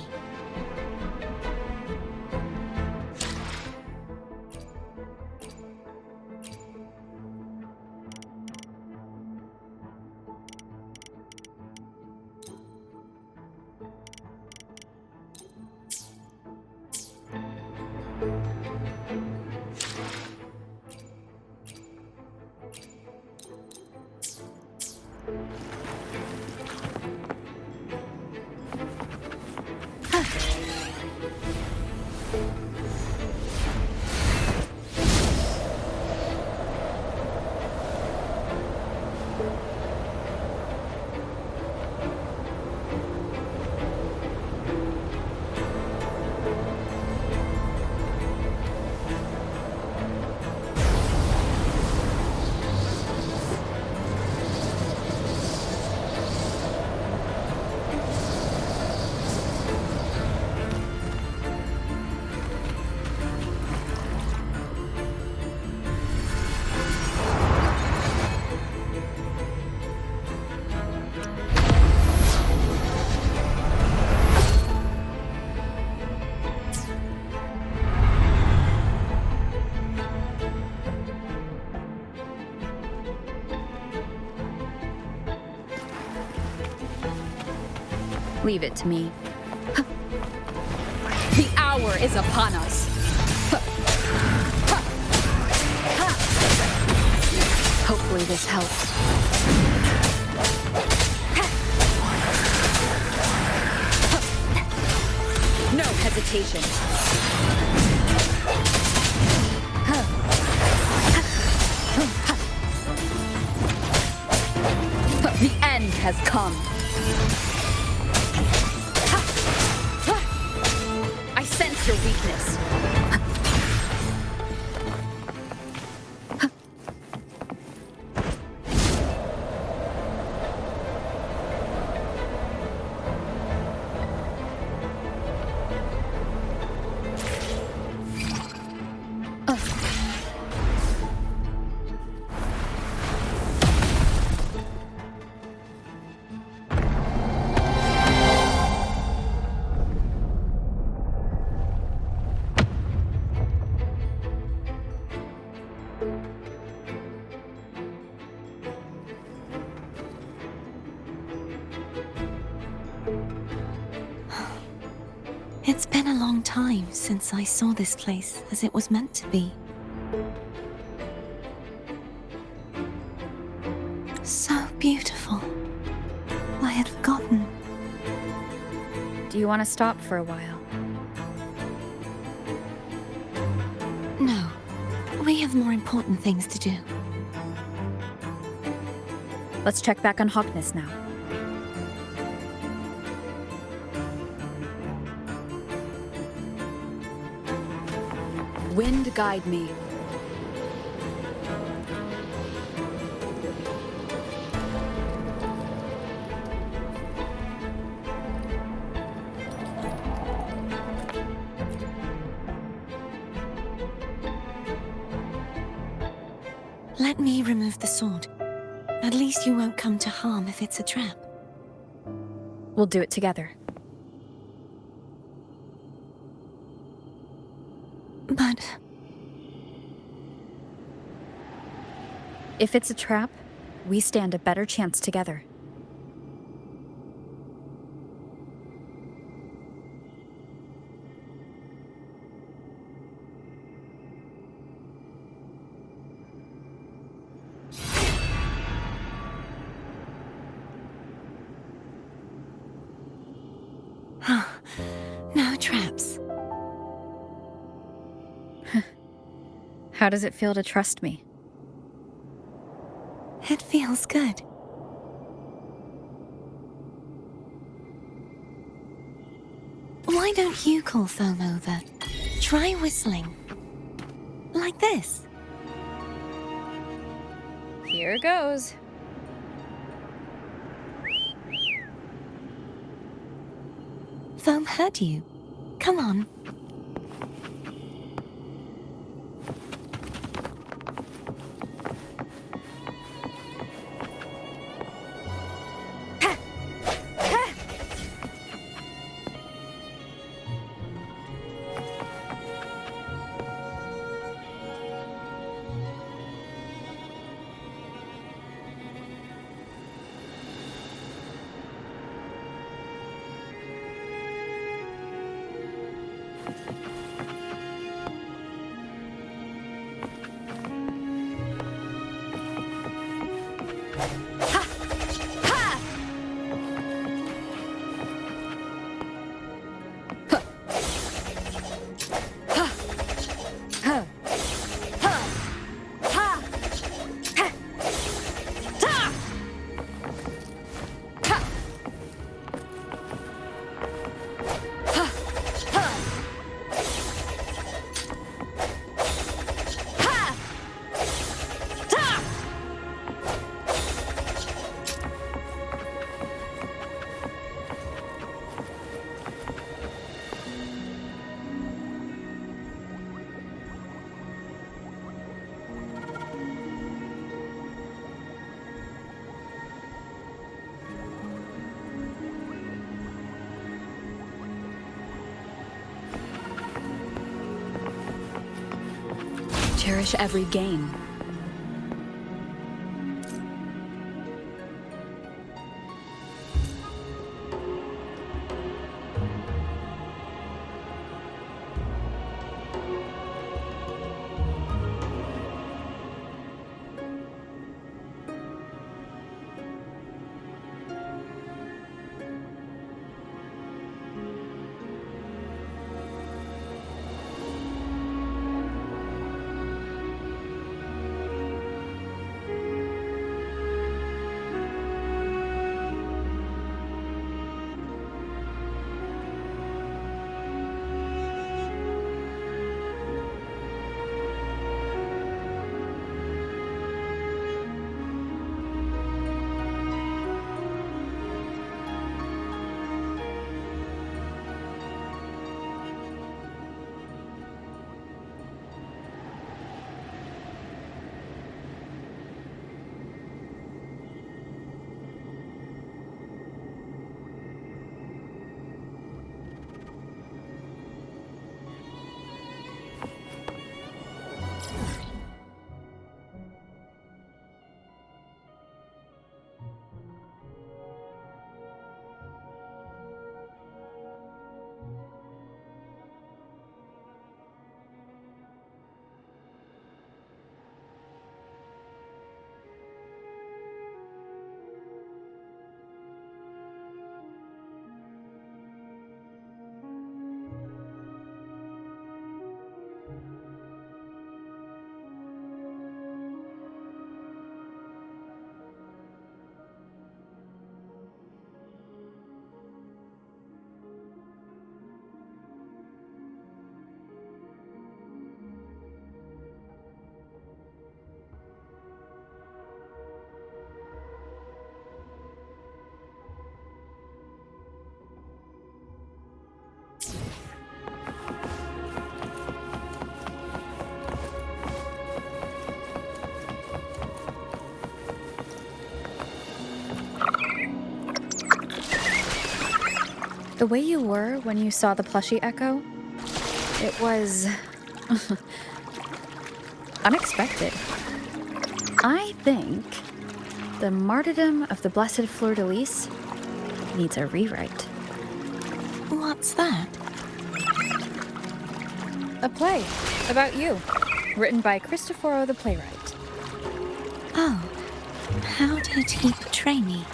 Leave it to me. The hour is upon us. Hopefully this helps. No hesitation. The end has come. I sense your weakness. It's been a long time since I saw this place as it was meant to be. So beautiful. I had forgotten. Do you want to stop for a while? No. We have more important things to do. Let's check back on Hawkness now. Wind guide me. Let me remove the sword. At least you won't come to harm if it's a trap. We'll do it together. But if it's a trap, we stand a better chance together. No traps. How does it feel to trust me? It feels good. Why don't you call Foam over? Try whistling. Like this. Here goes. Foam heard you. Come on. Cherish every gain. The way you were when you saw the plushie Echo, it was unexpected. I think the martyrdom of the Blessed Fleur-de-Lis needs a rewrite. What's that? A play about you, written by Cristoforo the playwright. Oh, how did he portray me?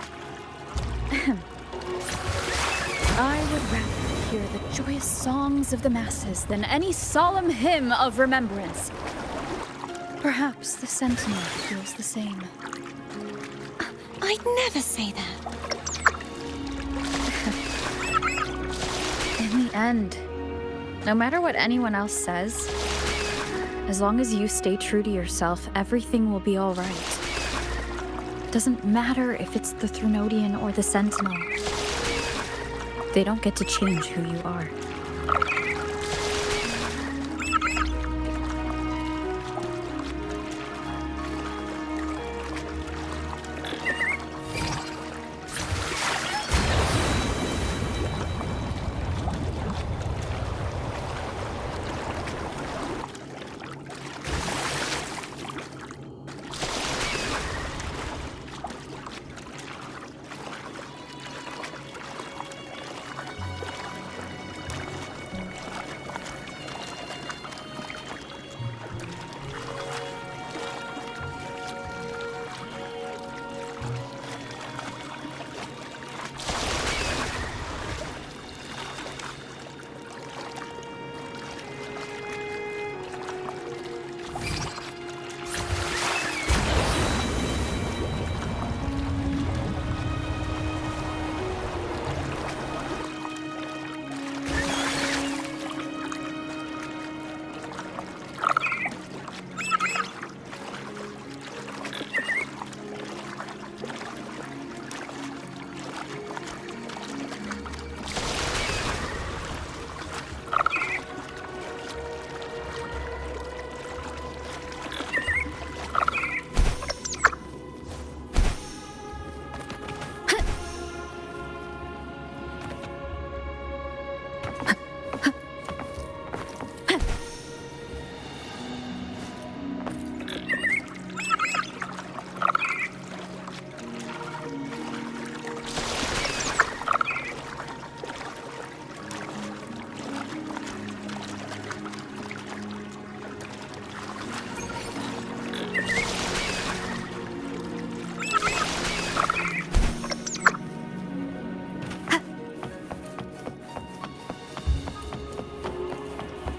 I would rather hear the joyous songs of the masses than any solemn hymn of remembrance. Perhaps the Sentinel feels the same. I'd never say that. In the end, no matter what anyone else says, as long as you stay true to yourself, everything will be all right. Doesn't matter if it's the Threnodian or the Sentinel. They don't get to change who you are.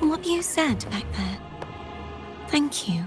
What you said back there. Thank you.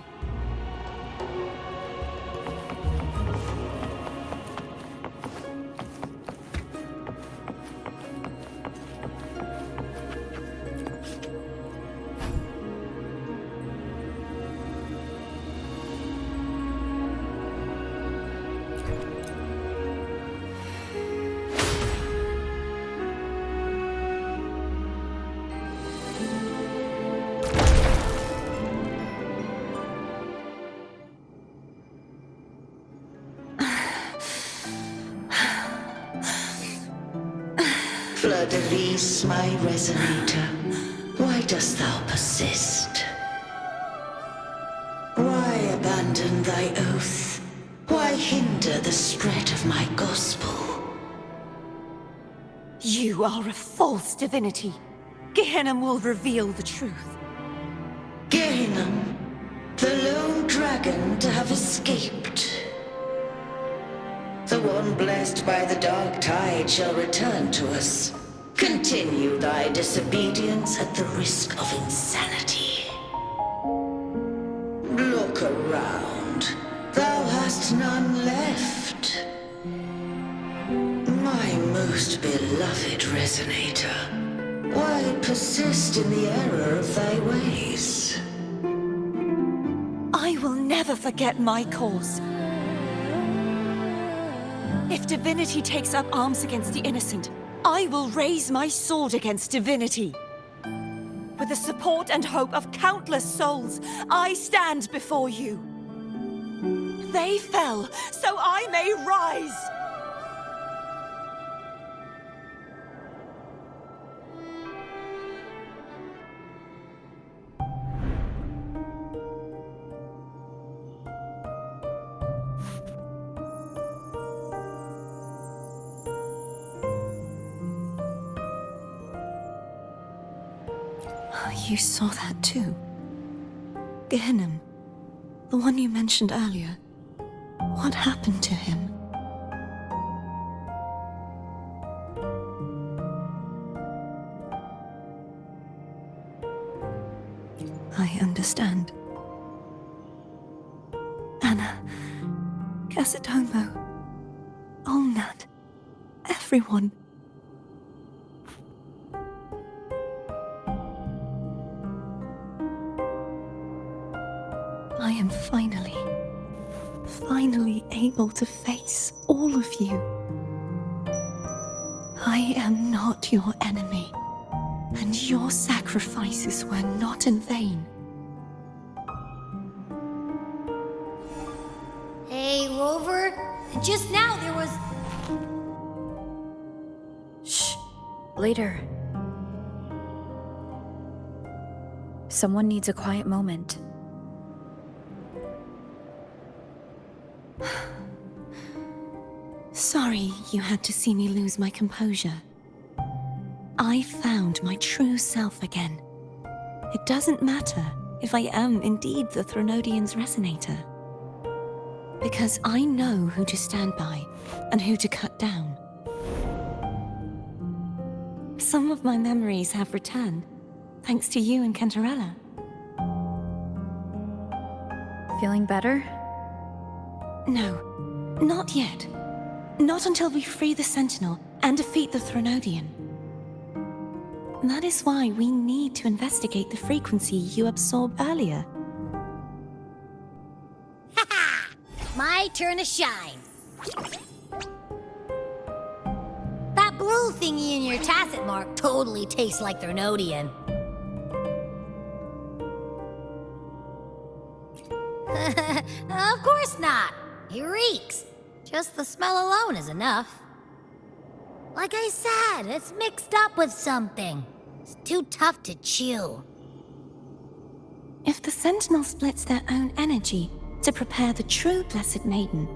Fleur-de-Lis, my resonator, why dost thou persist? Why abandon thy oath? Why hinder the spread of my gospel? You are a false divinity. Gehenna will reveal the truth. Gehenna, the lone dragon to have escaped. The one blessed by the dark tide shall return to us. Continue thy disobedience at the risk of insanity. Look around. Thou hast none left. My most beloved resonator, why persist in the error of thy ways? I will never forget my cause. If Divinity takes up arms against the innocent, I will raise my sword against Divinity. With the support and hope of countless souls, I stand before you. They fell, so I may rise! You saw that too? Gehinnom, the one you mentioned earlier. What happened to him? I understand. Anna, Casitomo, Olnat, everyone. I am finally able to face all of you. I am not your enemy, and your sacrifices were not in vain. Hey, Rover, just now there was... Shh. Later. Someone needs a quiet moment. Sorry you had to see me lose my composure. I found my true self again. It doesn't matter if I am indeed the Threnodian's resonator. Because I know who to stand by and who to cut down. Some of my memories have returned, thanks to you and Cantarella. Feeling better? No, not yet. Not until we free the Sentinel and defeat the Threnodian. That is why we need to investigate the frequency you absorbed earlier. My turn to shine. That blue thingy in your tacit mark totally tastes like Threnodian. Of course not. He reeks. Just the smell alone is enough. Like I said, it's mixed up with something. It's too tough to chew. If the Sentinel splits their own energy to prepare the true Blessed Maiden,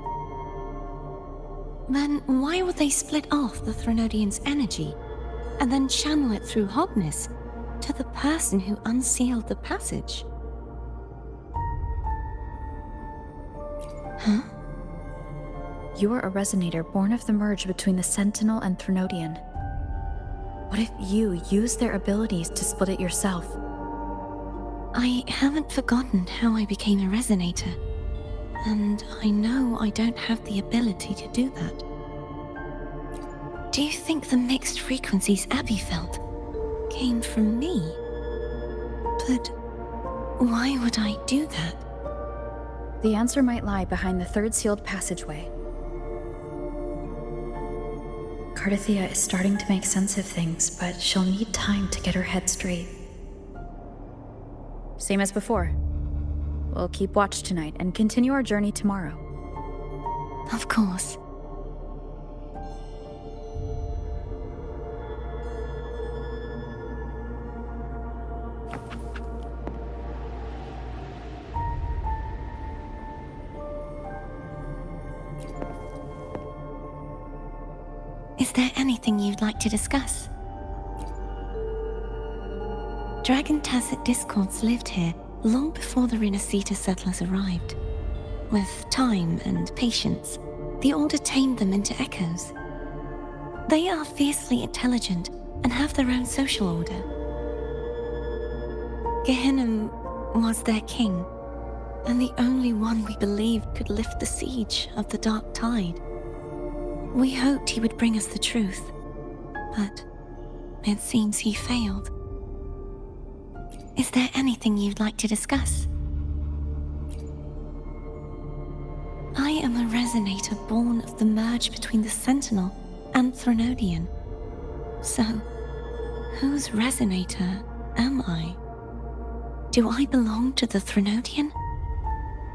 then why would they split off the Threnodian's energy and then channel it through Hognis to the person who unsealed the passage? Huh? You are a resonator born of the merge between the Sentinel and Threnodian. What if you used their abilities to split it yourself? I haven't forgotten how I became a resonator, and I know I don't have the ability to do that. Do you think the mixed frequencies Abby felt came from me? But why would I do that? The answer might lie behind the third sealed passageway. Cardithia is starting to make sense of things, but she'll need time to get her head straight. Same as before. We'll keep watch tonight and continue our journey tomorrow. Of course. Is there anything you'd like to discuss? Dragon Tacet discords lived here long before the Renacita settlers arrived. With time and patience, the Order tamed them into echoes. They are fiercely intelligent and have their own social order. Gehinnom was their king, and the only one we believed could lift the siege of the Dark Tide. We hoped he would bring us the truth, but it seems he failed. Is there anything you'd like to discuss? I am a resonator born of the merge between the Sentinel and Threnodian. So, whose resonator am I? Do I belong to the Threnodian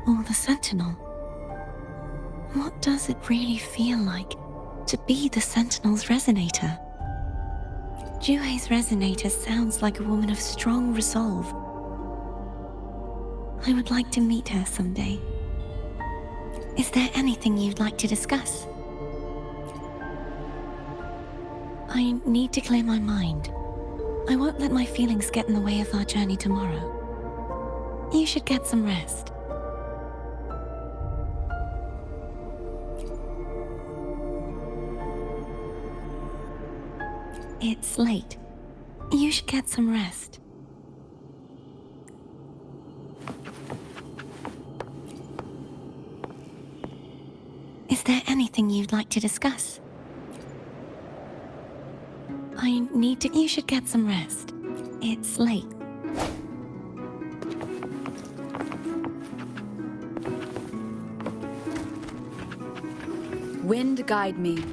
or the Sentinel? What does it really feel like to be the Sentinel's resonator? WUWA's resonator sounds like a woman of strong resolve. I would like to meet her someday. Is there anything you'd like to discuss? I need to clear my mind. I won't let my feelings get in the way of our journey tomorrow. You should get some rest. It's late. You should get some rest. Is there anything you'd like to discuss? You should get some rest. It's late. Wind guide me.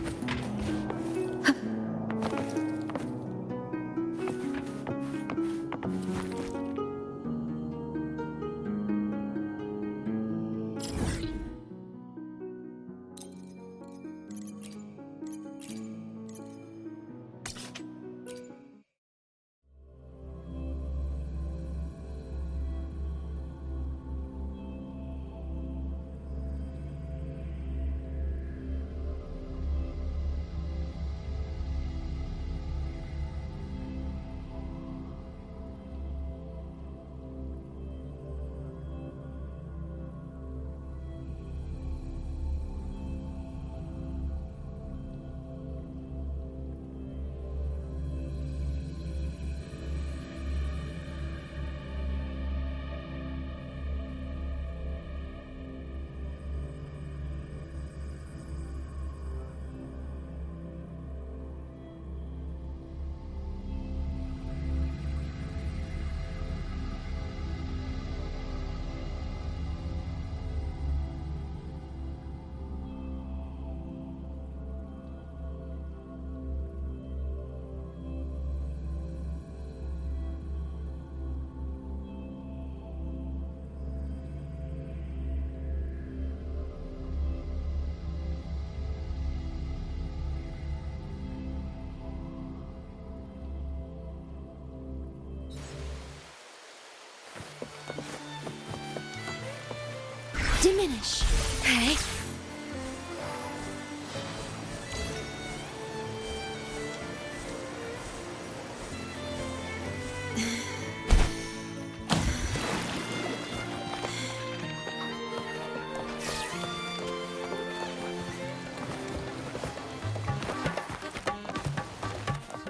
Diminish. Okay.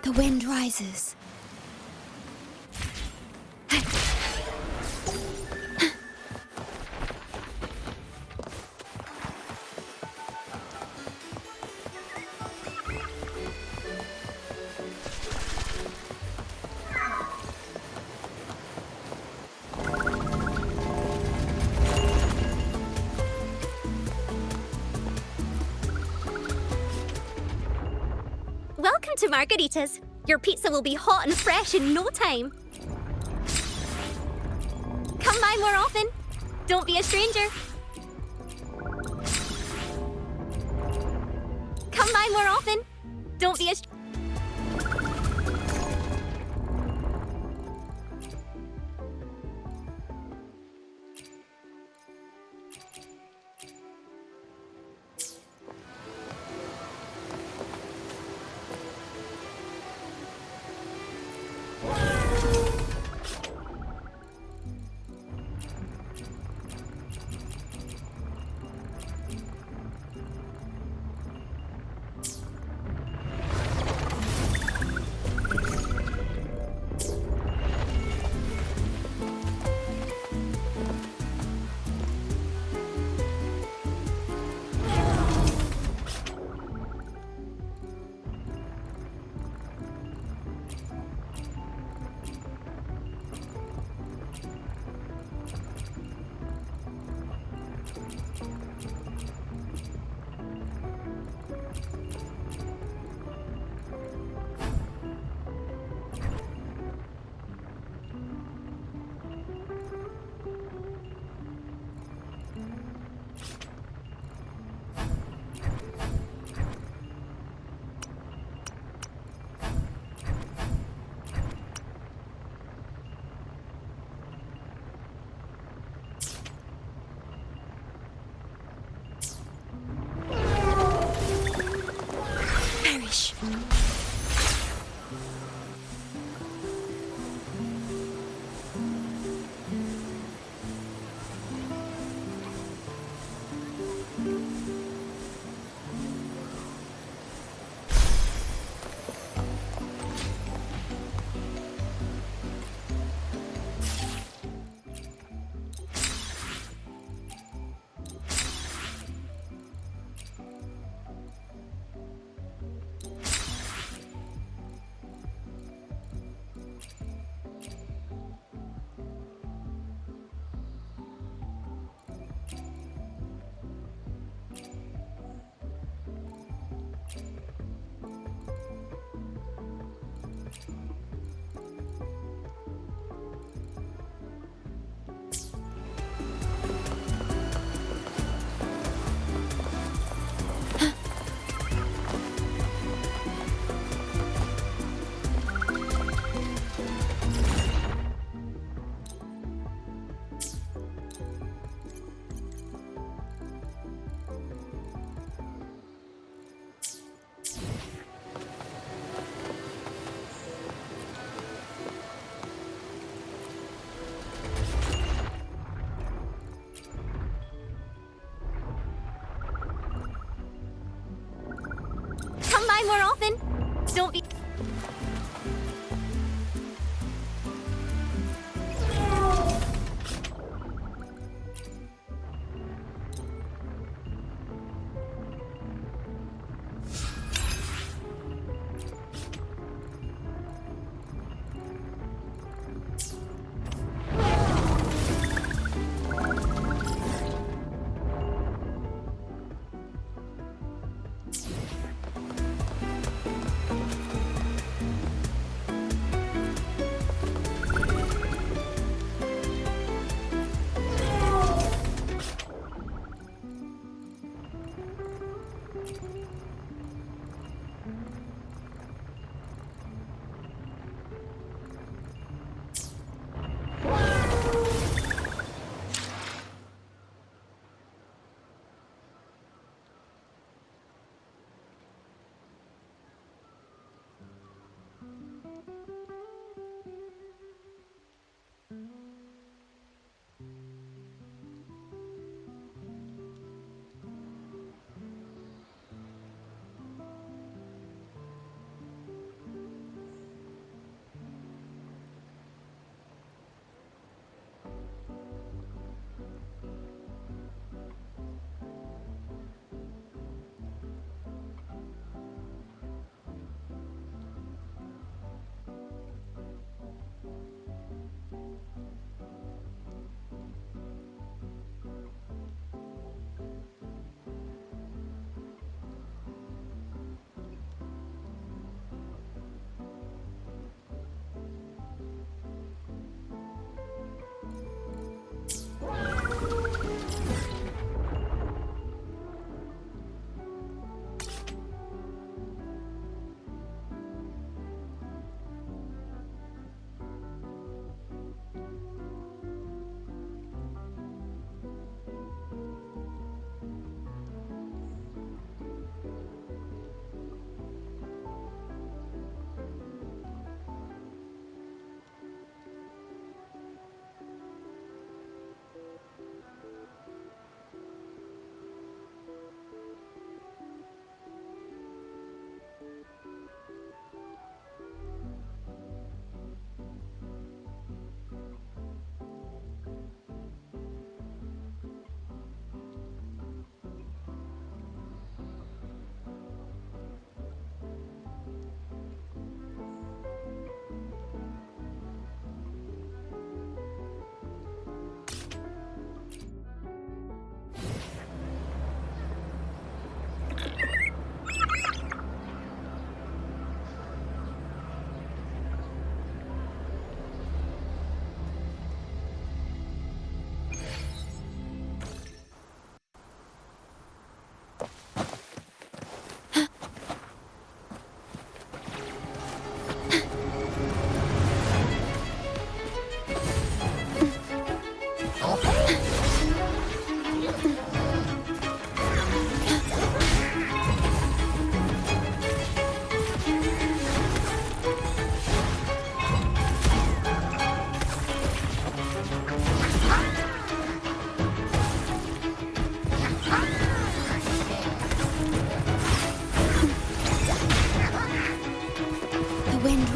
The wind rises. Welcome to Margaritas. Your pizza will be hot and fresh in no time. Come by more often. Don't be a stranger. Come by more often. Don't be a stranger.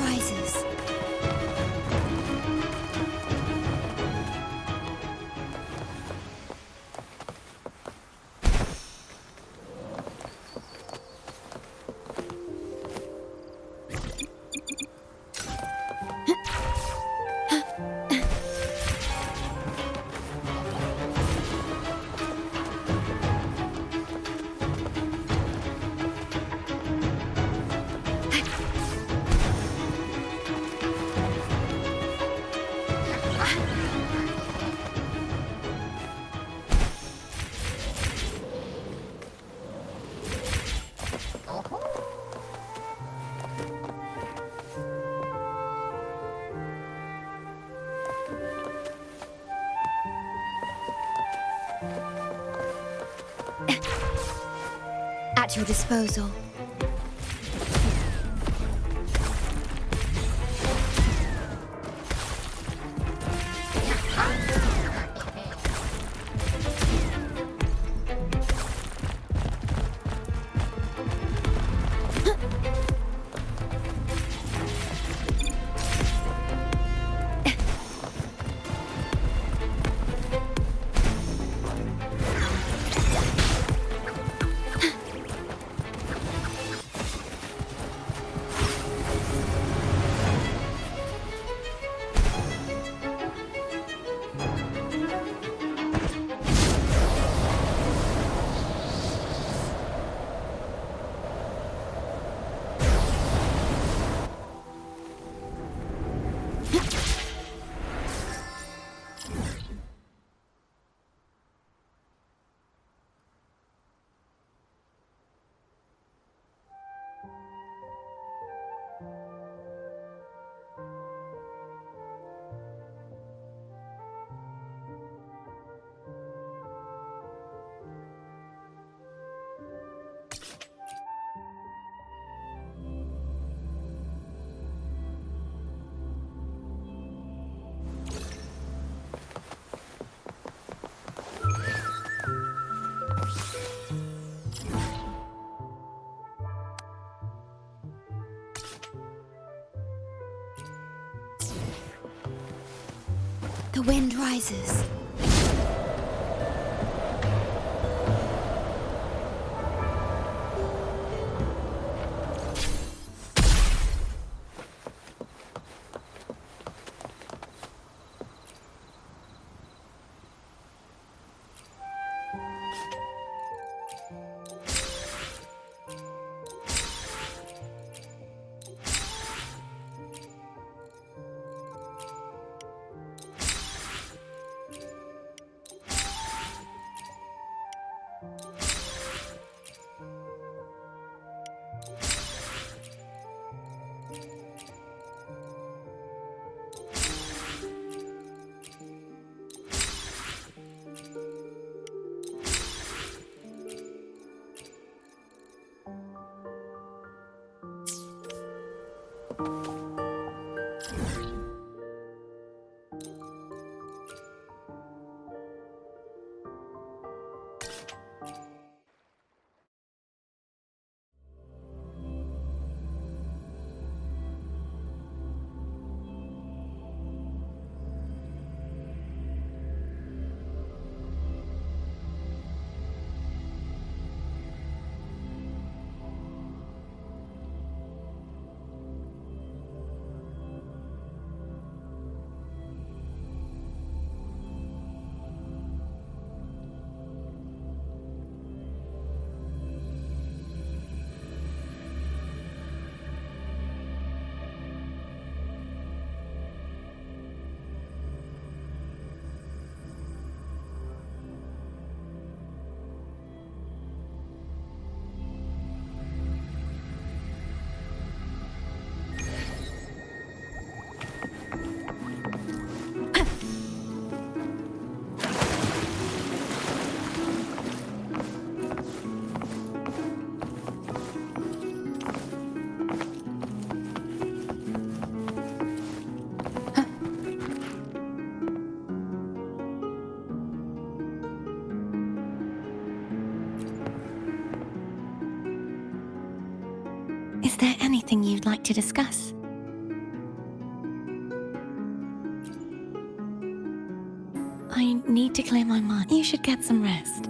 rises. At your disposal. The wind rises. Is there anything you'd like to discuss? I need to clear my mind. You should get some rest.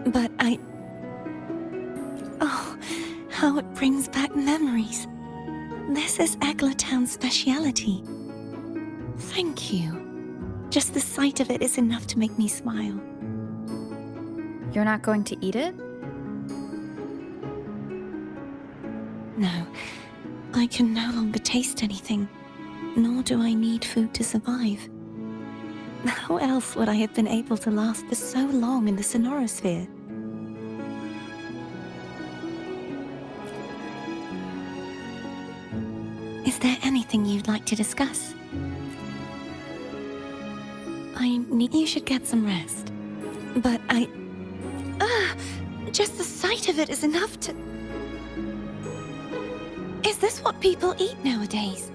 But Oh, how it brings back memories. This is Eggletown's speciality. Thank you. Just the sight of it is enough to make me smile. You're not going to eat it? No, I can no longer taste anything, nor do I need food to survive. How else would I have been able to last for so long in the Sonorosphere? Is there anything you'd like to discuss? You should get some rest. But just the sight of it is enough to... Is this what people eat nowadays?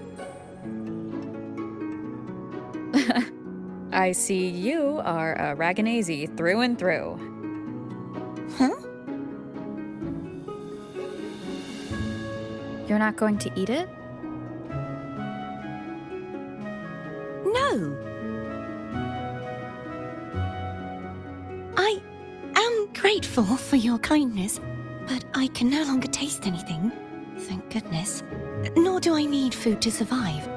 I see you are a Raganazi through and through. Huh? You're not going to eat it? No. I am grateful for your kindness, but I can no longer taste anything. Thank goodness. Nor do I need food to survive.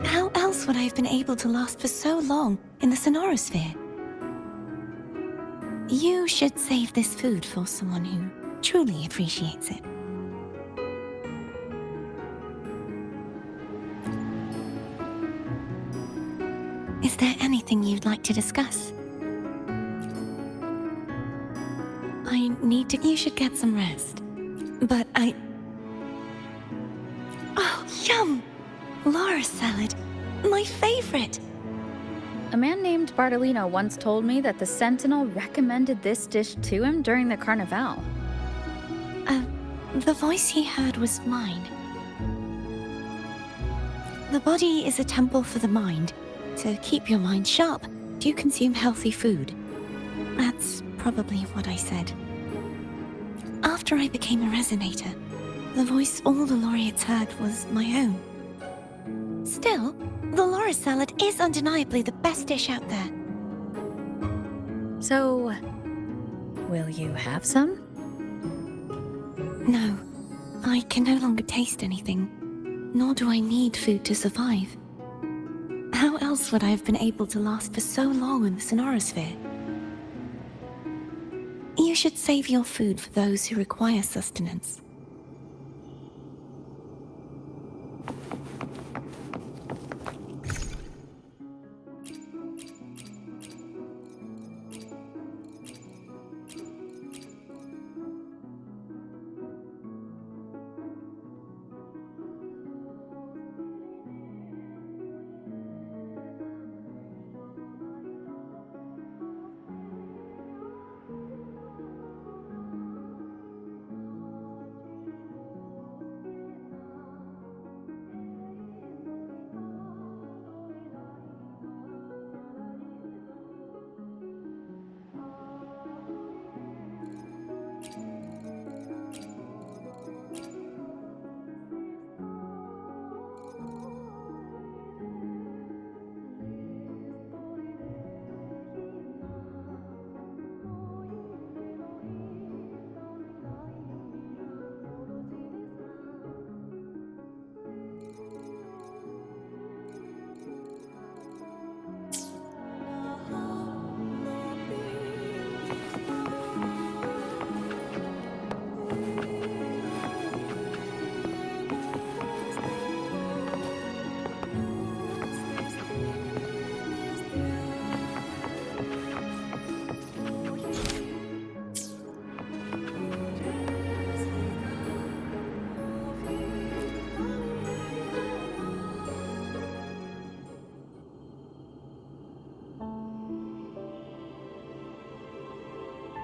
How else would I have been able to last for so long in the Sonorosphere? You should save this food for someone who truly appreciates it. Is there anything you'd like to discuss? You should get some rest. But Oh, yum! Laura salad. My favorite. A man named Bartolino once told me that the Sentinel recommended this dish to him during the Carnival. The voice he heard was mine. The body is a temple for the mind. To keep your mind sharp, do you consume healthy food? That's probably what I said. After I became a resonator, the voice all the laureates heard was my own. Still, the Laura salad is undeniably the best dish out there. So, will you have some? No, I can no longer taste anything, nor do I need food to survive. How else would I have been able to last for so long in the Sonorosphere? You should save your food for those who require sustenance.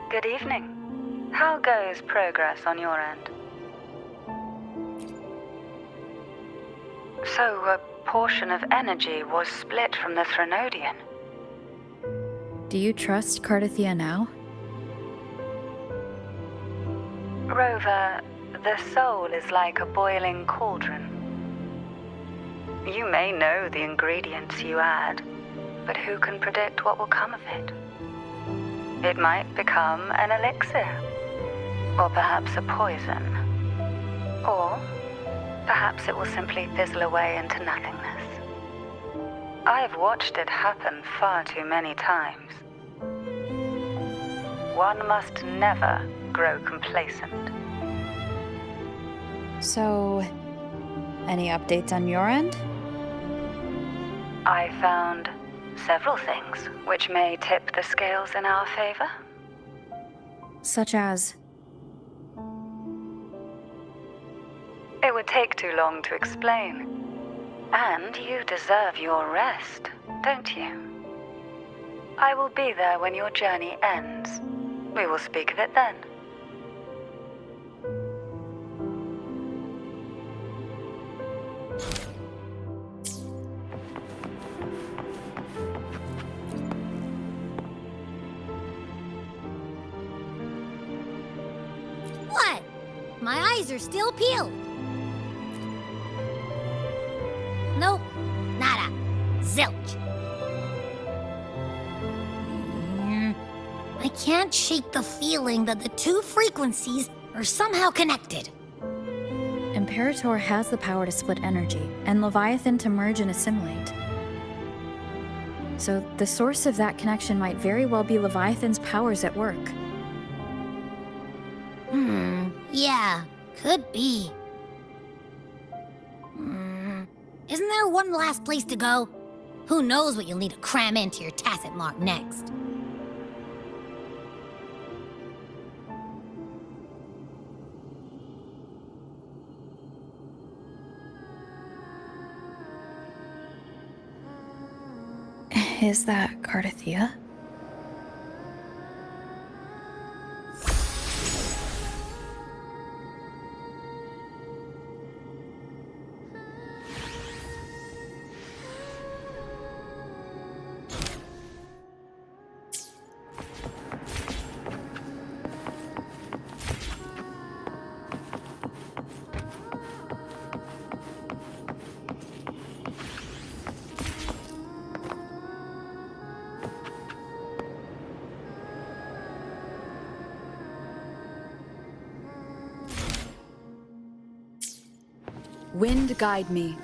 Good evening. How goes progress on your end? So, a portion of energy was split from the Threnodian. Do you trust Cardathia now? Rover, the soul is like a boiling cauldron. You may know the ingredients you add, but who can predict what will come of it? It might become an elixir, or perhaps a poison, or perhaps it will simply fizzle away into nothingness. I've watched it happen far too many times. One must never grow complacent. So, any updates on your end? I found several things which may tip the scales in our favor. Such as? It would take too long to explain. And you deserve your rest, don't you? I will be there when your journey ends. We will speak of it then. What? My eyes are still peeled. Nope. Nada. Zilch. I can't shake the feeling that the two frequencies are somehow connected. Imperator has the power to split energy, and Leviathan to merge and assimilate. So the source of that connection might very well be Leviathan's powers at work. Yeah, could be. Isn't there one last place to go? Who knows what you'll need to cram into your tacit mark next? Is that Cardathea? Wind guide me.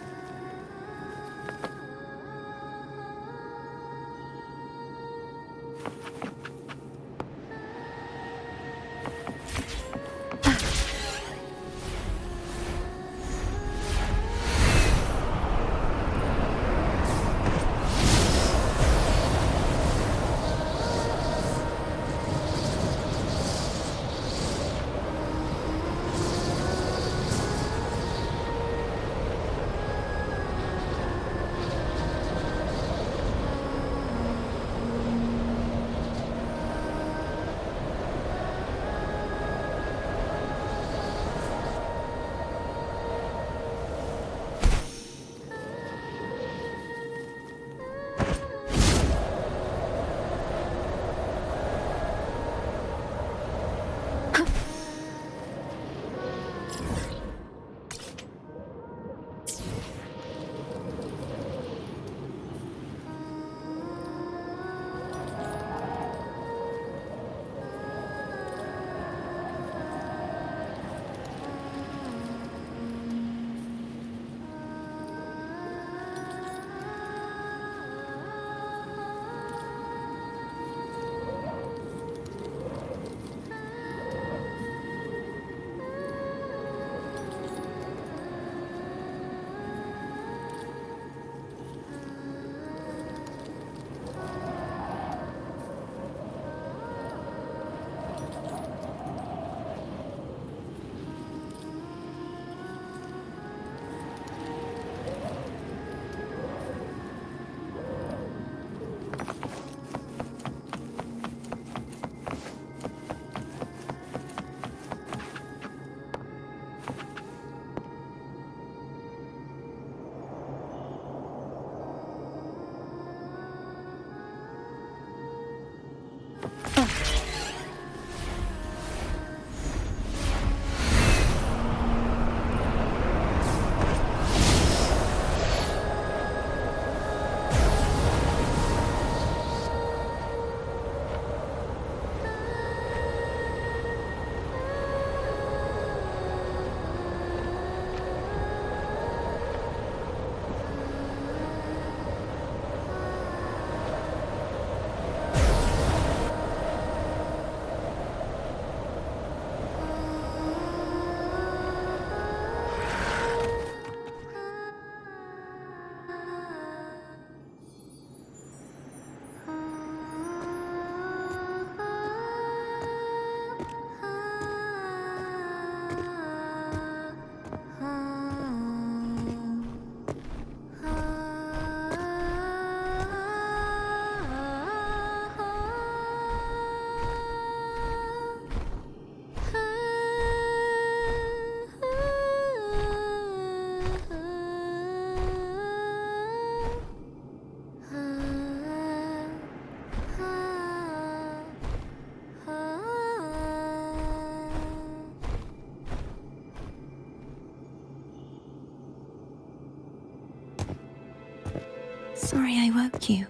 Sorry I woke you.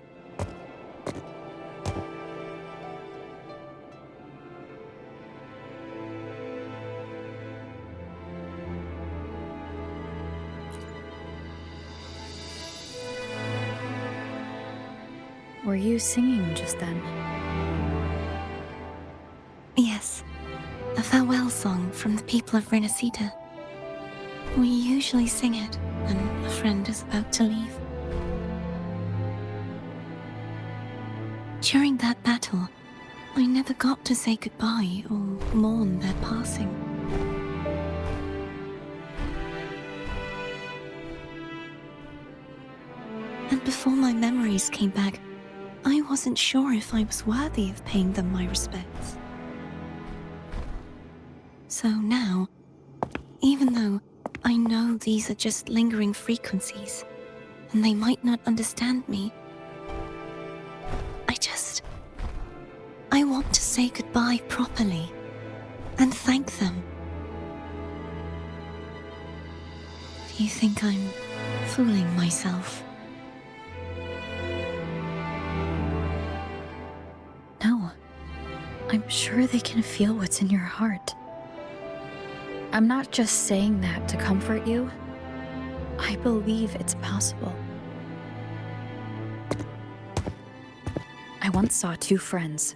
Were you singing just then? Yes, a farewell song from the people of Renacita. We usually sing it when a friend is about to leave. During that battle, I never got to say goodbye or mourn their passing. And before my memories came back, I wasn't sure if I was worthy of paying them my respects. So now, even though I know these are just lingering frequencies, and they might not understand me, I want to say goodbye properly, and thank them. Do you think I'm fooling myself? No. I'm sure they can feel what's in your heart. I'm not just saying that to comfort you. I believe it's possible. I once saw two friends.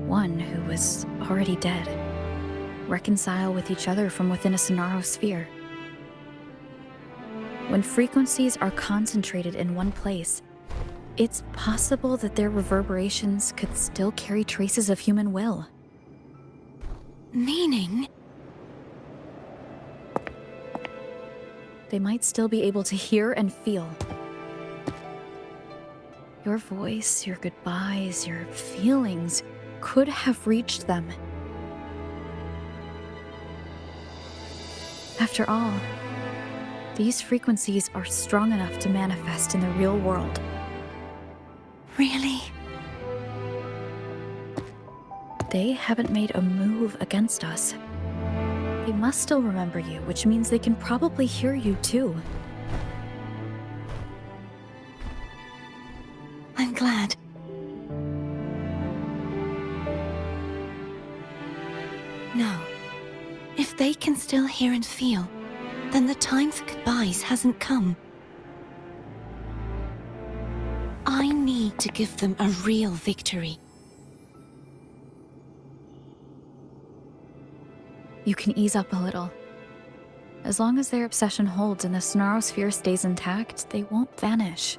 One who was already dead, reconcile with each other from within a Sonaro sphere. When frequencies are concentrated in one place, it's possible that their reverberations could still carry traces of human will. Meaning? They might still be able to hear and feel. Your voice, your goodbyes, your feelings could have reached them. After all, these frequencies are strong enough to manifest in the real world. Really? They haven't made a move against us. They must still remember you, which means they can probably hear you too. I'm glad. No. If they can still hear and feel, then the time for goodbyes hasn't come. I need to give them a real victory. You can ease up a little. As long as their obsession holds and the Sonaro sphere stays intact, they won't vanish.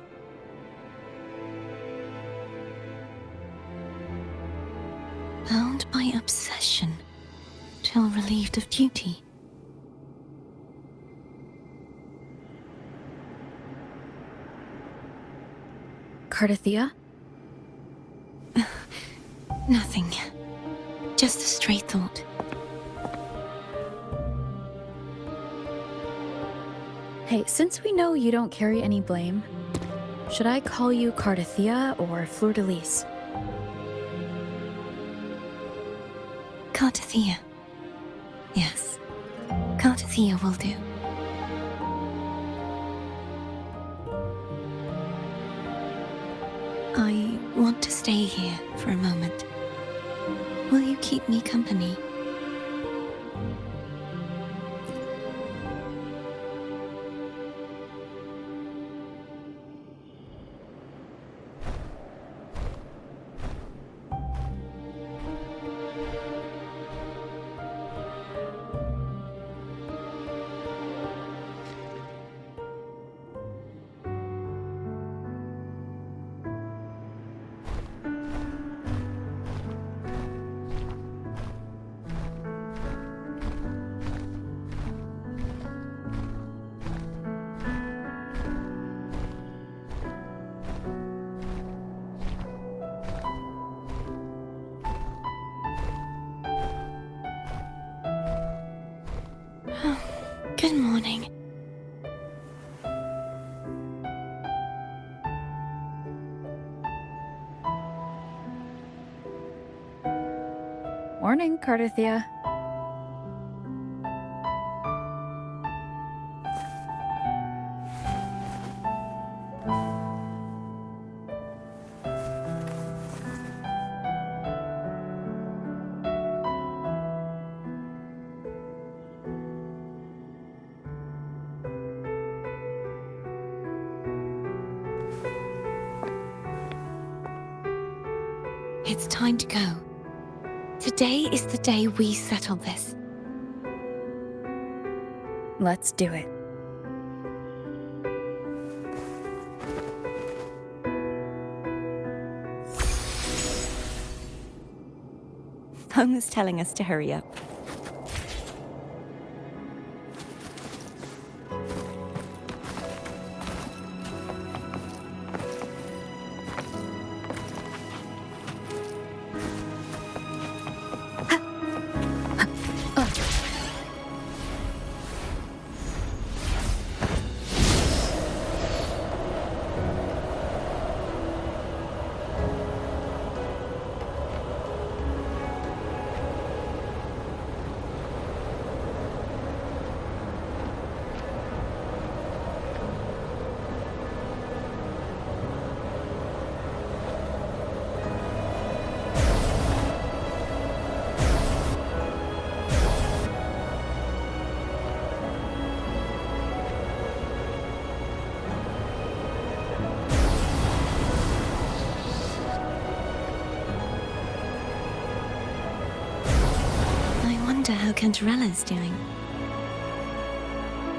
Bound by obsession, till relieved of duty. Cardathia? Nothing. Just a stray thought. Hey, since we know you don't carry any blame, should I call you Cardathia or Fleur-de-Lis? Cardathia. Yes. Cardathia will do. I want to stay here for a moment. Will you keep me company? Good morning. Morning, Cardathia. It's time to go. Today is the day we settle this. Let's do it. Phone was telling us to hurry up. I wonder how Cantarella's doing.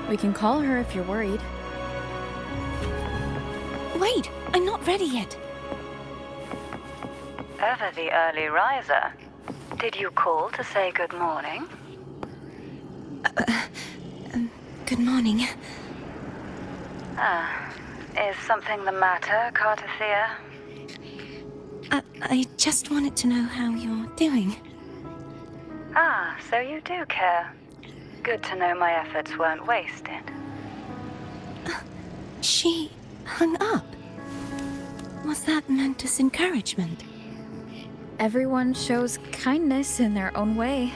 We can call her if you're worried. Wait, I'm not ready yet. Ever the early riser. Did you call to say good morning? Good morning. Is something the matter, Cartathea? I just wanted to know how you're doing. So you do care. Good to know my efforts weren't wasted. She hung up. Was that meant as encouragement? Everyone shows kindness in their own way.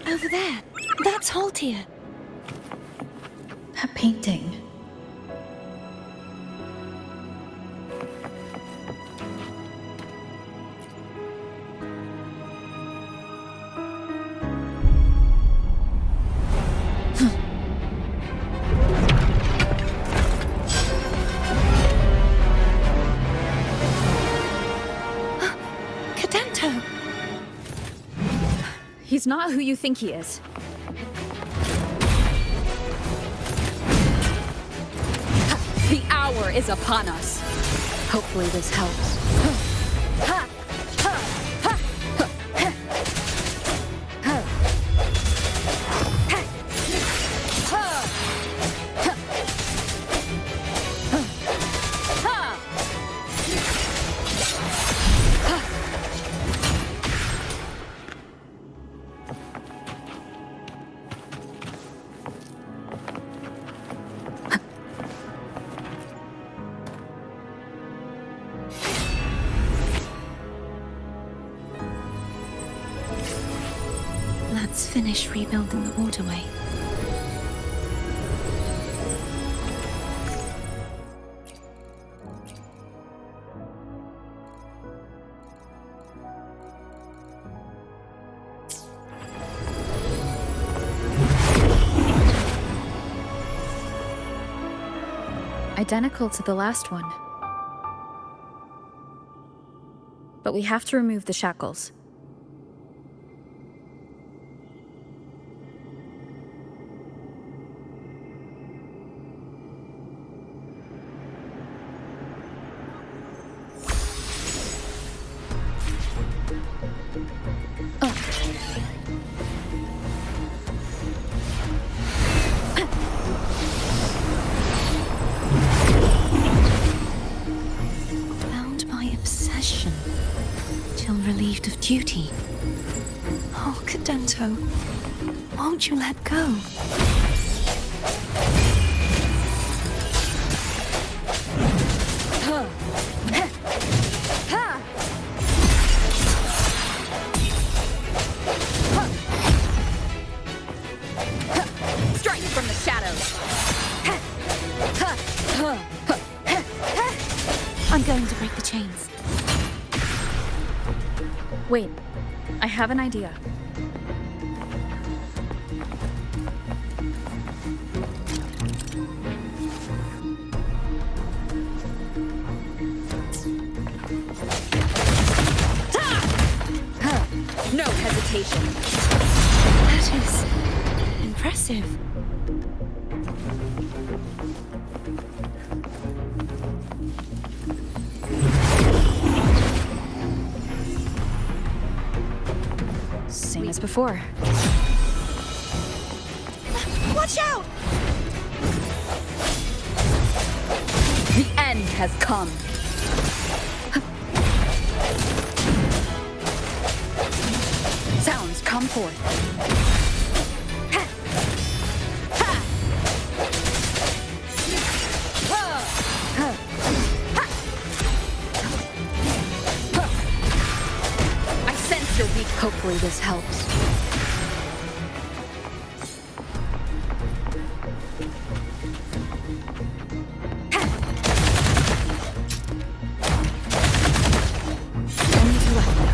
Over there. That's Haltia. That painting. Cadanto! He's not who you think he is. The hour is upon us. Hopefully this helps. Let's finish rebuilding the waterway. Identical to the last one. But we have to remove the shackles. duty. Oh, Cadento, won't you let go? Strike from the shadows. I'm going to break the chains. Wait, I have an idea. No hesitation. That is impressive. Same as before. Watch out! The end has come. Sounds come forth. I sense your weak. Hopefully this helps. Only two left now.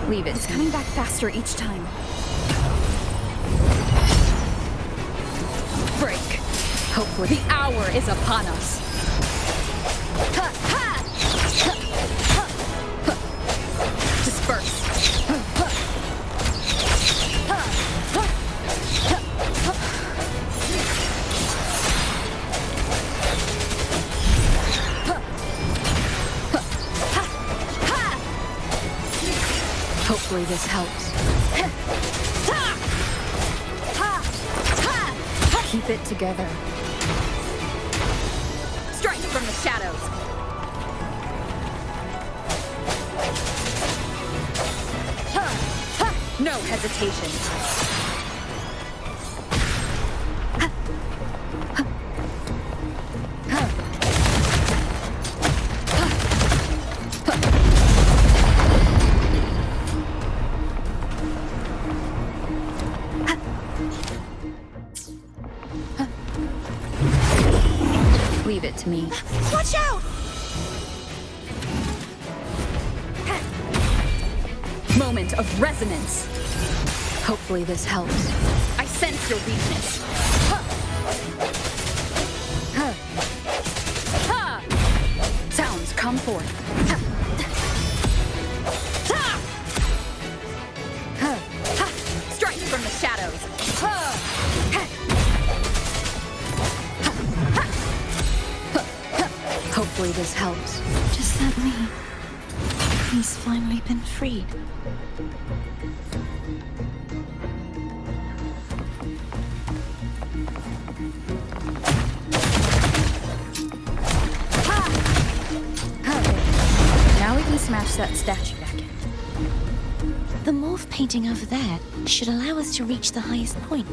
Leave it. It's coming back faster each time. Break. Hopefully the hour is upon us. Disperse. Hopefully this helps. Keep it together. Strike from the shadows. No hesitation. Leave it to me. Watch out! Moment of resonance. Hopefully this helps. I sense your weakness. Sounds come forth. Strike from the shadows. Hopefully this helps. Does that mean he's finally been freed? Now we can smash that statue back in. The morph painting over there should allow us to reach the highest point.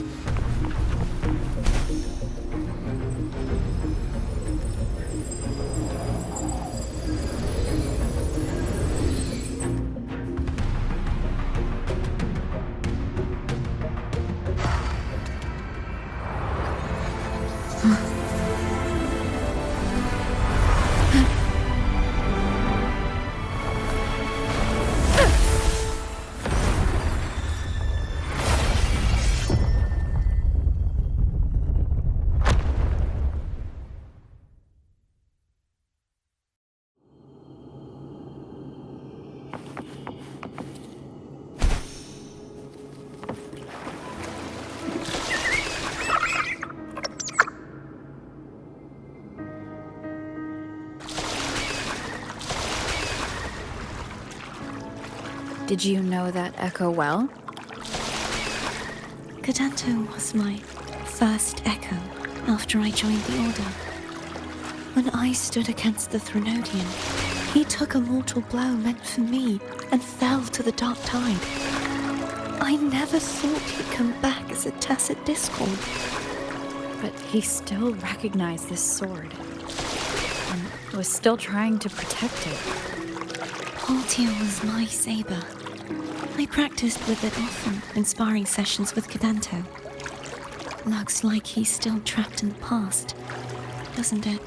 Did you know that echo well? Cadanto was my first echo after I joined the Order. When I stood against the Threnodian, he took a mortal blow meant for me and fell to the dark tide. I never thought he'd come back as a tacit discord. But he still recognized this sword, and was still trying to protect it. Portia was my saber. I practiced with it often in sparring sessions with Cadanto. Looks like he's still trapped in the past, doesn't it?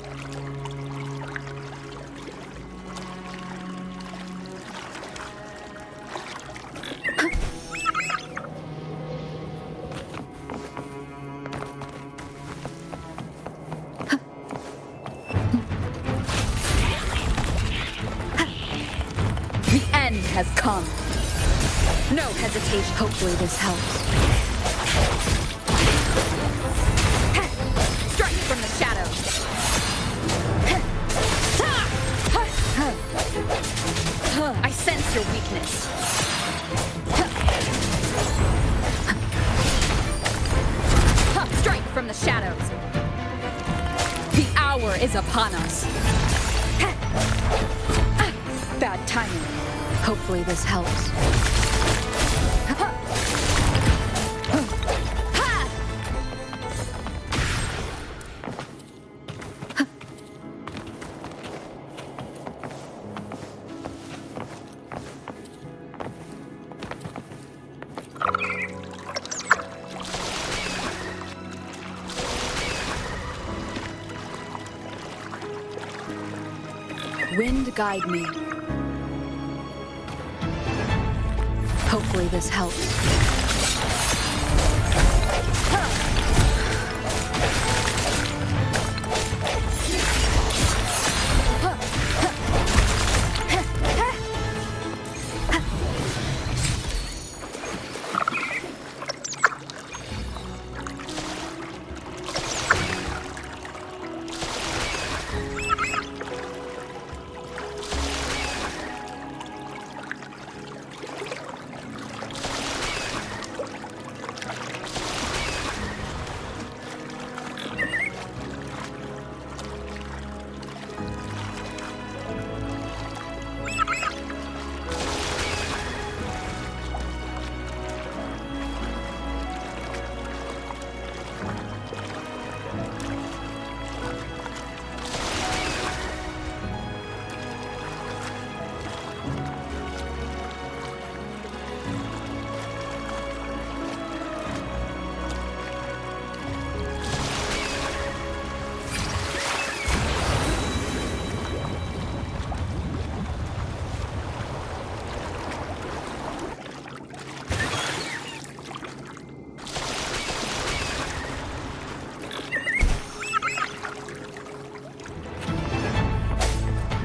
The end has come. No hesitation. Hopefully this helps. Strike from the shadows. I sense your weakness. Strike from the shadows. The hour is upon us. Bad timing. Hopefully this helps. Wind guide me. Hopefully this helps.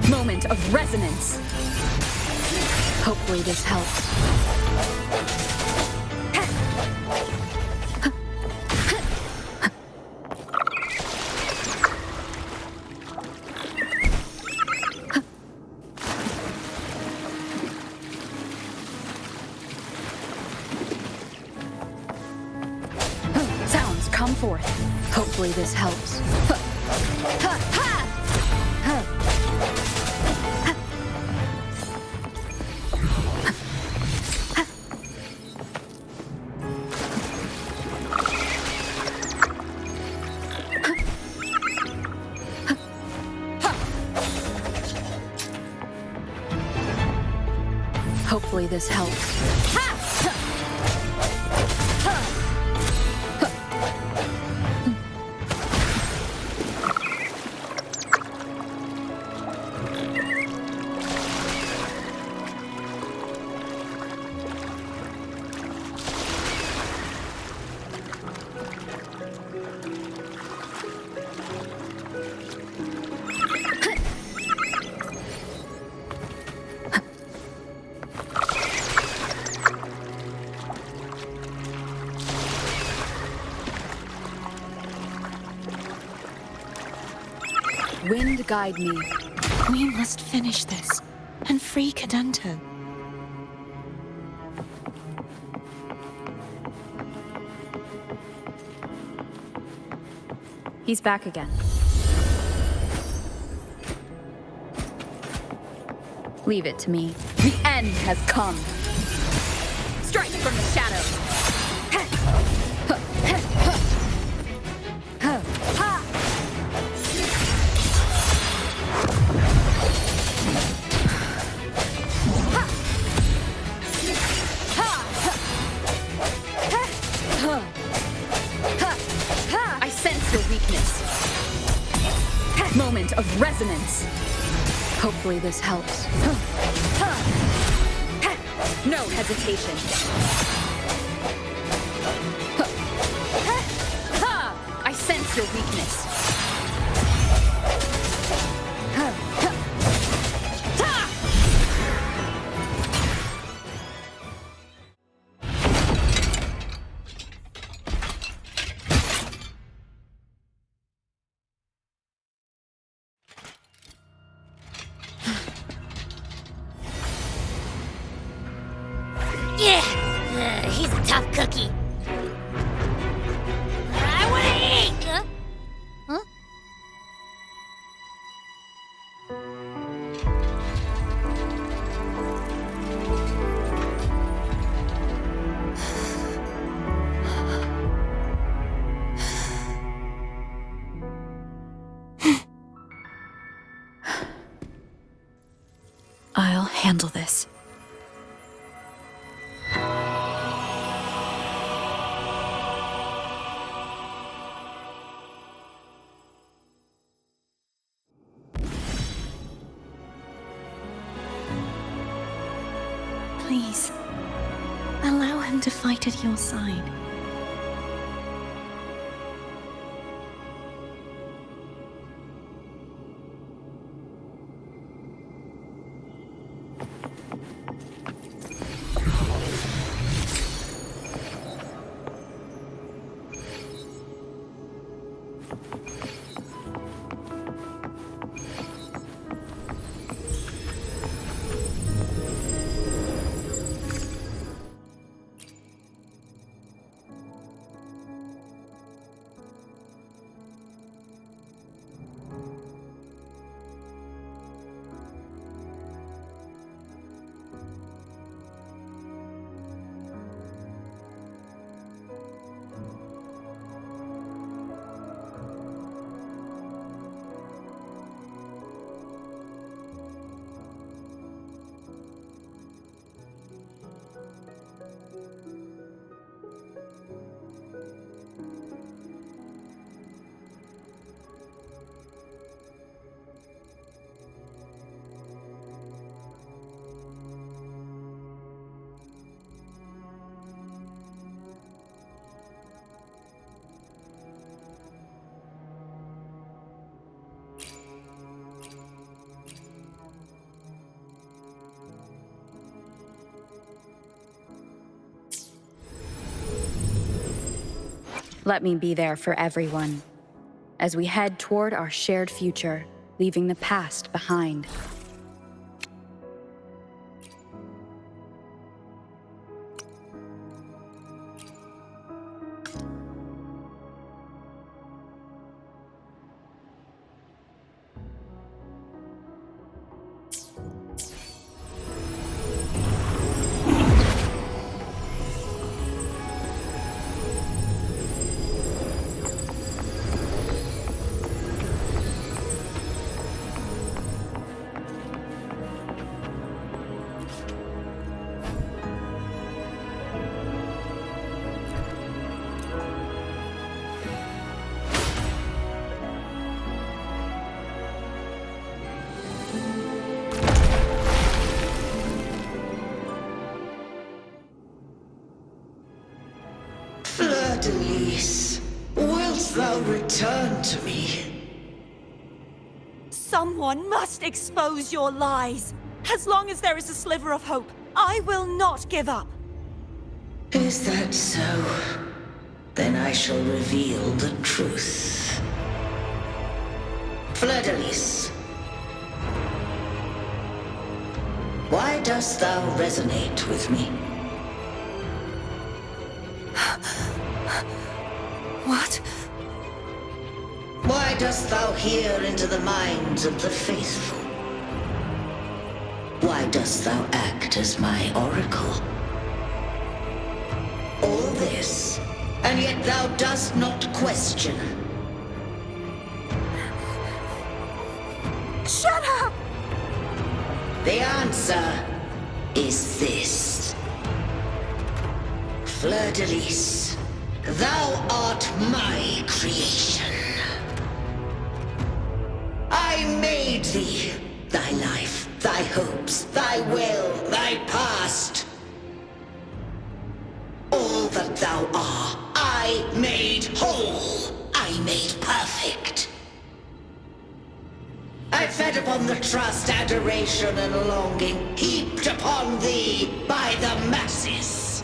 Moment of resonance. Hopefully this helps. Sounds come forth. Hopefully this helps. Hopefully this helps. Wind guide me. We must finish this and free Cadanto. He's back again. Leave it to me. The end has come. Strike from the shadows. I sense your weakness. Moment of resonance. Hopefully this helps. No hesitation. I sense your weakness. Yeah, he's a tough cookie. I want to eat! Huh? I'll handle this. Please, allow him to fight at your side. Let me be there for everyone, as we head toward our shared future, leaving the past behind. Wilt thou return to me? Someone must expose your lies. As long as there is a sliver of hope, I will not give up. Is that so? Then I shall reveal the truth. Fleur-de-Lis, why dost thou resonate with me? What? Why dost thou hear into the minds of the faithful? Why dost thou act as my oracle? All this, and yet thou dost not question. Shut up! The answer is this. Fleur-de-Lis, thou art my creation. I made thee, thy life, thy hopes, thy will, thy past. All that thou art, I made whole. I made perfect. I fed upon the trust, adoration, and longing heaped upon thee by the masses.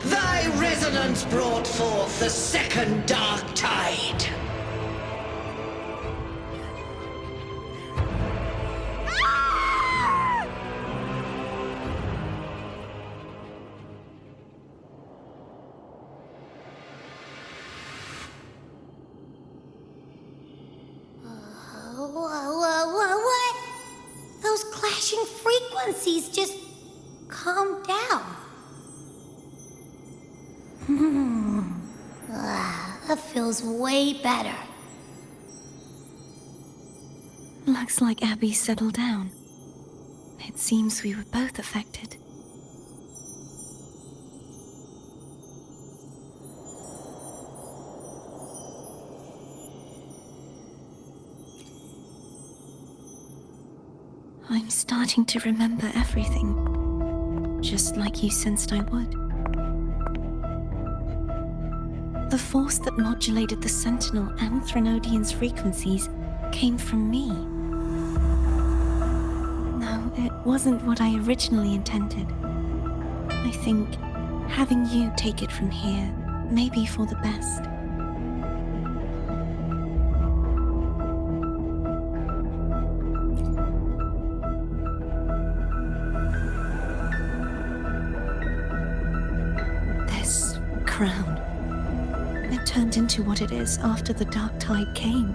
Thy resonance brought forth the second dark tide. What? Those clashing frequencies just calm down. That feels way better. Looks like Abby settled down. It seems we were both affected. I'm starting to remember everything, just like you sensed I would. The force that modulated the Sentinel and Threnodian's frequencies came from me. No, it wasn't what I originally intended. I think having you take it from here may be for the best. This crown, it turned into what it is after the Dark Tide came.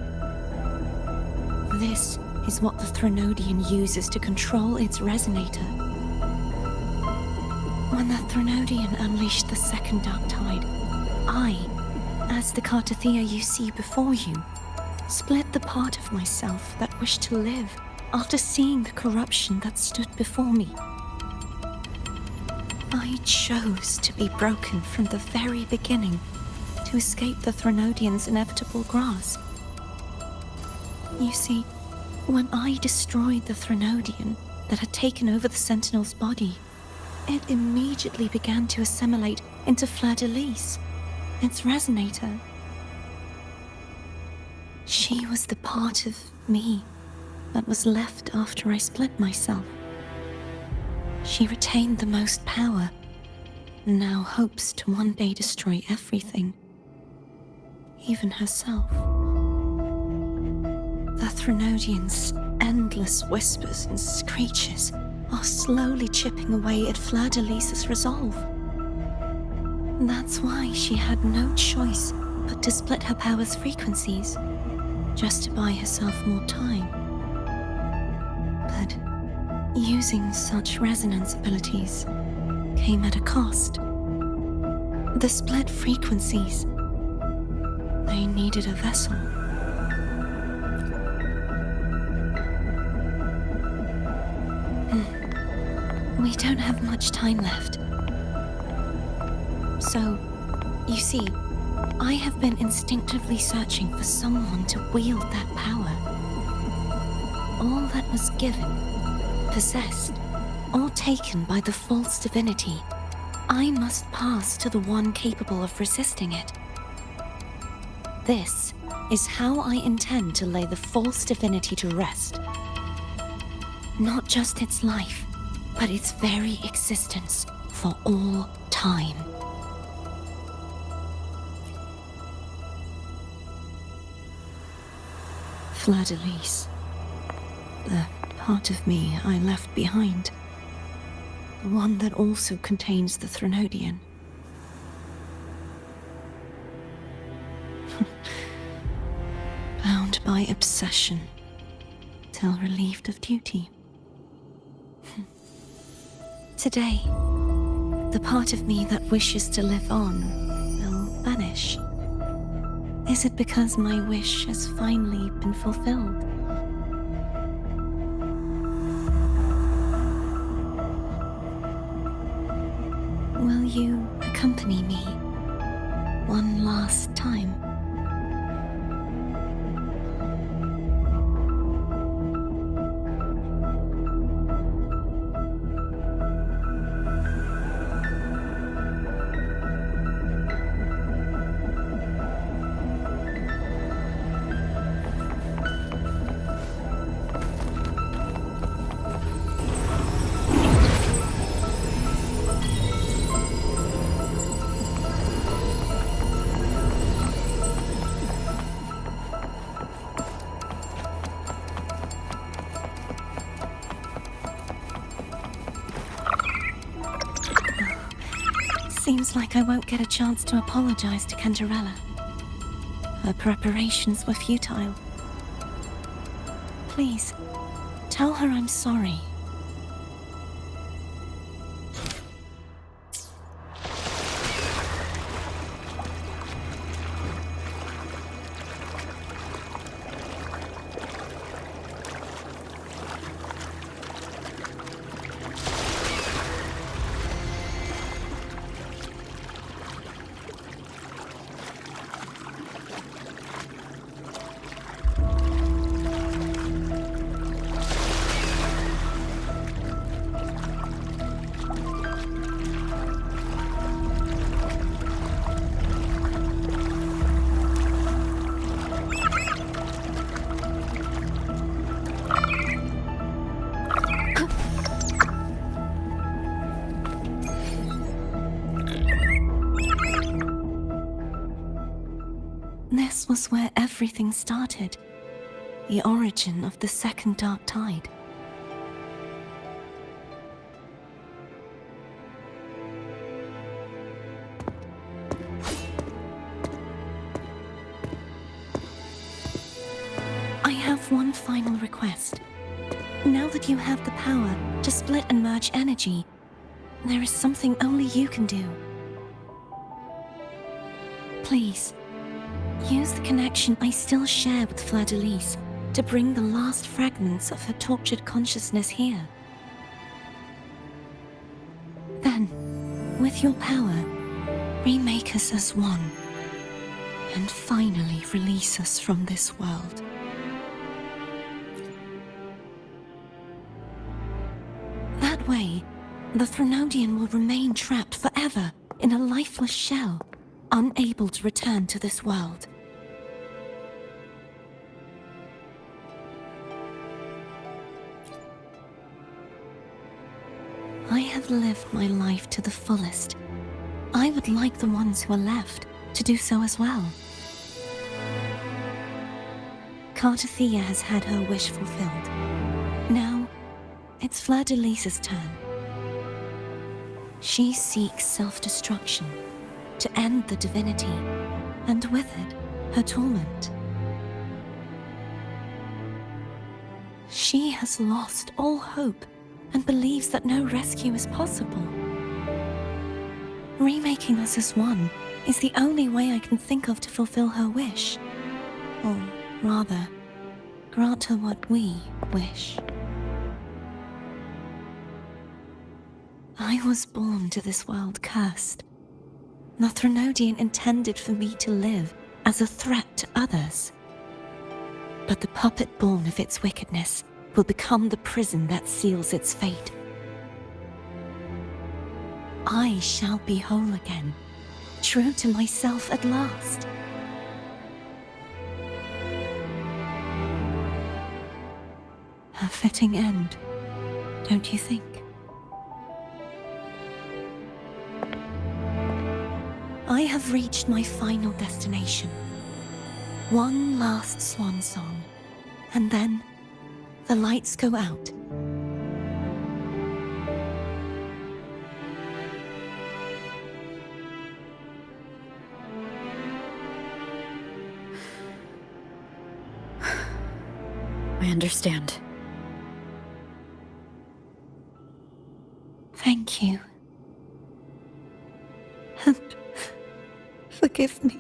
This is what the Threnodian uses to control its resonator. When the Threnodian unleashed the second Dark Tide, I, as the Cartothea you see before you, split the part of myself that wished to live after seeing the corruption that stood before me. I chose to be broken from the very beginning to escape the Threnodian's inevitable grasp. You see, when I destroyed the Threnodian that had taken over the Sentinel's body, it immediately began to assimilate into Fleur-de-Lis, its resonator. She was the part of me that was left after I split myself. She retained the most power, and now hopes to one day destroy everything, even herself. The Threnodian's endless whispers and screeches are slowly chipping away at Fleur-de-Lis's resolve. That's why she had no choice but to split her power's frequencies, just to buy herself more time. But using such resonance abilities came at a cost. The split frequencies, they needed a vessel. We don't have much time left. So, you see, I have been instinctively searching for someone to wield that power. All that was given, possessed, or taken by the false divinity, I must pass to the one capable of resisting it. This is how I intend to lay the false divinity to rest. Not just its life, but its very existence for all time. Fleur-de-Lis, the part of me I left behind, the one that also contains the Threnodian. Lived by obsession, till relieved of duty. Today, the part of me that wishes to live on will vanish. Is it because my wish has finally been fulfilled? Will you accompany me one last time? Seems like I won't get a chance to apologize to Cantarella. Her preparations were futile. Please, tell her I'm sorry. This was where everything started. The origin of the second dark tide. I have one final request. Now that you have the power to split and merge energy, there is something only you can do. Please, use the connection I still share with Fleur-de-Lis to bring the last fragments of her tortured consciousness here. Then, with your power, remake us as one, and finally release us from this world. That way, the Threnodian will remain trapped forever in a lifeless shell, unable to return to this world. I have lived my life to the fullest. I would like the ones who are left to do so as well. Cartathea has had her wish fulfilled. Now, it's Fleur-de-Lis's turn. She seeks self-destruction to end the divinity, and with it, her torment. She has lost all hope and believes that no rescue is possible. Remaking us as one is the only way I can think of to fulfill her wish. Or rather, grant her what we wish. I was born to this world cursed. The Threnodian intended for me to live as a threat to others. But the puppet born of its wickedness will become the prison that seals its fate. I shall be whole again, true to myself at last. A fitting end, don't you think? I have reached my final destination. One last swan song, and then the lights go out. I understand. Thank you. And forgive me.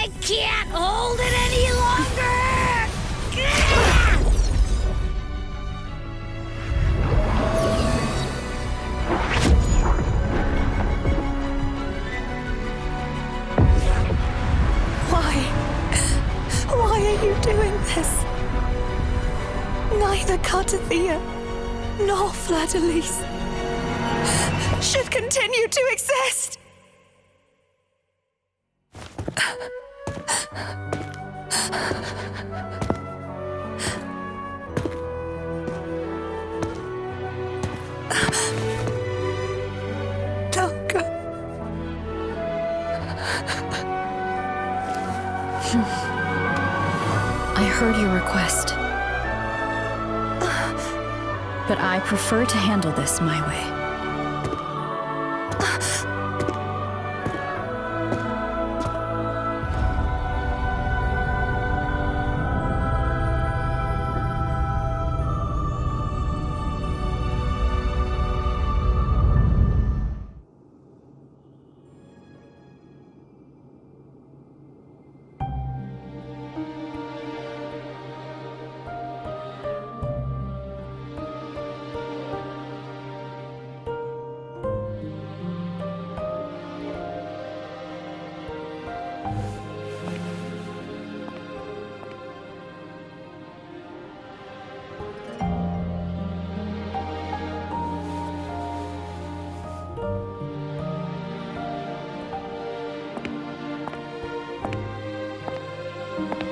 I can't hold it any longer! Why are you doing this? Neither Cartathea nor Fladalise should continue to exist. Don't go. I heard your request. But I prefer to handle this my way.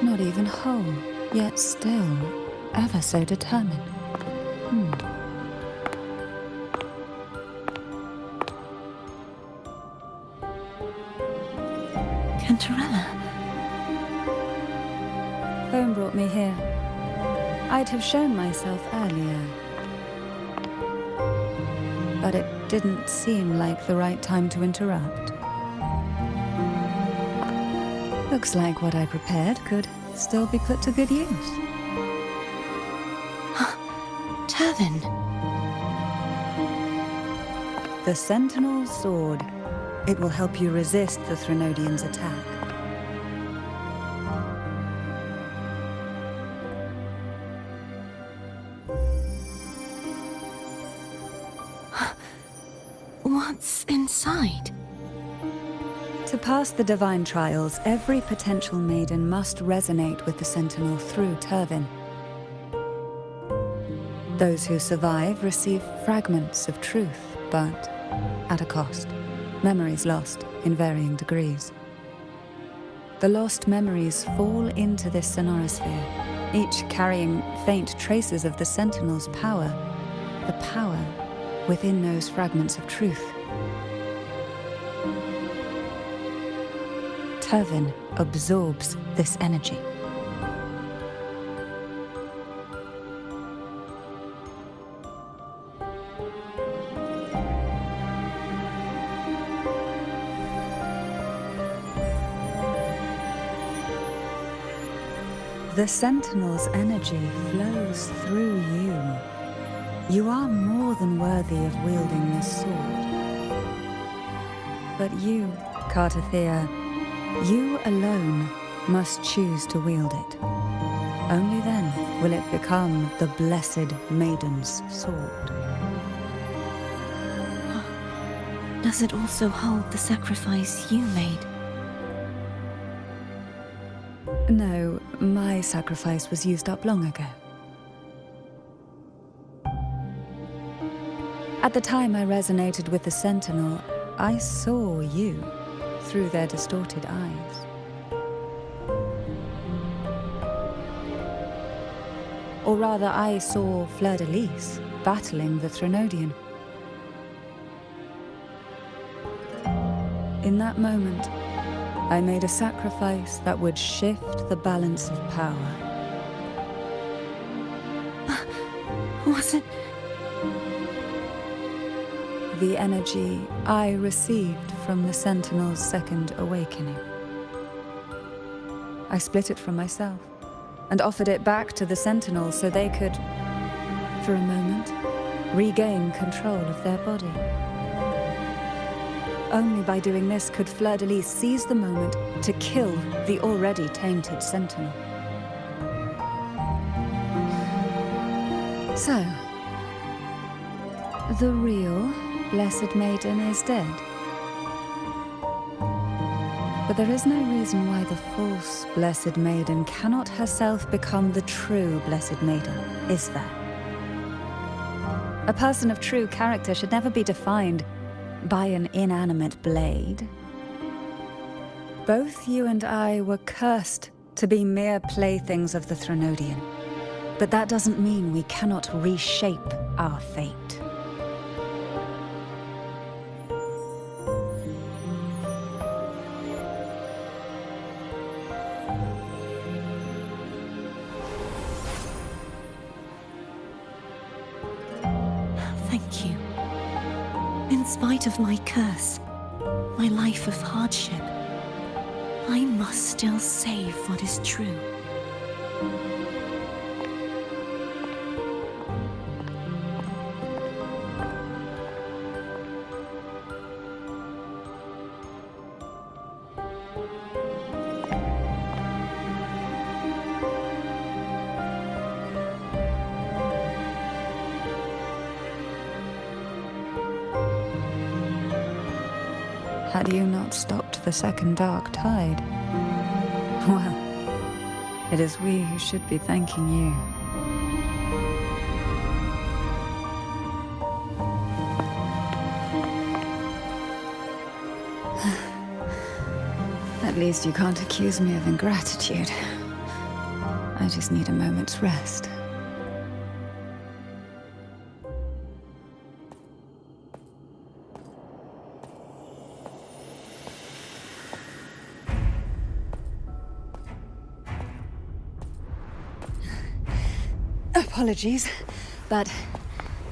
Not even whole, yet still ever so determined. Cantarella. Home brought me here. I'd have shown myself earlier. But it didn't seem like the right time to interrupt. Looks like what I prepared could still be put to good use. Turvin. The Sentinel's Sword. It will help you resist the Threnodian's attack. What's inside? To pass the divine trials, every potential maiden must resonate with the Sentinel through Turvin. Those who survive receive fragments of truth, but at a cost. Memories lost in varying degrees. The lost memories fall into this sonorosphere, each carrying faint traces of the Sentinel's power, the power within those fragments of truth. Turvin absorbs this energy. The Sentinel's energy flows through you. You are more than worthy of wielding this sword. But you, Cartathea, you alone must choose to wield it. Only then will it become the Blessed Maiden's sword. Does it also hold the sacrifice you made? No, my sacrifice was used up long ago. At the time I resonated with the Sentinel, I saw you through their distorted eyes. Or rather, I saw Fleur-de-Lis battling the Threnodian. In that moment, I made a sacrifice that would shift the balance of power. Was it? The energy I received from the Sentinel's second awakening. I split it from myself and offered it back to the Sentinels so they could, for a moment, regain control of their body. Only by doing this could Fleur-de-Lis seize the moment to kill the already tainted Sentinel. So, the real Blessed Maiden is dead. But there is no reason why the false Blessed Maiden cannot herself become the true Blessed Maiden, is there? A person of true character should never be defined by an inanimate blade. Both you and I were cursed to be mere playthings of the Threnodian. But that doesn't mean we cannot reshape our fate. Thank you. In spite of my curse, my life of hardship, I must still save what is true. Had you not stopped the second dark tide? Well, it is we who should be thanking you. At least you can't accuse me of ingratitude. I just need a moment's rest. Apologies, but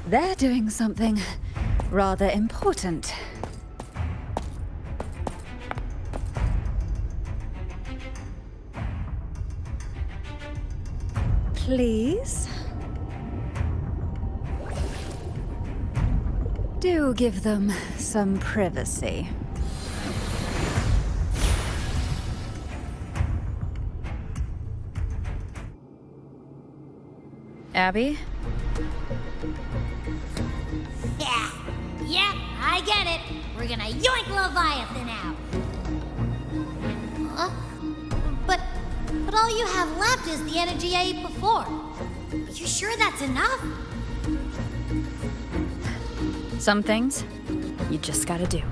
they're doing something rather important. Please? Do give them some privacy. Abby? Yeah, I get it. We're gonna yoink Leviathan out. Huh? But all you have left is the energy I ate before. Are you sure that's enough? Some things, you just gotta do.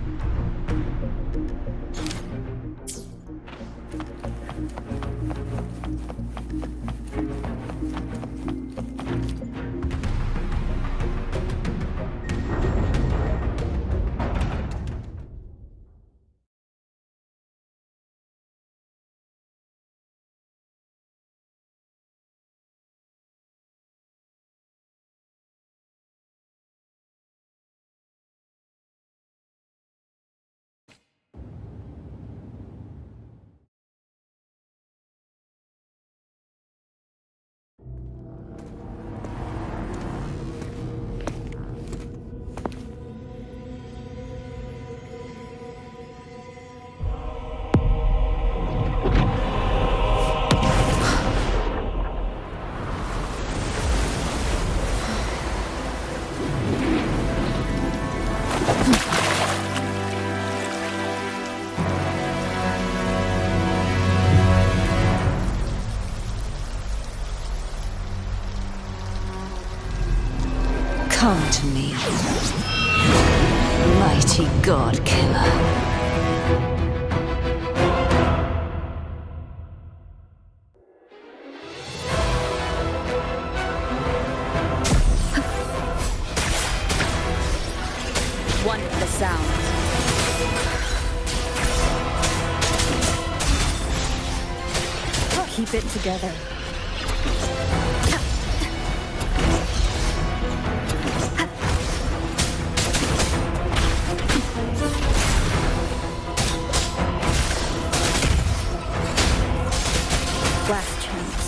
Come to me. Mighty God Killer. One with the sound. Keep it together. Last chance.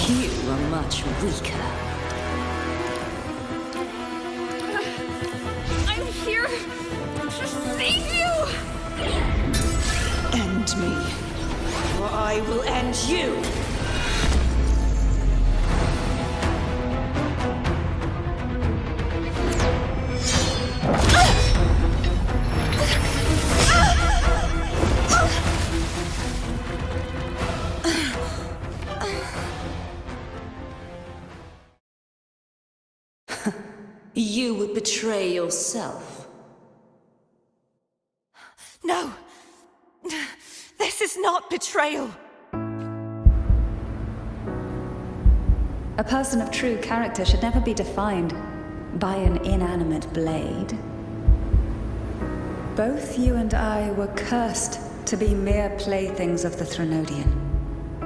You are much weaker. I'm here to save you! End me, or I will end you! You would betray yourself. No! This is not betrayal! A person of true character should never be defined by an inanimate blade. Both you and I were cursed to be mere playthings of the Threnodian.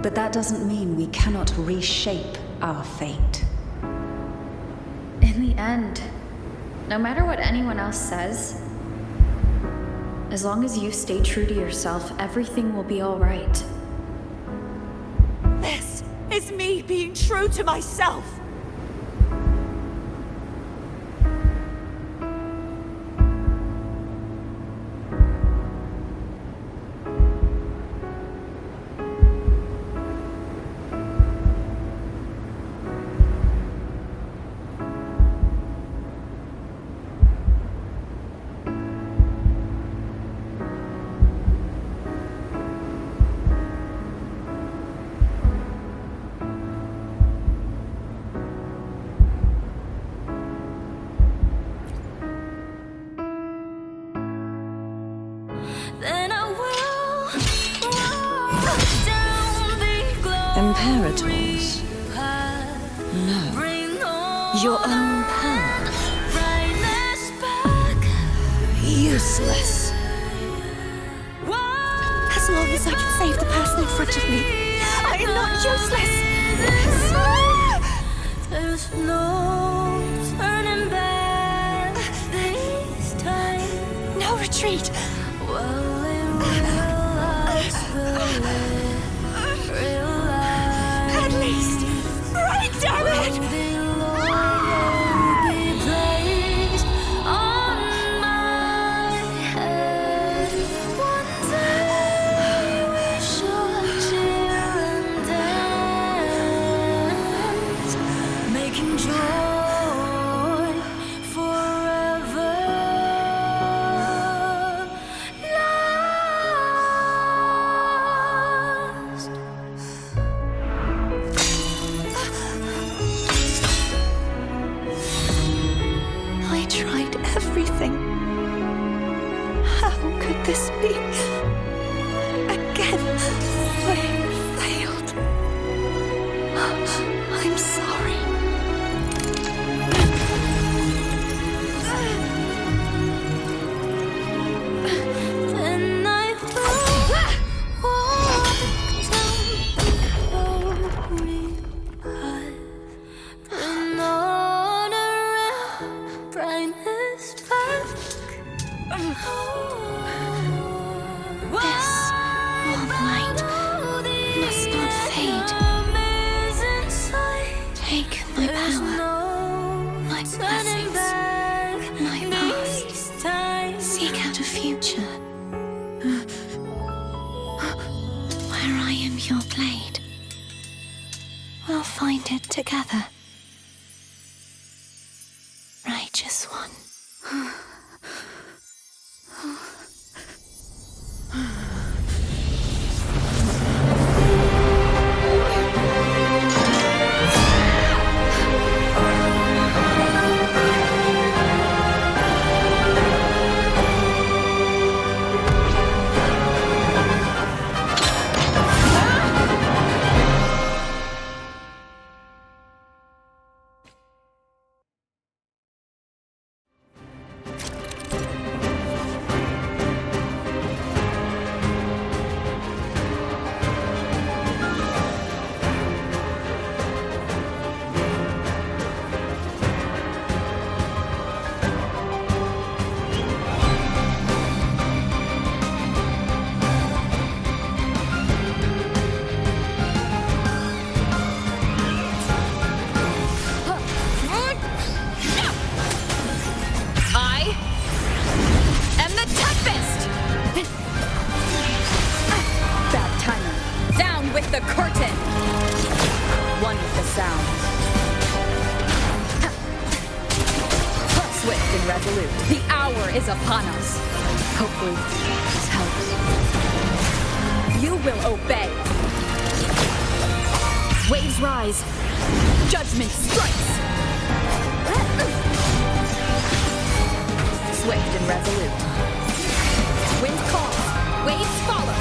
But that doesn't mean we cannot reshape our fate. In the end, no matter what anyone else says, as long as you stay true to yourself, everything will be all right. This is me being true to myself! Imperators? No. Your own power? Useless. As long as I can save the person in front of me, I am not useless! There's no turning back this time. No retreat! Well, At least, right, damn it! This be again? I failed. I'm sorry. Then I walk down the lonely path, turn on around, brightness back. Take my power, my blessings, my past. Seek out a future where I am your blade. We'll find it together. Righteous one. and resolute. The hour is upon us. Hopefully, this helps. You will obey. Waves rise. Judgment strikes. Swift and resolute. Wind calls. Waves follow.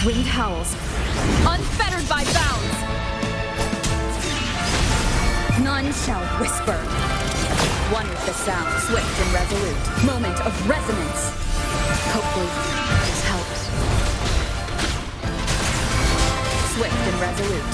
Wind howls. Unfettered by bounds. None shall whisper. One with the sound, swift and resolute. Moment of resonance. Hopefully, this helps. Swift and resolute.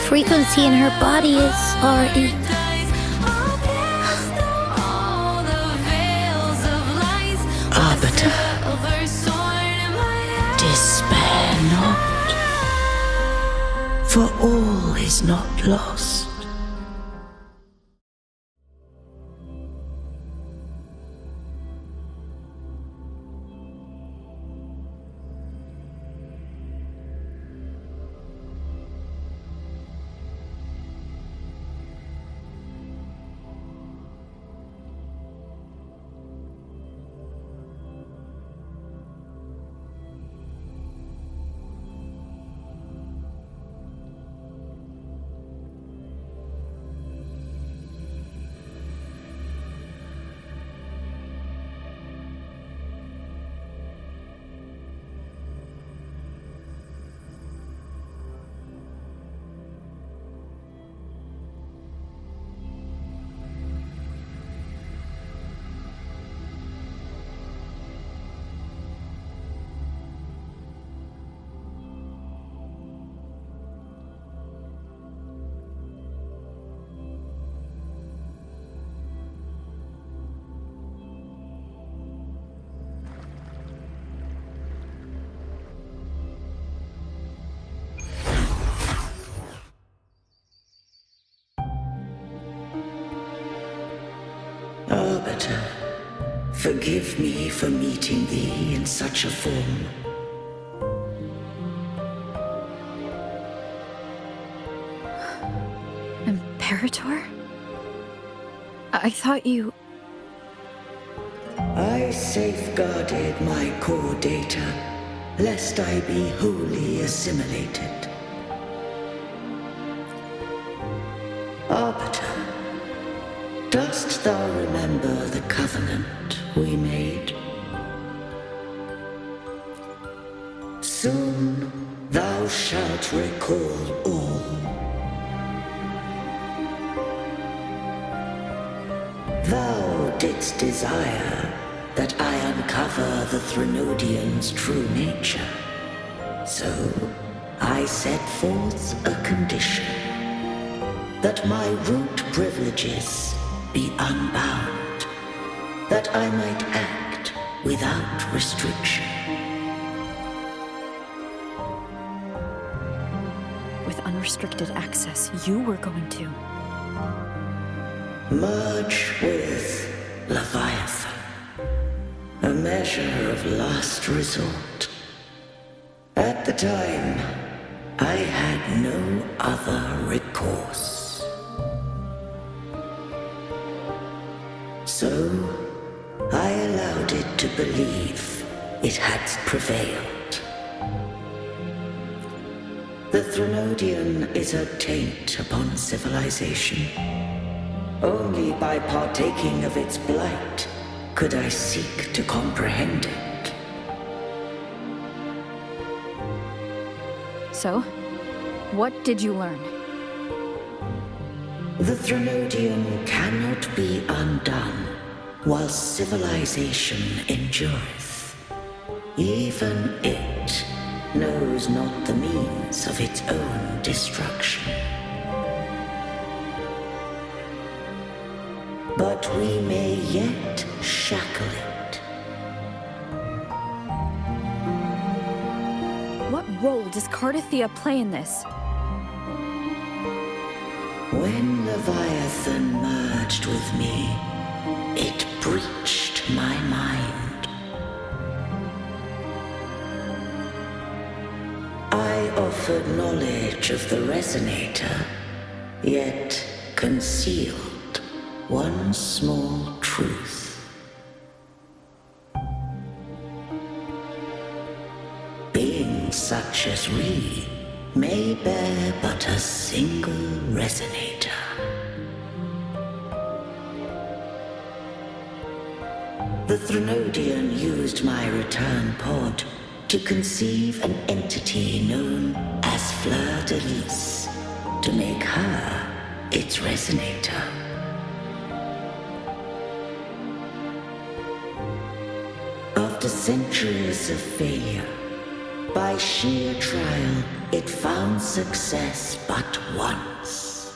Frequency in her body is already... Arbiter, despair not, for all is not lost. Arbiter, forgive me for meeting thee in such a form. Imperator? I thought you... I safeguarded my core data, lest I be wholly assimilated. Arbiter, dost thou remember the covenant we made? Soon thou shalt recall all. Thou didst desire that I uncover the Threnodian's true nature. So I set forth a condition, that my root privileges be unbound, that I might act without restriction. With unrestricted access, you were going to merge with Leviathan, a measure of last resort. At the time, I had no other recourse. So, I allowed it to believe it had prevailed. The Threnodian is a taint upon civilization. Only by partaking of its blight could I seek to comprehend it. So, what did you learn? The Threnodian cannot be undone while civilization endureth. Even it knows not the means of its own destruction. But we may yet shackle it. What role does Cardathia play in this? When Leviathan merged with me, it breached my mind. I offered knowledge of the Resonator, yet concealed one small truth. Beings such as we may bear but a single Resonator. The Threnodian used my return pod to conceive an entity known as Fleur-de-Lis, to make her its Resonator. After centuries of failure, by sheer trial, it found success but once.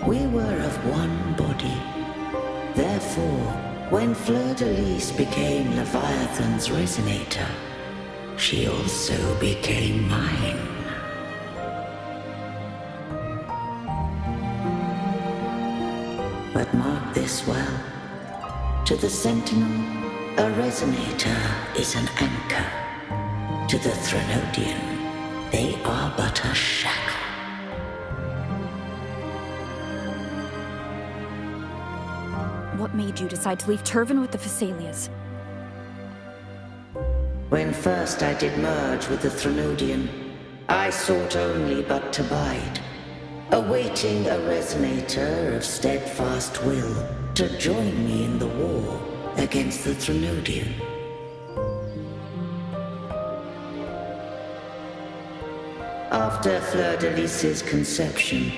We were of one body. Therefore, when Fleur-de-Lis became Leviathan's Resonator, she also became mine. But mark this well. To the Sentinel, a Resonator is an anchor. To the Threnodian, they are but a shackle. What made you decide to leave Turvan with the Phassalias? When first I did merge with the Threnodian, I sought only but to bide, awaiting a Resonator of steadfast will to join me in the war against the Threnodian. After Fleur-de-Lis's conception,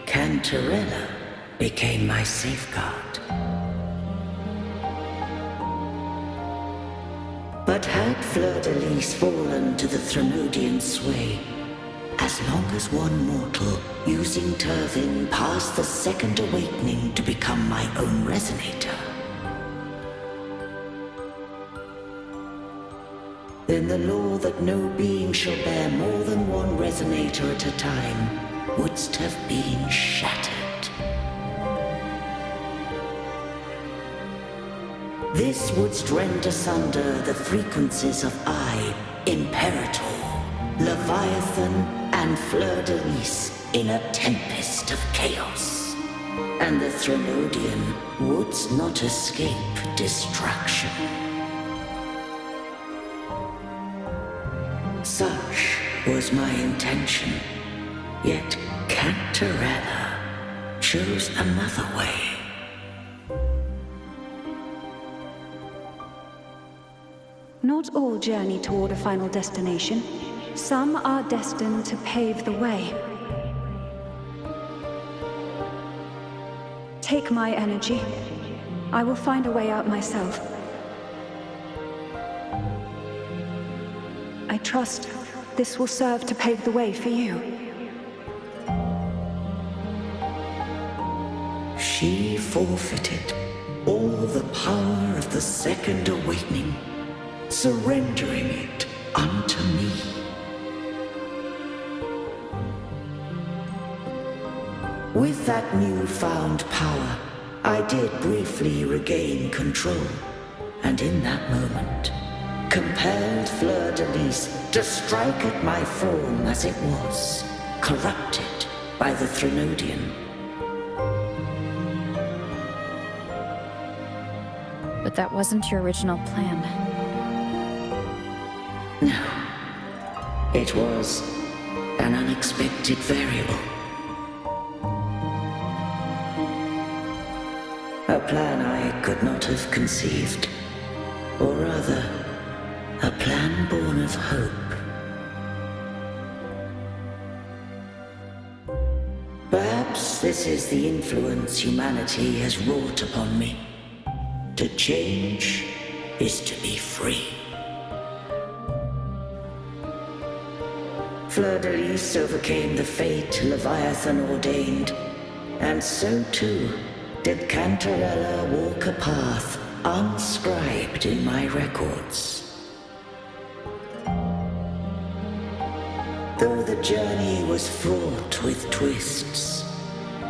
Cantarella became my safeguard. But had Fleur-de-Lis fallen to the Threnodian sway, as long as one mortal using Turvin passed the second awakening to become my own Resonator, then the law that no being shall bear more than one Resonator at a time wouldst have been shattered. This wouldst rend asunder the frequencies of I, Imperator, Leviathan, and Fleur-de-Lis in a tempest of chaos. And the Threnodian wouldst not escape destruction. Such was my intention. Yet Cantarella chose another way. Not all journey toward a final destination. Some are destined to pave the way. Take my energy. I will find a way out myself. I trust this will serve to pave the way for you. She forfeited all the power of the Second Awakening, surrendering it unto me. With that newfound power, I did briefly regain control, and in that moment, compelled Fleur-de-Lis to strike at my form as it was, corrupted by the Threnodian. But that wasn't your original plan. No. It was an unexpected variable. A plan I could not have conceived. Or rather, a plan born of hope. Perhaps this is the influence humanity has wrought upon me. To change is to be free. Fleur-de-Lis overcame the fate Leviathan ordained, and so too did Cantarella walk a path unscribed in my records. Though the journey was fraught with twists,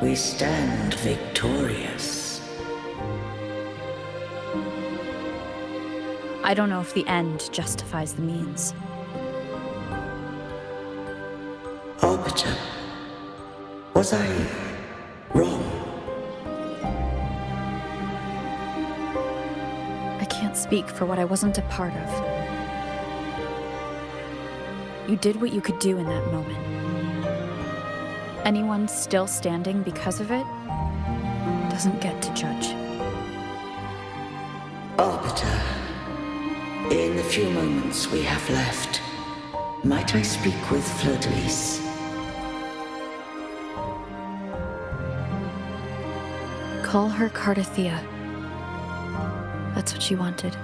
we stand victorious. I don't know if the end justifies the means. Arbiter, was I wrong? I can't speak for what I wasn't a part of. You did what you could do in that moment. Anyone still standing because of it doesn't get to judge. Arbiter, in the few moments we have left, might I speak with Fleur-de-Lis? Call her Cardathea. That's what she wanted.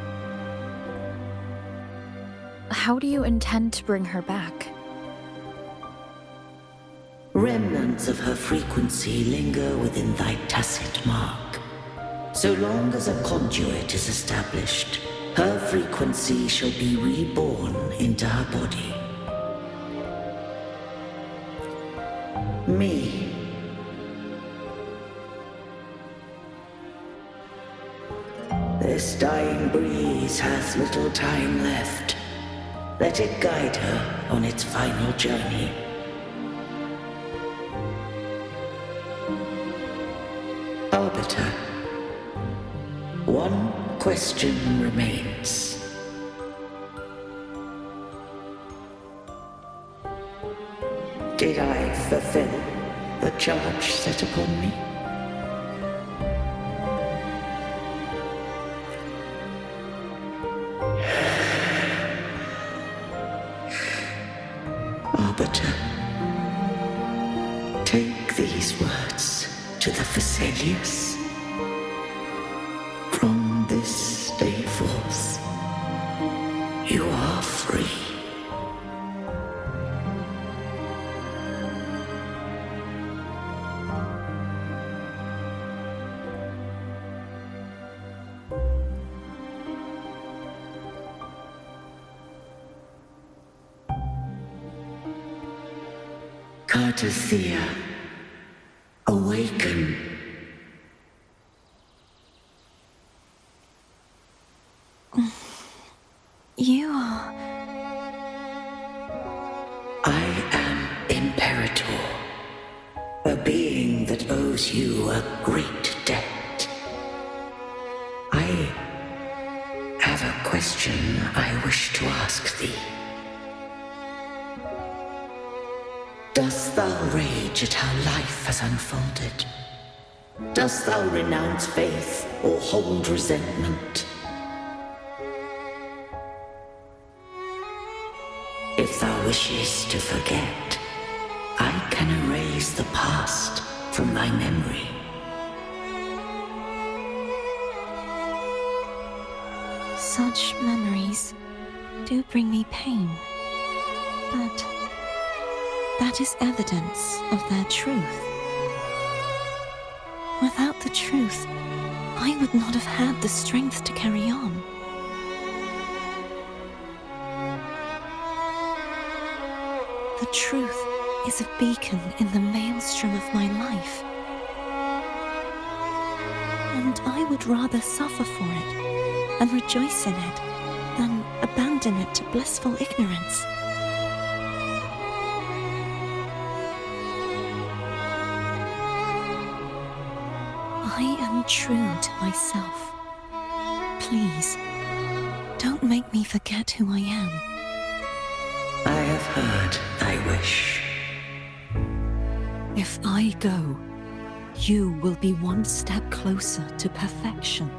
How do you intend to bring her back? Remnants of her frequency linger within thy tacit mark. So long as a conduit is established, her frequency shall be reborn into her body. Me. This dying breeze hath little time left. Let it guide her on its final journey. Arbiter, one question remains. Did I fulfill the charge set upon me? Arbiter, take these words to the Phasaelius. From this day forth, you are free. Cardathea, awaken. You are... I am Imperator, a being that owes you a great debt. I have a question I wish to ask thee. Dost thou rage at how life has unfolded? Dost thou renounce faith or hold resentment? If thou wishes to forget, I can erase the past from thy memory. Such memories do bring me pain, but that is evidence of their truth. Without the truth, I would not have had the strength to carry on. The truth is a beacon in the maelstrom of my life, and I would rather suffer for it and rejoice in it than abandon it to blissful ignorance. I am true to myself. Please, don't make me forget who I am. I have heard thy wish. If I go, you will be one step closer to perfection.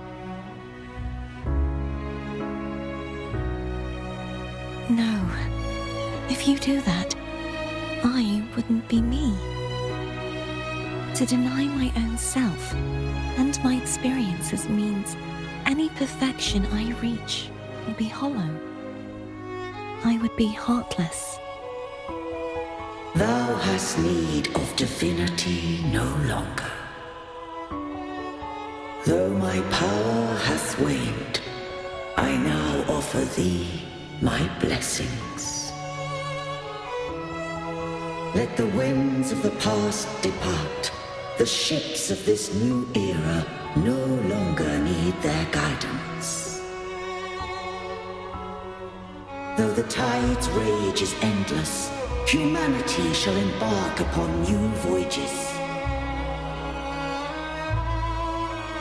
No, if you do that, I wouldn't be me. To deny my own self and my experiences means any perfection I reach will be hollow. I would be heartless. Thou hast need of divinity no longer. Though my power hath waned, I now offer thee my blessings. Let the winds of the past depart. The ships of this new era no longer need their guidance. Though the tide's rage is endless, humanity shall embark upon new voyages.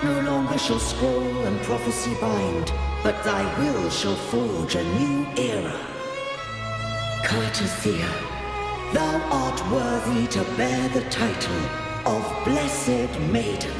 No longer shall scroll and prophecy bind, but thy will shall forge a new era. Cartothea, thou art worthy to bear the title of Blessed Maiden.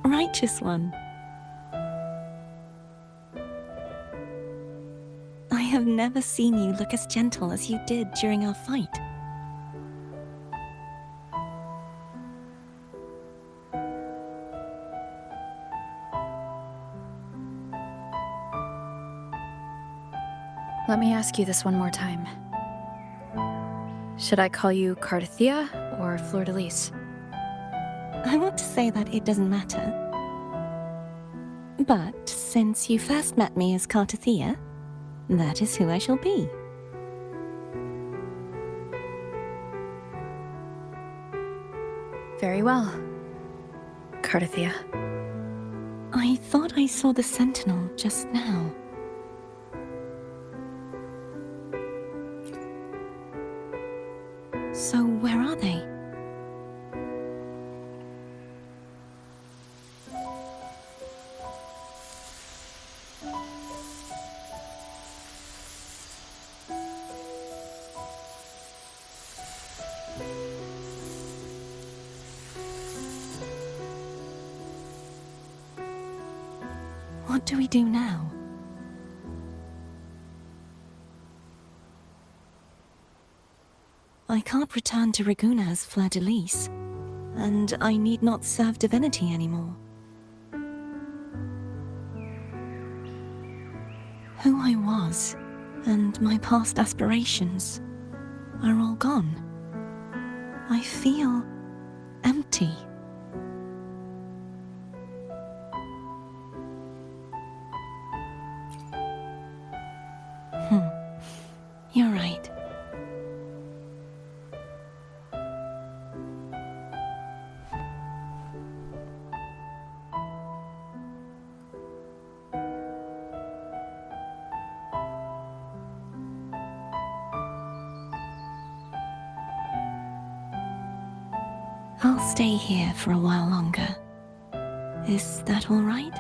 Righteous one. I have never seen you look as gentle as you did during our fight. Let me ask you this one more time. Should I call you Cartothea or Fleur-de-Lis? I want to say that it doesn't matter. But since you first met me as Cartothea, that is who I shall be. Very well, Cartothea. I thought I saw the sentinel just now. So where are they? What do we do now? I can't return to Reguna as Fleur-de-Lis, and I need not serve Divinity anymore. Who I was, and my past aspirations, are all gone. I feel empty. You're right. I'll stay here for a while longer. Is that all right?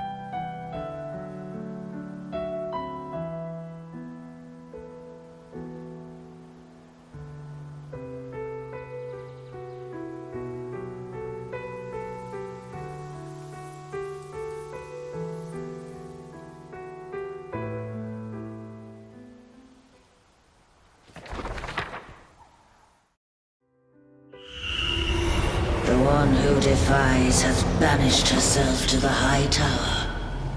The one who defies has banished herself to the high tower,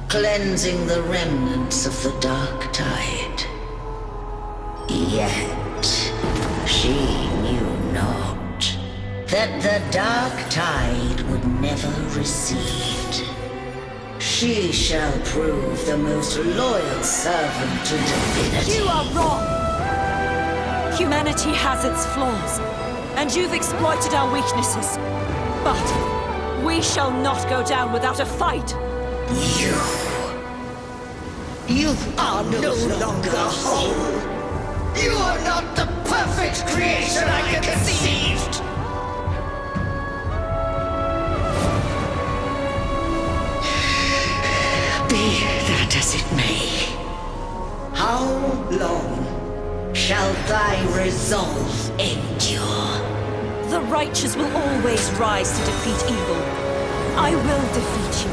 cleansing the remnants of the dark tide. Yet, she knew not that the dark tide would never recede. She shall prove the most loyal servant to Divinity. You are wrong! Humanity has its flaws, and you've exploited our weaknesses. But we shall not go down without a fight. You are no longer whole. You are not the perfect creation I conceived. Be that as it may, how long shall thy resolve endure? The righteous will always rise to defeat evil. I will defeat you,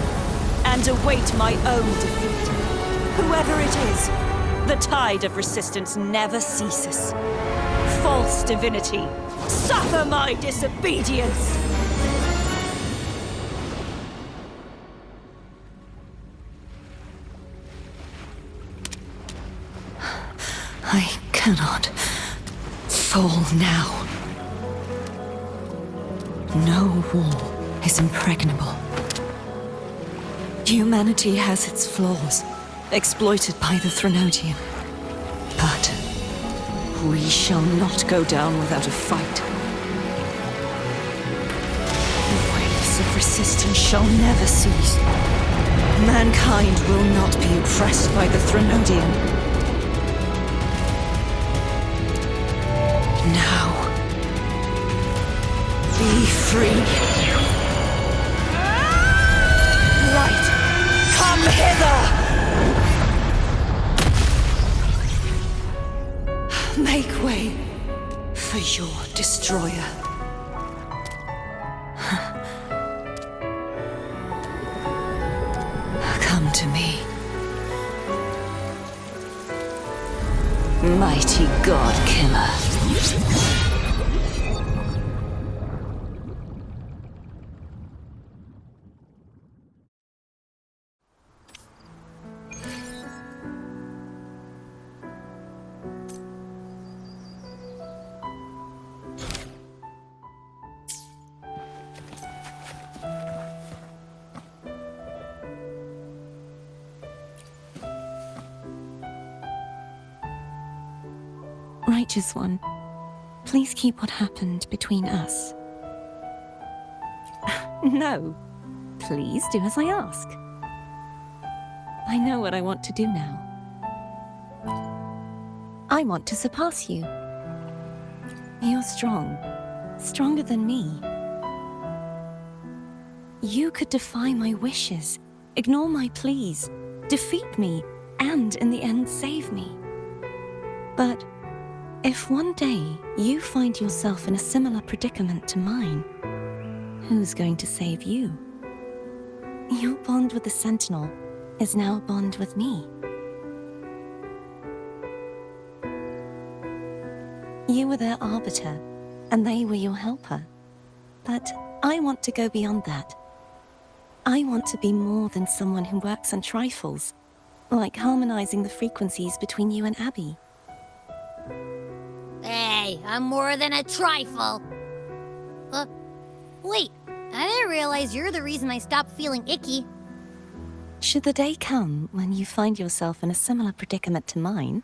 and await my own defeat. Whoever it is, the tide of resistance never ceases. False divinity, suffer my disobedience! I cannot fall now. No wall is impregnable. Humanity has its flaws, exploited by the Threnodian. But we shall not go down without a fight. The waves of resistance shall never cease. Mankind will not be oppressed by the Threnodian. Now, be free. Light, come hither! Make way for your destroyer. Come to me. Mighty God Killer. Righteous One, please keep what happened between us. No, please do as I ask. I know what I want to do now. I want to surpass you. You're strong, stronger than me. You could defy my wishes, ignore my pleas, defeat me, and in the end save me. But if one day you find yourself in a similar predicament to mine, who's going to save you? Your bond with the Sentinel is now a bond with me. You were their arbiter, and they were your helper. But I want to go beyond that. I want to be more than someone who works on trifles, like harmonizing the frequencies between you and Abby. Hey, I'm more than a trifle. Wait, I didn't realize you're the reason I stopped feeling icky. Should the day come when you find yourself in a similar predicament to mine,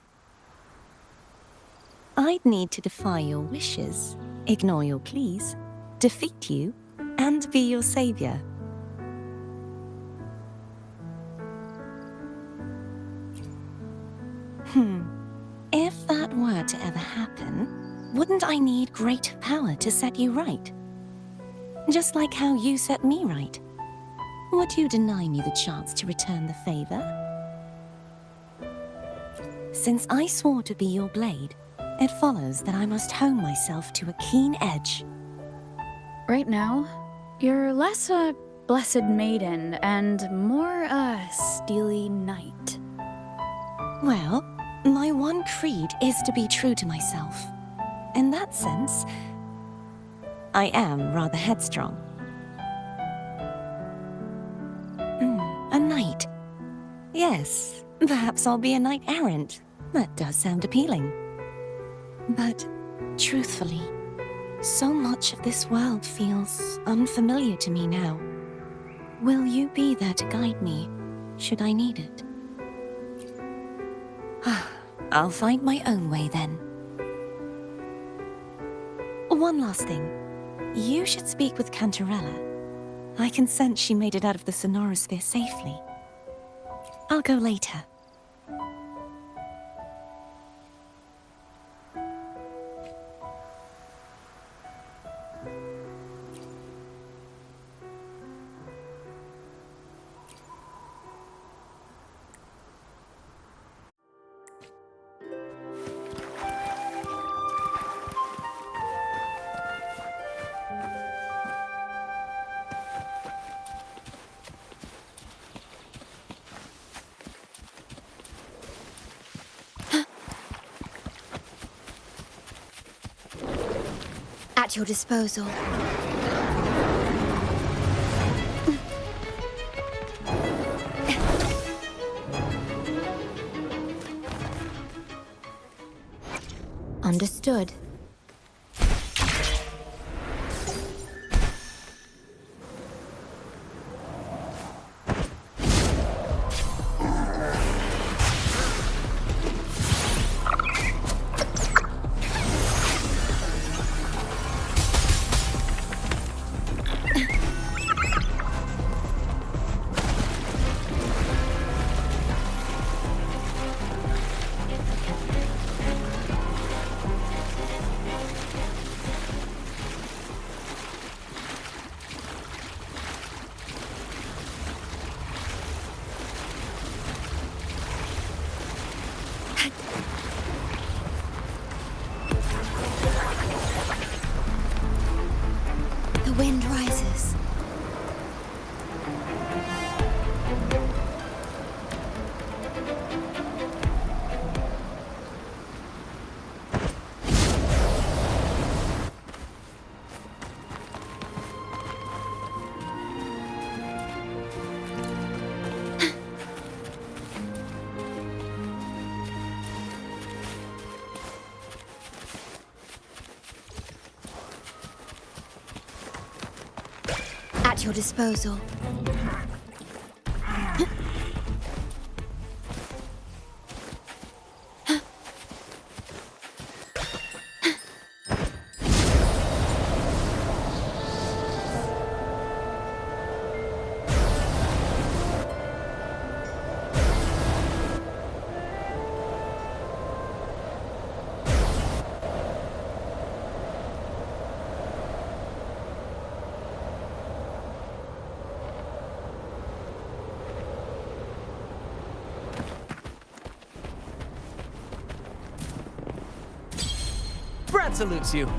I'd need to defy your wishes, ignore your pleas, defeat you, and be your savior. If that were to ever happen, wouldn't I need greater power to set you right? Just like how you set me right. Would you deny me the chance to return the favor? Since I swore to be your blade, it follows that I must hone myself to a keen edge. Right now, you're less a blessed maiden and more a steely knight. Well, my one creed is to be true to myself. In that sense, I am rather headstrong. A knight. Yes, perhaps I'll be a knight errant. That does sound appealing. But, truthfully, so much of this world feels unfamiliar to me now. Will you be there to guide me, should I need it? I'll find my own way then. One last thing. You should speak with Cantarella. I can sense she made it out of the Sonorosphere safely. I'll go later. At your disposal. Understood. The wind rises. At your disposal. Brad salutes you.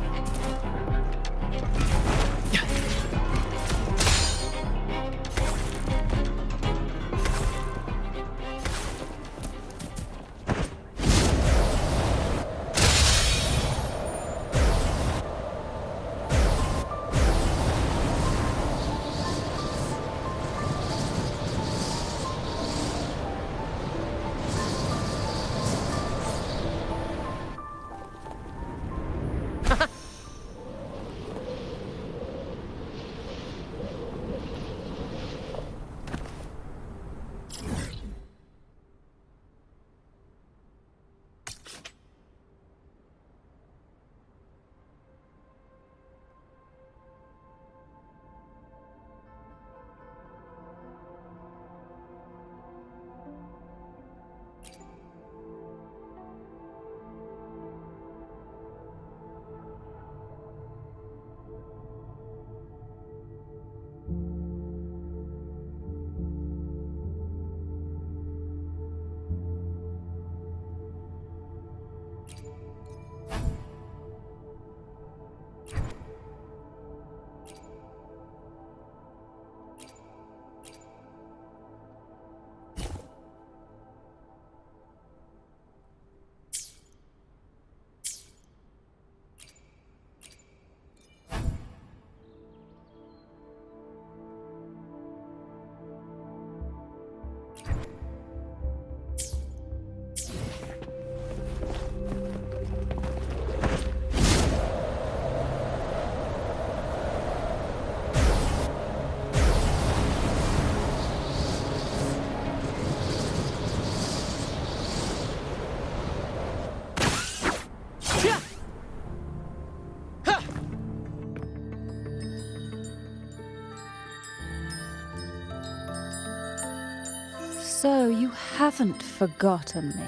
So you haven't forgotten me.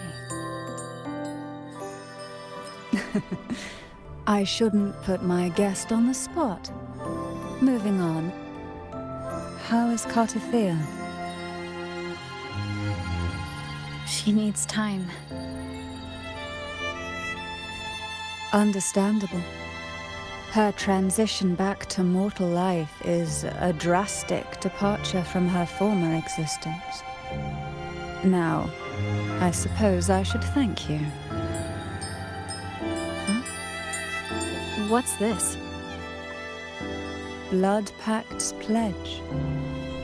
I shouldn't put my guest on the spot. Moving on. How is Cartithea? She needs time. Understandable. Her transition back to mortal life is a drastic departure from her former existence. Now, I suppose I should thank you. What's this? Blood Pact's pledge.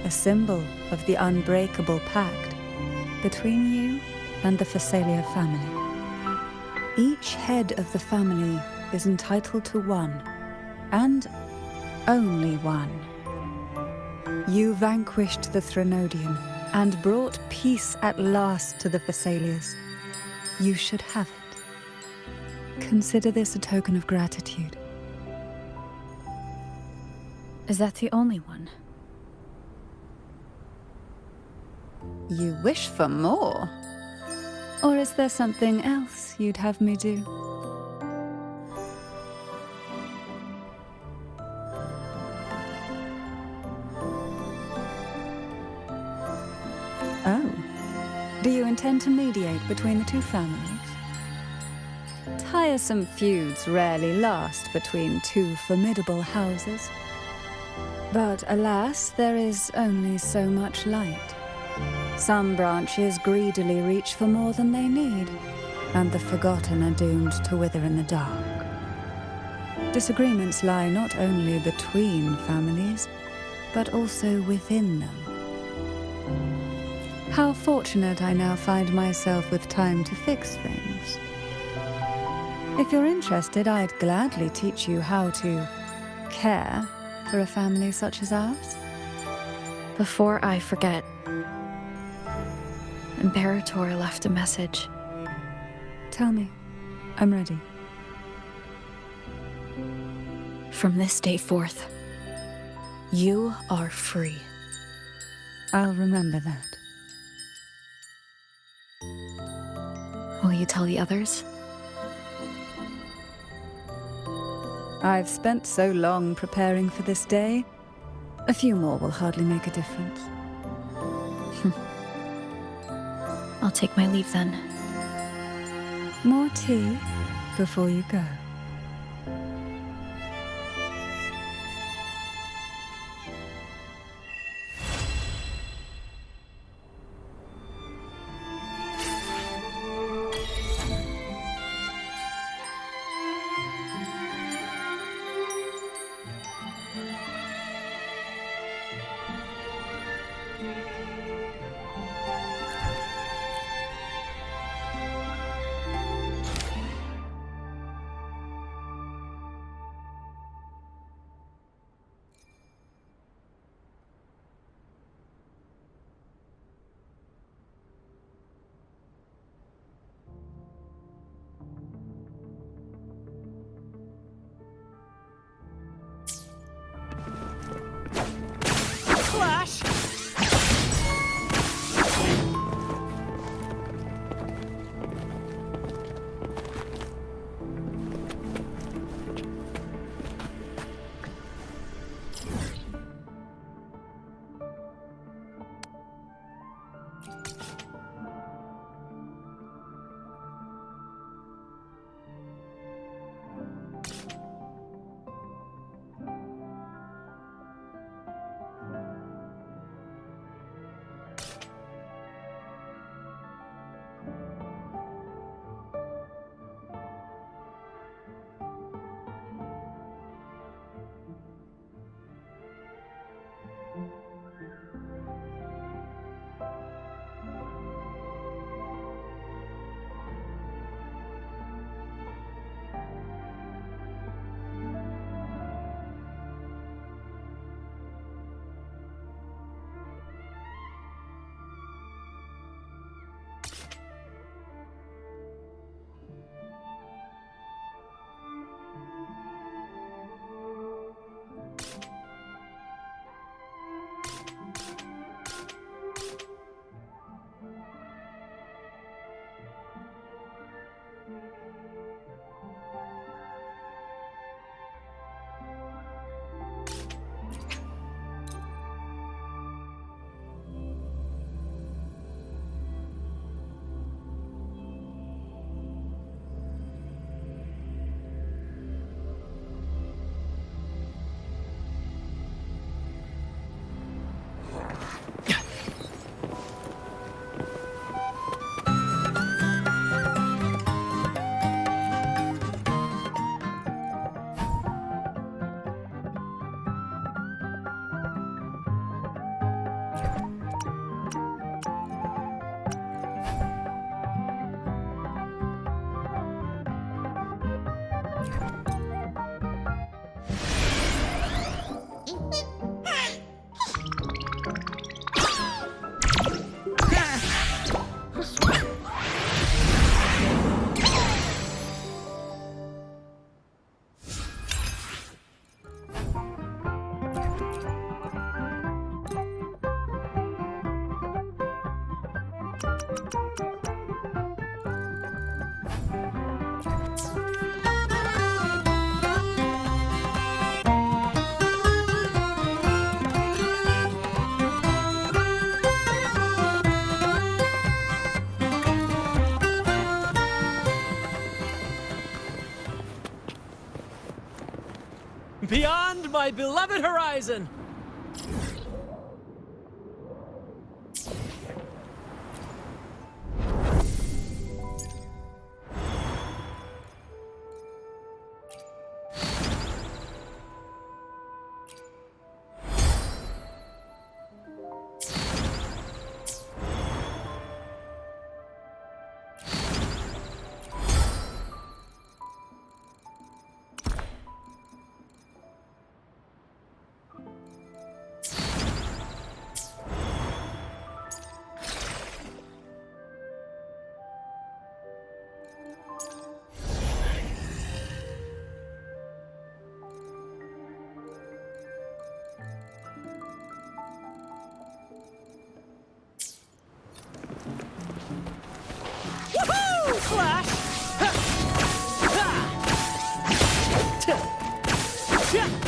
A symbol of the unbreakable pact between you and the Phasalia family. Each head of the family is entitled to one, and only one. You vanquished the Threnodian and brought peace at last to the Phasalias. You should have it. Consider this a token of gratitude. Is that the only one? You wish for more? Or is there something else you'd have me do? Oh. Do you intend to mediate between the two families? Tiresome feuds rarely last between two formidable houses. But alas, there is only so much light. Some branches greedily reach for more than they need, and the forgotten are doomed to wither in the dark. Disagreements lie not only between families, but also within them. How fortunate I now find myself with time to fix things. If you're interested, I'd gladly teach you how to care for a family such as ours. Before I forget, Imperator left a message. Tell me. I'm ready. From this day forth, you are free. I'll remember that. Will you tell the others? I've spent so long preparing for this day. A few more will hardly make a difference. I'll take my leave then. More tea before you go. Beyond my beloved horizon! Clash! Ha! Ha! Tch! Tch!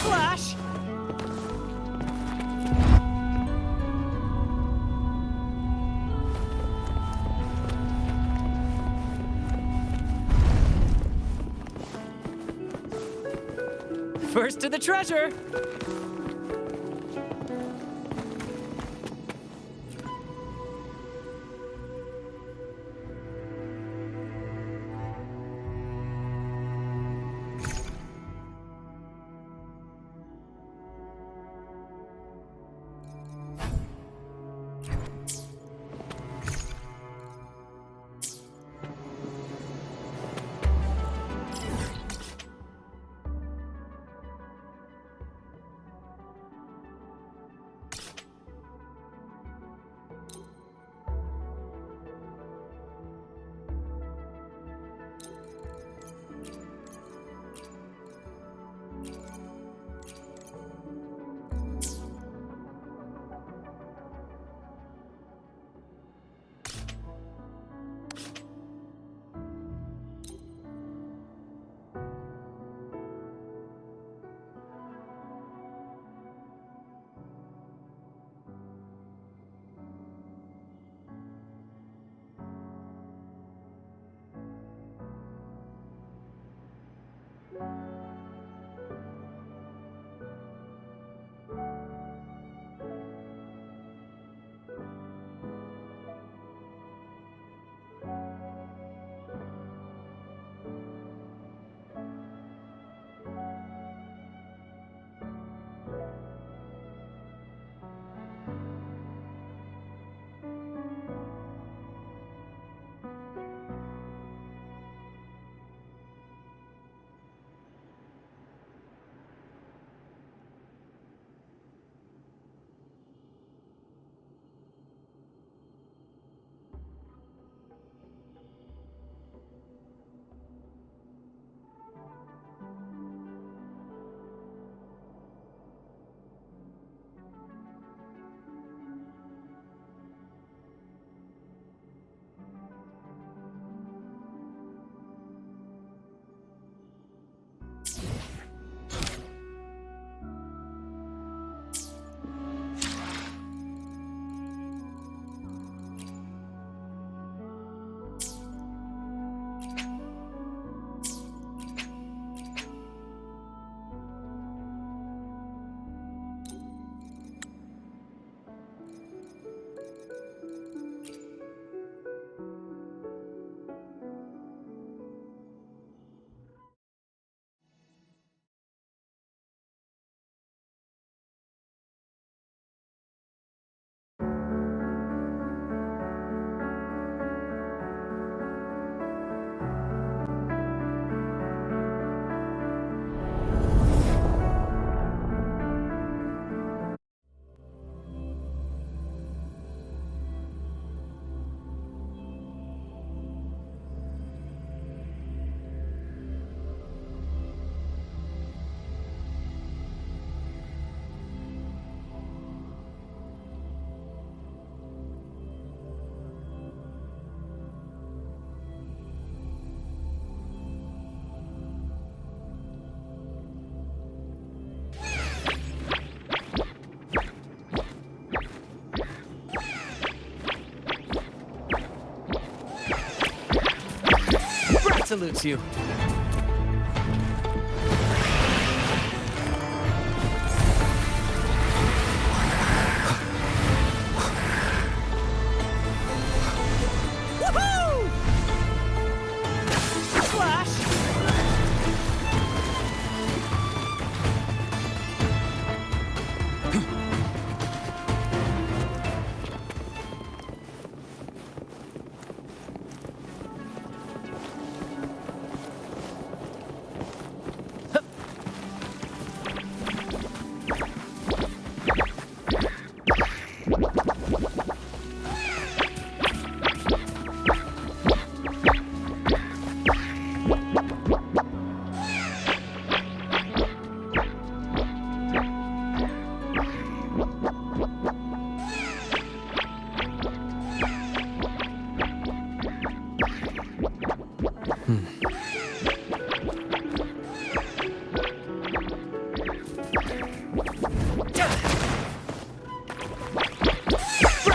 Clash! First to the treasure! salutes you. Woohoo! Flash!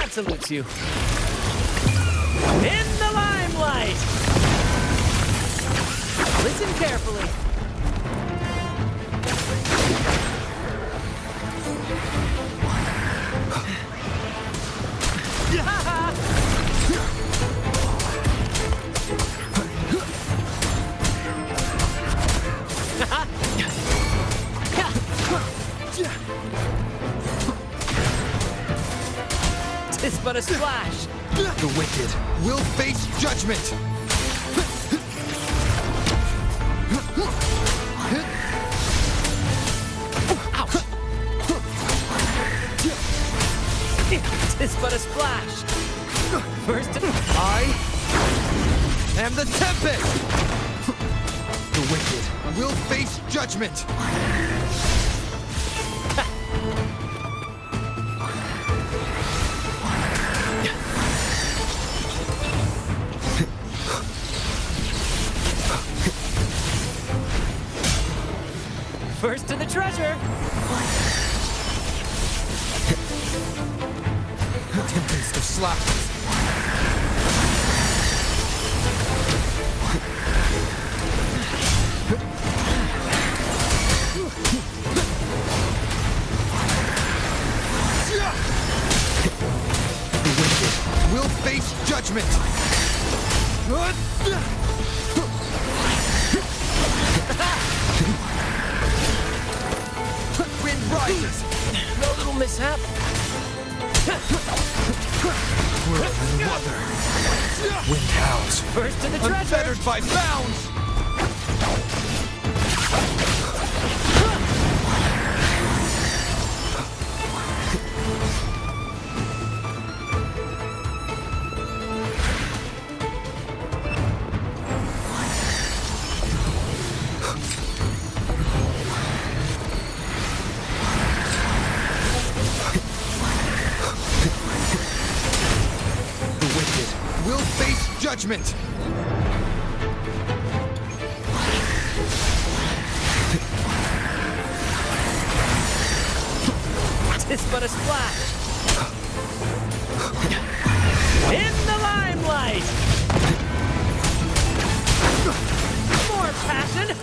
Salutes you. In the limelight! Listen carefully. It's but a splash. The wicked will face judgment. Ouch. It's but a splash. First, I am the Tempest. The wicked will face judgment. First to the treasure! Tempest of slackness. face judgment! Wind rises! No little mishap. Whirling weather. Wind howls. First to the treasure. Unfettered by bounds! Will face judgment! Tis but a splash. In the limelight. More passion.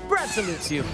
Brad salutes you.